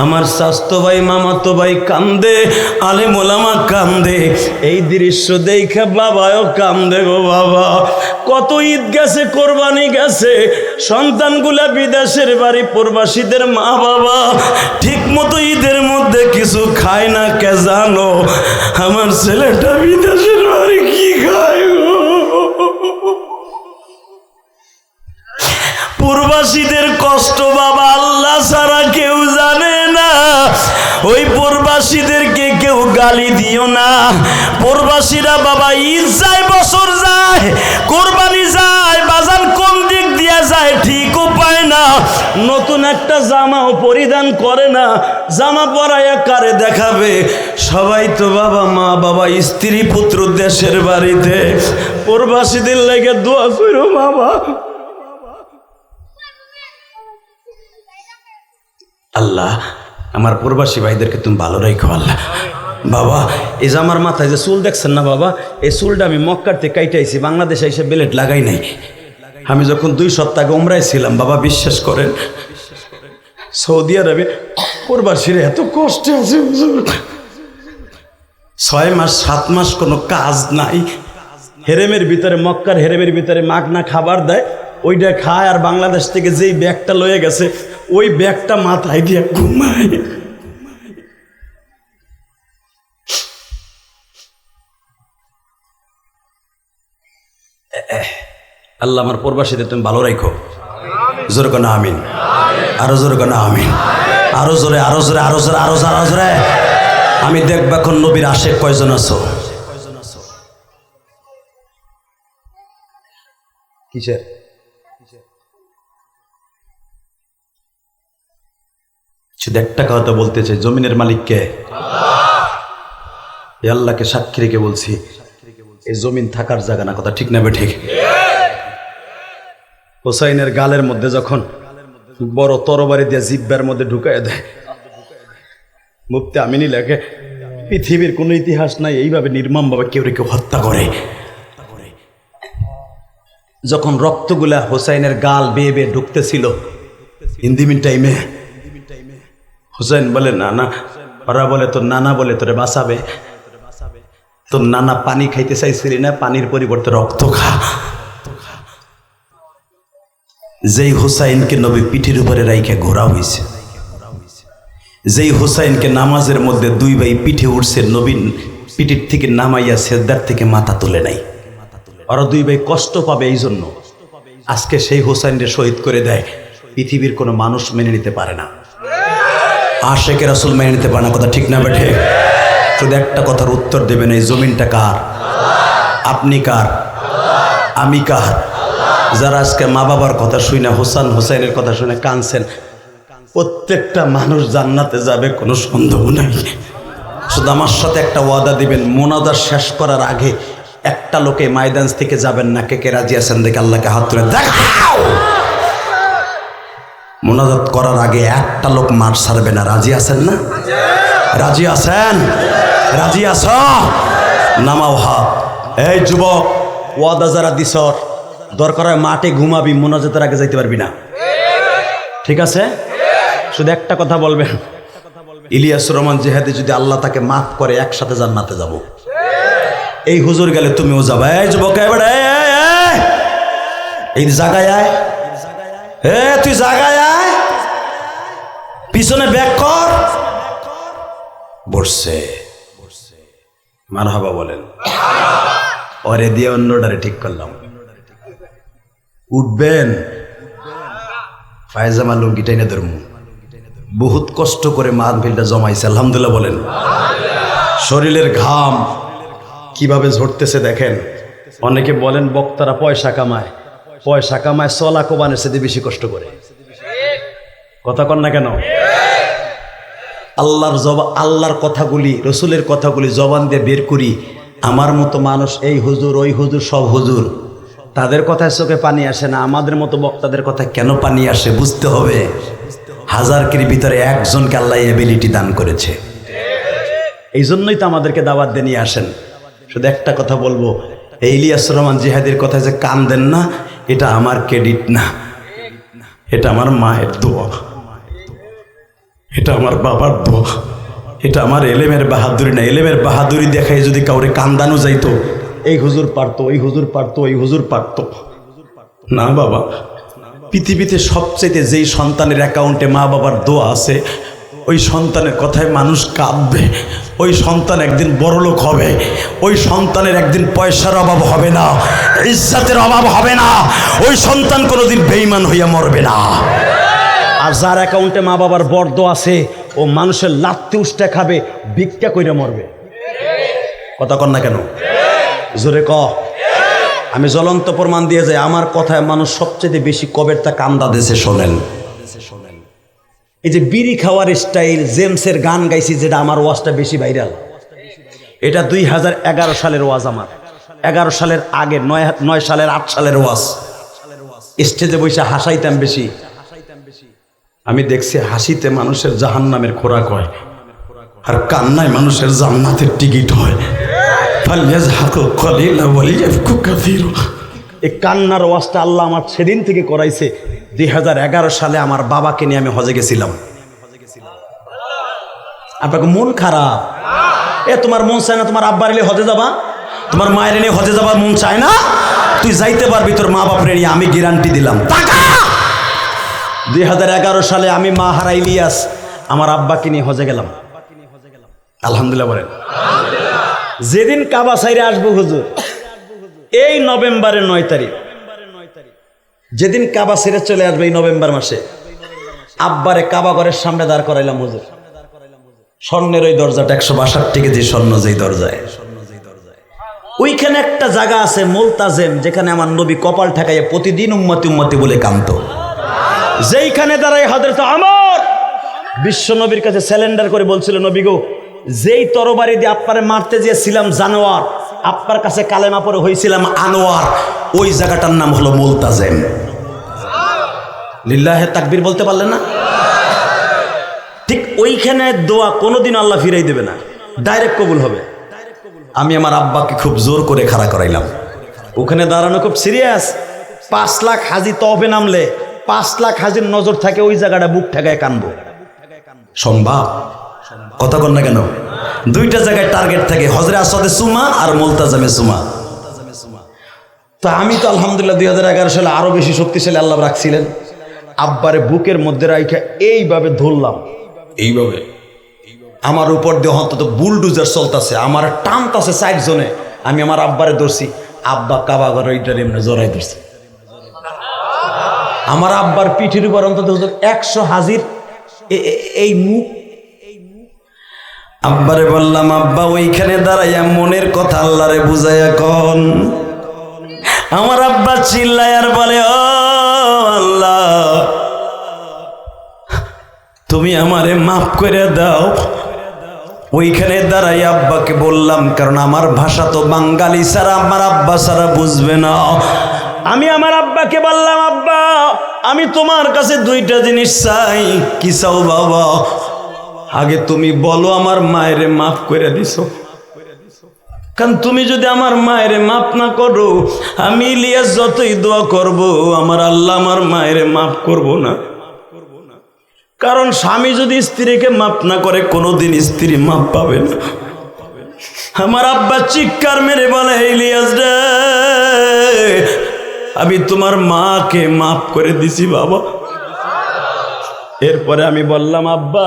[SPEAKER 1] আমার স্বাস্থ্য ভাই মামাতো ভাই কান্দে, আলেম ওলামা কান্দে। এই দৃশ্য দেখে বাবাও কান্দে গো বাবা। কত ঈদ গেছে, কোরবানি গেছে, সন্তানগুলা বিদেশের বাড়ি, প্রবাসীদের মা বাবা ঠিক মতো ঈদের মধ্যে কিছু খায় না। কে জানো আমার ছেলেটা বিদেশের বাড়ি কি খায় গো? প্রবাসীদের কষ্ট বাবা আল্লাহ ছাড়া কেউ জানে না। ওই প্রবাসীদেরকে কেউ গালি দিও না। প্রবাসীরা বাবা ঈদ যায়, বছর যায়, কোরবানি যায়, বাজার কোন দিক দিয়ে যায় ঠিকও পায় না। নতুন একটা জামাও পরিধান করে না। জামা পরাইয়া কারে দেখাবে? সবাই তো বাবা মা বাবা স্ত্রী পুত্র দেশের বাড়িতে। প্রবাসীদের লাগে দোয়া করো বাবা। আল্লাহ আমার প্রবাসী ভাইদেরকে তুমি ভালো রাখো আল্লাহ। বাবা এই যে আমার মাথায় যে চুল দেখছেন না বাবা, এই চুলটা আমি মক্কার থেকে কাইটাইছি, বাংলাদেশে এসে বেলেট লাগাই নাই। আমি যখন 2 সপ্তাহ আগে উমরায় ছিলাম বাবা, বিশ্বাস করেন সৌদি আরবে প্রবাসীরা এত কষ্টে আছে, 6 মাস 7 মাস কোনো কাজ নাই। হেরেমের ভিতরে, মক্কার হেরেমের ভিতরে মাগনা খাবার দেয়, ওইটা খায়। আর বাংলাদেশ থেকে যেই ব্যাগটা লয়ে গেছে ওই ব্যাগটা মাথায় দিয়ে ঘুমায়। আল্লাহ আমার প্রবাসীদের তুমি ভালো রাখো। জোরে কোন আমিন, আরো জোরে কোন আমিন, আরো জোরে, আরো জোরে, আরো জোরে, আরো জোরে, আরো জোরে। আমি দেখব এখন নবীর আশেক কয়জন আছো। কিসের শুধু একটা কথা বলতে চাই, জমিনের মালিক কে? আল্লাহকে সাক্ষী রেখে বলছি, এই জমিন থাকার জায়গা না। কথা ঠিক না বে ঠিক? হোসাইনের গালের মধ্যে যখন বড় তরবারি দিয়ে জিব্বার মধ্যে ঢুকায় দেয়, মুফতি আমিনী লেখে পৃথিবীর কোনো ইতিহাস নাই এইভাবে নির্মমভাবে কেউ কেউ হত্যা করে।
[SPEAKER 2] যখন রক্তগুলা হোসাইনের গাল বেয়ে বেয়ে ঢুকতেছিল, ইন্দিমিন টাইমে হোসেন বলে নানা, ওরা বলে তোর নানা বলে তোরে বাঁচাবে, তোর নানা পানি খাইতে চাইছিলি না, পানির পরিবর্তে রক্ত খা। যেই হুসাইনকে নবী পিঠের উপরে রাইখে ঘোরা হয়েছে, যেই হুসাইনকে নামাজের মধ্যে দুই ভাই পিঠে উঠছে, নবীন পিঠের থেকে নামাইয়া সেজদার থেকে মাথা তুলে নাই। ওরা দুই ভাই কষ্ট পাবে, এই জন্য আজকে সেই হুসাইনকে শহীদ করে দেয়। পৃথিবীর কোনো মানুষ মেনে নিতে পারে না, আশেকে রাসূল মেনে নিতে পারে না। কথা ঠিক না বেঠে? শুধু একটা কথার উত্তর দেবেন, এই জমিনটা কার? আপনি কার? আমি কার? যারা আজকে মা বাবার কথা শুনে, হোসাইনের কথা শুনে কাঁদছেন, প্রত্যেকটা মানুষ জান্নাতে যাবে, কোনো সন্দেহ নাই। শুধু আমার সাথে একটা ওয়াদা দিবেন, মোনাজাত শেষ করার আগে একটা লোকে ময়দান থেকে যাবেন না। কে কে রাজি আছেন দেখে আল্লাহকে হাত তুলে দেখাও। মোনাজাত করার আগে একটা লোক মাঠ ছাড়বে না। রাজি আছেন না? রাজি আছেন? রাজি আছ? নামাও হাত। এই যুবক, ওয়াদা যারা দিছ, দরকার হয় মাঠে ঘুমাবি, মোনাজাতের আগে যাইতে পারবি না। ঠিক আছে? শুধু একটা কথা বলবেন, ইলিয়াস রহমান জিহাদি যদি আল্লাহ তাকে মাফ করে, একসাথে জান্নাতে যাব। এই হুজুর গেলে তুমিও যাবা। এই যুবক, এই জায়গায় আয়, তুই জায়গায় আয়, পিছনে ব্যাক কর। বসছে মারহাবা বলেন। ওরে দিয়ে অন্যটারে ঠিক করলাম। উঠবেন, পায়জামা লুঙ্গিটা এনে ধরমু। বহুত কষ্ট করে মাহফিলটা জমাইছে, আলহামদুলিল্লাহ বলেন। শরীরের ঘাম কিভাবে ঝরতেছে দেখেন। অনেকে বলেন বক্তারা পয়সা কামায়, পয়সা কামায় চলা কোবানের সাথে বেশি কষ্ট করে। কথা কন না কেন? আল্লাহর কথাগুলি, রসুলের কথাগুলি জবান দিয়ে বের করি। আমার মতো মানুষ, এই হুজুর ওই হুজুর সব হুজুর, তাদের কথায় চোখে পানি আসে না। আমাদের মতো বক্তাদের কথায় কেন পানি আসে বুঝতে হবে। হাজারকের ভিতরে একজনকে আল্লাহ এবিলিটি দান করেছে, এই জন্যই তো আমাদেরকে দাওয়াত দিয়ে নিয়ে আসেন। শুধু একটা কথা বলবো, এই ইলিয়াস রহমান জিহাদির কথা যে কান দেন না, এটা আমার ক্রেডিট না, এটা আমার মায়ের দোয়া, এটা আমার বাবার দোয়া, এটা আমার এলেমের বাহাদুরি না। এলেমের বাহাদুরি দেখায় যদি কাউরে কান্দানো যাইতো, এই হুজুর পারতো, ওই হুজুর পারতো, ওই হুজুর পারতো না। বাবা, পৃথিবীতে সবচেয়ে যেই সন্তানের অ্যাকাউন্টে মা বাবার দোয়া আছে, ওই সন্তানের কথায় মানুষ কাঁদবে। ওই সন্তান একদিন বড়লোক হবে, ওই সন্তানের একদিন পয়সার অভাব হবে না, ইজ্জতের অভাব হবে না, ওই সন্তান কোনোদিন বেঈমান হইয়া মরবে না। আর যার অ্যাকাউন্টে মা বাবার বর্দ আছে, ও মানুষের লাত্তি উষ্টা খাবে, ভিক্ষা কইরা মরবে। কথা কন না কেন? জোরে ক। আমি জ্বলন্ত প্রমাণ দিয়ে যাই, আমার কথায় মানুষ সবচেয়ে বেশি কবের তা কান্দা দেশে। শোনেন, এই যে বিড়ি খাওয়ার স্টাইল, জেমসের গান গাইছি, যেটা আমার ওয়াজটা বেশি ভাইরাল, এটা 2011 সালের ওয়াজ। আমার 11 সালের আগে 9 সালের 8 সালের ওয়াজ। স্টেজে বসে হাসাইতাম বেশি। আমি দেখছি হাসিতে মানুষের জাহান্নামের খোরাক হয়, আর কান্নায় মানুষের জান্নাতের টিকিট হয়। এই কান্নার ওয়াজটা আল্লাহ আমার সেদিন থেকে করাইছে। 2011 সালে আমার বাবাকে নিয়ে আমি হজে গেছিলাম। আপনাকে মন খারাপ, তোমার মন চায় না তোমার আব্বার এলে হজে যাবা, তোমার মায়ের এনে হজে যাবার মন চায় না? তুই যাইতে পারবি তোর মা বাপরে নিয়ে, আমি গ্যারান্টি দিলাম। 2011 সালে আমি মা হারা ইলিয়াস আমার আব্বাকে নিয়ে হজে গেলাম, আলহামদুলিল্লাহ বলেন। যেদিন কাবা সাইরে আসবো হুজুর, এই নভেম্বরের 9 তারিখ, যেদিন কাবা ছেড়ে চলে আসবে এই নভেম্বর মাসে, আব্বারে কাবা ঘরের সামনে দাঁড় করাইলাম হুজুর। স্বর্ণের ওই দরজাটা 162 কেজি স্বর্ণ, যেই দরজায়, ওইখানে একটা জায়গা আছে মুলতাজেম, যেখানে আমার নবী কপাল ঠেকাইয়া প্রতিদিন উম্মতি উম্মতি বলে কাঁদতো। যেইখানে দাঁড়াই হযরত ওমর বিশ্ব নবীর কাছে স্যালেন্ডার করে বলছিল, নবী গো, যেই তরবারি দিয়ে আপনারে মারতে গিয়েছিলাম জানোয়ার, আপনার কাছে কালেমা পড়ে হয়েছিলাম আনোয়ার, ওই জায়গাটার নাম হলো মুলতাজেম। লিল্লাহে তাকবীর বলতে পারলেন না? ঠিক ওইখানে দোয়া কোনোদিন আল্লাহ ফিরাই দেবে না, ডাইরেক্ট কবুল হবে। আমি আমার আব্বাকে খুব জোর করে খাড়া করাইলাম, ওখানে দাঁড়ানো খুব সিরিয়াস। 5 লাখ হাজি তবে নামলে 5 লাখ হাজির নজর থাকে ওই জায়গাটা বুক ঠেকায় কানবো সম্ভব কথা কন না কেন দুইটা জায়গায় টার্গেট থাকে হজরে আসওয়াদে সুমা আর মুলতাজামে সুমা তো আমি তো আলহামদুলিল্লাহ 2011 সালে আরো বেশি শক্তিশালী আল্লাহ রাখছিলেন আব্বারে বুকের মধ্যে রাইখা এইভাবে ধরলাম এইভাবে আমার উপর দিয়ে অন্তত বুলডুজার চলতেছে আমার টানতাছে 60 জনে আমি আমার আব্বারে ধরছি আব্বা কাবা ঘর ওইটার এমনি জড়াই ধরছি আমার আব্বার পিঠের উপর অন্তত 100 হাজির এই মুখ আব্বারে বললাম আব্বা ওইখানে দাঁড়াইয়া মনের কথা আল্লাহরে বুঝাইয়া কন আমার আব্বা চিল্লায় আর বলে ও আল্লাহ তুমি আমারে মাফ করে দাও ওইখানে দাঁড়াই আব্বাকে বললাম কারণ আমার ভাষা তো বাঙালি ছাড়া আমার আব্বা ছাড়া বুঝবে না আমি আমার আব্বাকে বললাম আব্বা আমি তোমার কাছে দুইটা জিনিস চাই কি চাও বাবা আগে তুমি বলো আমার মায়েরে মাফ করে দিছো কারণ তুমি যদি আমার মায়েরে মাফ না করো আমি ইলিয়াস যতই দোয়া করব আমার আল্লাহ আমার মায়েরে মাফ করব না কারণ স্বামী যদি স্ত্রীকে মাফ না করে কোনোদিন স্ত্রী মাফ পাবে না আমার আব্বা চিৎকার মেরে বলে ইলিয়াস রে আমি তোমার মাকে মাফ করে দিছি বাবা এরপরে আমি বললাম আব্বা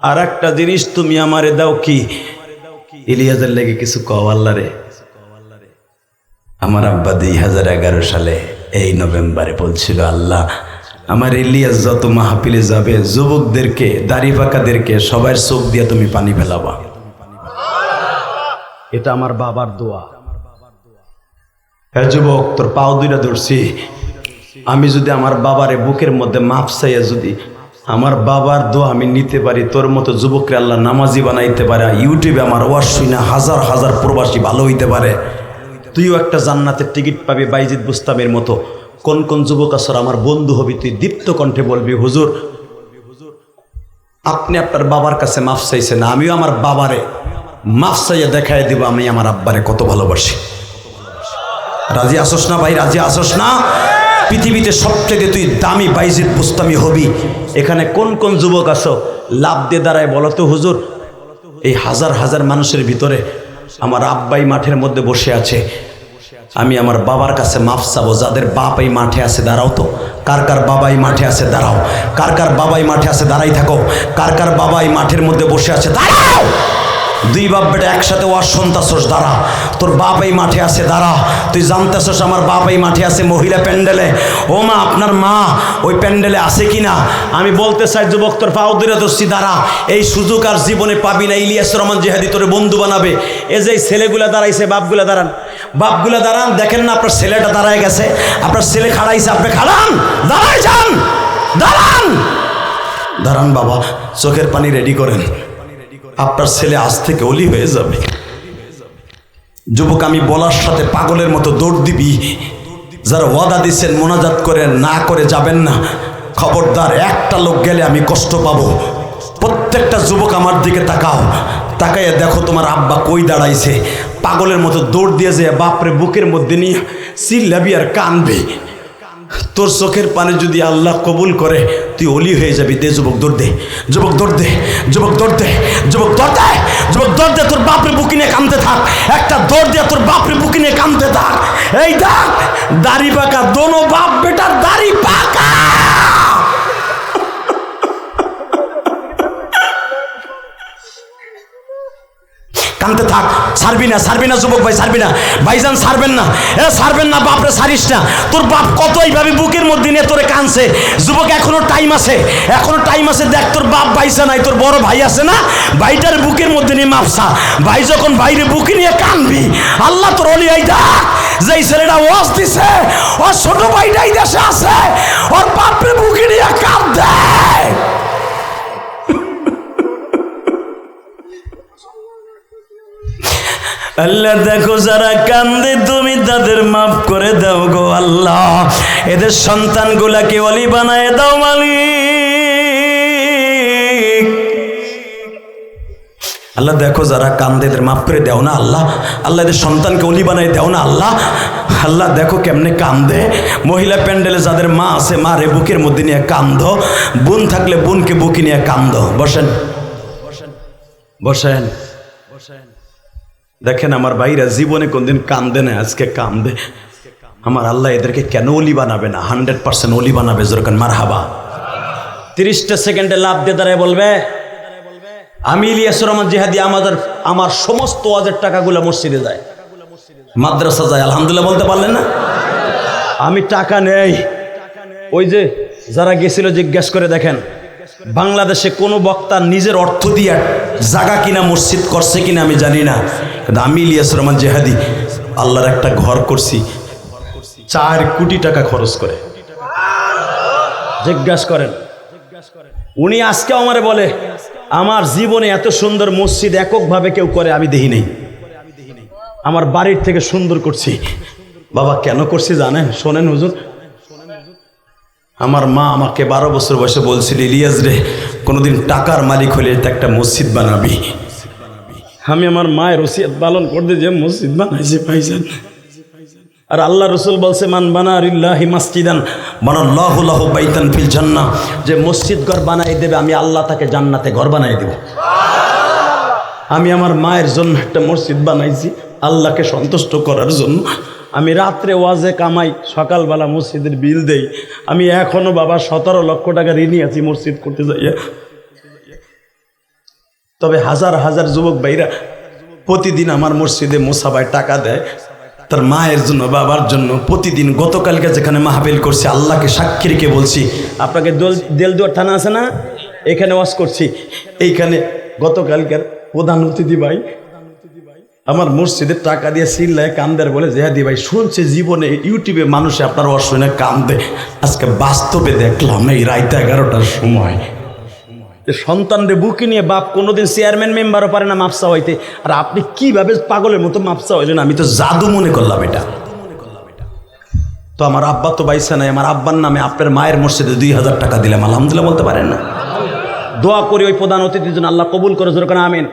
[SPEAKER 2] আর একটা জিনিস তুমি আমারে দাও কি ইলিয়াসের লেগে কিছু কও আল্লাহ রে আমার আব্বা 2011 সালে এই নভেম্বরে বলছিল আল্লাহ আমার ইলিয়াস যত মাহফিলে যাবে যুবকদেরকে দাড়ি পাকাদেরকে সবার চোখ দিয়ে তুমি পানি ফেলাবা এটা আমার বাবার দোয়া হ্যাঁ যুবক তোর পাও দুইটা ধরছি আমি যদি আমার বাবারে বুকের মধ্যে মাপ চাইয়া যদি আমার বাবার দোয়া আমি নিতে পারি তোর মতো যুবকরে আল্লাহ নামাজি বানাইতে পারে ইউটিউবে আমার ওয়াজ শুনে হাজার হাজার প্রবাসী ভালো হইতে পারে তুইও একটা জান্নাতের টিকিট পাবি বাইজিদ বুস্তামের মতো কোন কোন যুবক আসর আমার বন্ধু হবি তুই দীপ্ত কণ্ঠে বলবি হুজুর আপনি আপনার বাবার কাছে মাফ চাইছেন না আমিও আমার বাবারে মাফ চাইয়া দেখাই দিব আমি আমার আব্বারে কত ভালোবাসি রাজি আসোস না ভাই রাজি আসোস না পৃথিবীতে সবচেয়ে তুই দামি বাইজিদ বুস্তামি হবি এখানে কোন কোন যুবক আসো লাভ দিয়ে দাঁড়ায় বলো তো হুজুর এই হাজার হাজার মানুষের ভিতরে আমার আব্বাই মাঠের মধ্যে বসে আছে আমি আমার বাবার কাছে মাফ চাবো যাদের বাপ এই মাঠে আছে দাঁড়াও তো কার কার বাবাই মাঠে আছে দাঁড়াও কার কার বাবাই মাঠে আছে দাঁড়াই থাকো কার কার বাবাই মাঠের মধ্যে বসে আছে দাঁড়াও দুই বাপ বেটা একসাথে ওয়াজ শুনতাছস দাঁড়া তোর বাপ এই মাঠে আছে দাঁড়া তুই জানতেছস আমার বাপ এই মাঠে আছে মহিলা প্যান্ডেলে ও মা আপনার মা ওই প্যান্ডেলে আছে কিনা আমি বলতে চাই যুবক তোর পাও ধরে ধরছি দাঁড়া এই সুযোগ আর জীবনে পাবি না ইলিয়াস রহমান জিহাদি তোরে বন্ধু বানাবে এই যে ছেলেগুলা দাঁড়াইছে বাপগুলা দাঁড়ান দেখেন না আপনার ছেলেটা দাঁড়ায় গেছে আপনার ছেলে খাড়াইছে আপনি খাড়ান দাঁড়ায় যান দাঁড়ান বাবা চোখের পানি রেডি করেন আপনার ছেলে আজ থেকে ওলি হয়ে যাবে যুবক আমি বলার সাথে পাগলের মতো দৌড় দিবি যারা ওয়াদা দিচ্ছেন মোনাজাত করে না করে যাবেন না খবরদার একটা লোক গেলে আমি কষ্ট পাবো প্রত্যেকটা যুবক আমার দিকে তাকাইয়া দেখো তোমার আব্বা কই দাঁড়াইছে পাগলের মতো দৌড় দিয়ে যায় বাপরে বুকের মধ্যে নিয়ে চিল্লাবি আর কানবি তোর চোখের পানি যদি আল্লাহ কবুল করে তুই ওলি হয়ে যাবি দে যুবক দৌড় দে তোর বাপরে বুকি নিয়ে কাঁদতে থাক একটা দৌড় দিয়ে তোর বাপরে বুকি নিয়ে কাঁদতে থাক এই দেখ দাড়ি পাকা দোনো বাপ বেটার দাড়ি পাকা কানতে থাক ছাড়বি না যুবক ভাই ছাড়বি না ভাইজান ছাড়বেন না বাপরে ছাড়িস না তোর বাপ কত এইভাবে বুকের মধ্যে নিয়ে তোরে কানছে যুবক এখনো টাইম আছে দেখ তোর বাপ বাইসা নাই তোর বড় ভাই আছে না ভাইটার বুকের মধ্যে নিয়ে মাপসা ভাই যখন বাইরে বুকে নিয়ে কানবি আল্লাহ তোর অলি এই দেখ যেই ছেলেটা ওয়াজ দিছে ওর ছোট ভাইটাই দেশে আছে ওর বাপরে বুকে নিয়ে কাঁদে আল্লাহ দেখো যারা কান্দে তুমি তাদের মাফ করে দাও গো আল্লাহ এদের সন্তানগুলাকে ওলি বানায় দাও মালিক আল্লাহ দেখো যারা কান্দে এদের মাফ করে দাও না আল্লাহ। আল্লাহ এদের সন্তানকে অলি বানাই দাও না আল্লাহ। আল্লাহ দেখো কেমনে কান্দে। মহিলা প্যান্ডেলে যাদের মা আছে মা রে বুকের মধ্যে নিয়ে কান্দ, বোন থাকলে বোনকে বুকে নিয়ে কান্দ। বসেন বসেন বসেন। দেখেন আমার ভাইরা জীবনে কোনদিন কান্দে না, আজকে কান্দে। আমার আল্লাহ এদেরকে কেন অলি বানাবে না? 100% অলি বানাবে। যেরকম মারহাবা।
[SPEAKER 1] 30টা সেকেন্ডে লাভ দিয়ে দাঁড়ায় বলবে, আমি ইলিয়াসুর রহমান জিহাদি আমার সমস্ত ওয়াজের টাকাগুলো মসজিদে যায়,
[SPEAKER 2] মাদ্রাসা যায়। আলহামদুলিল্লাহ বলতে পারলেন না?
[SPEAKER 1] আমি টাকা নেই। ওই যে যারা গেছিল জিজ্ঞেস করে দেখেন, বাংলাদেশে কোনো বক্তা নিজের অর্থ দিয়ে
[SPEAKER 2] জায়গা কিনা মসজিদ করছে কিনা আমি জানি না, কিন্তু আমি ইলিয়াসুর রহমান জিহাদি আল্লাহর একটা ঘর করছি 4 কোটি টাকা খরচ করে।
[SPEAKER 1] জিজ্ঞাসা করেন। উনি আজকে আমারে বলে, আমার জীবনে এত সুন্দর মসজিদ এককভাবে কেউ করে আমি দেখি নাই, আমার বাড়ির থেকে সুন্দর করছি।
[SPEAKER 2] বাবা কেন করছি জানেন? শোনেন হুজুর, আমার মা আমাকে 12 বছর বয়সে বলছিল, ইলিয়াস রে কোনোদিন টাকার মালিক হলে একটা মসজিদ বানাবি।
[SPEAKER 1] আমি আমার মায়ের ওসিয়ত পালন করতে যে মসজিদ বানাইছি ভাইজান। আর আল্লাহ রসুল বলছে, মান বানা লিল্লাহি মাসজিদান বানাল্লাহু লাহু বাইতান ফিল জান্নাহ, যে মসজিদ ঘর বানাই দেবে আমি আল্লাহ তাকে জান্নাতে ঘর বানাই দেব। আমি আমার মায়ের জন্য একটা মসজিদ বানাইছি আল্লাহকে সন্তুষ্ট করার জন্য। আমি রাত্রে ওয়াজে কামাই, সকালবেলা মসজিদের বিল দেই। আমি এখনো বাবা 17 লক্ষ টাকা ঋণী আছি মসজিদ করতে যাইয়া। তবে হাজার হাজার যুবক ভাইরা প্রতিদিন আমার মসজিদে মোসাবায় টাকা দেয় তার মায়ের জন্য, বাবার জন্য। প্রতিদিন গতকালকে যেখানে মাহফিল করছি আল্লাহকে সাক্ষী রেখে বলছি, আপনাকে দেলদুয়ার থানা আছে না, এখানে ওয়াজ করছি। এইখানে গতকালকার প্রধান অতিথি ভাই আমার মসজিদের টাকা দিয়ে চিল্লায় কান্দার বলে, জেহাদি ভাই শুনছে জীবনে ইউটিউবে মানুষে আপনার ওয়াজ শুনে কান্দে, আজকে বাস্তবে দেখলাম এই রাত 11টার সময়। সন্তানরে বুকে নিয়ে বাপ কোনোদিন চেয়ারম্যান মেম্বারও পারে না মাপসা হইতে, আর আপনি কিভাবে পাগলের মতো মাপসা হইলেন? আমি তো জাদু মনে করলাম এটা। তো আমার আব্বা তো বাইসা নাই, আমার আব্বার নামে আপনার মায়ের মসজিদে 2000 টাকা দিলাম। আলহামদুলিল্লাহ বলতে পারেন না? দোয়া করি ওই প্রধান অতিথির জন্য, আল্লাহ কবুল করে যেরকম আমিন।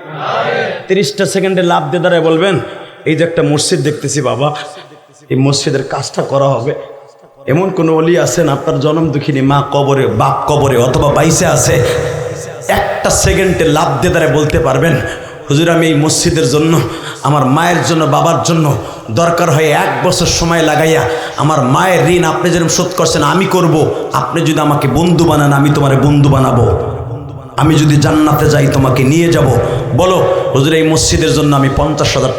[SPEAKER 1] 30টা সেকেন্ডে লাভ দিয়ে দাঁড়ায় বলবেন, এই যে একটা মসজিদ দেখতেছি বাবা, এই মসজিদের কাজটা করা হবে। এমন কোনো অলি আছেন আপনার জনম দুঃখিনী মা কবরে, বাপ কবরে অথবা বাইসে আছে, একটা সেকেন্ডে লাভ দিয়ে দাঁড়ায় বলতে পারবেন, হুজুর আমি এই মসজিদের জন্য, আমার মায়ের জন্য, বাবার জন্য দরকার হয় 1 বছর সময় লাগাইয়া আমার মায়ের ঋণ আপনি যেরকম শোধ করছেন আমি করব। আপনি যদি আমাকে বন্ধু বানান আমি তোমার বন্ধু বানাবো। আমি যদি জান্নাতে যাই তোমাকে নিয়ে যাব। বলো হুজুর এই মসজিদের জন্য আমি 50,000 টাকা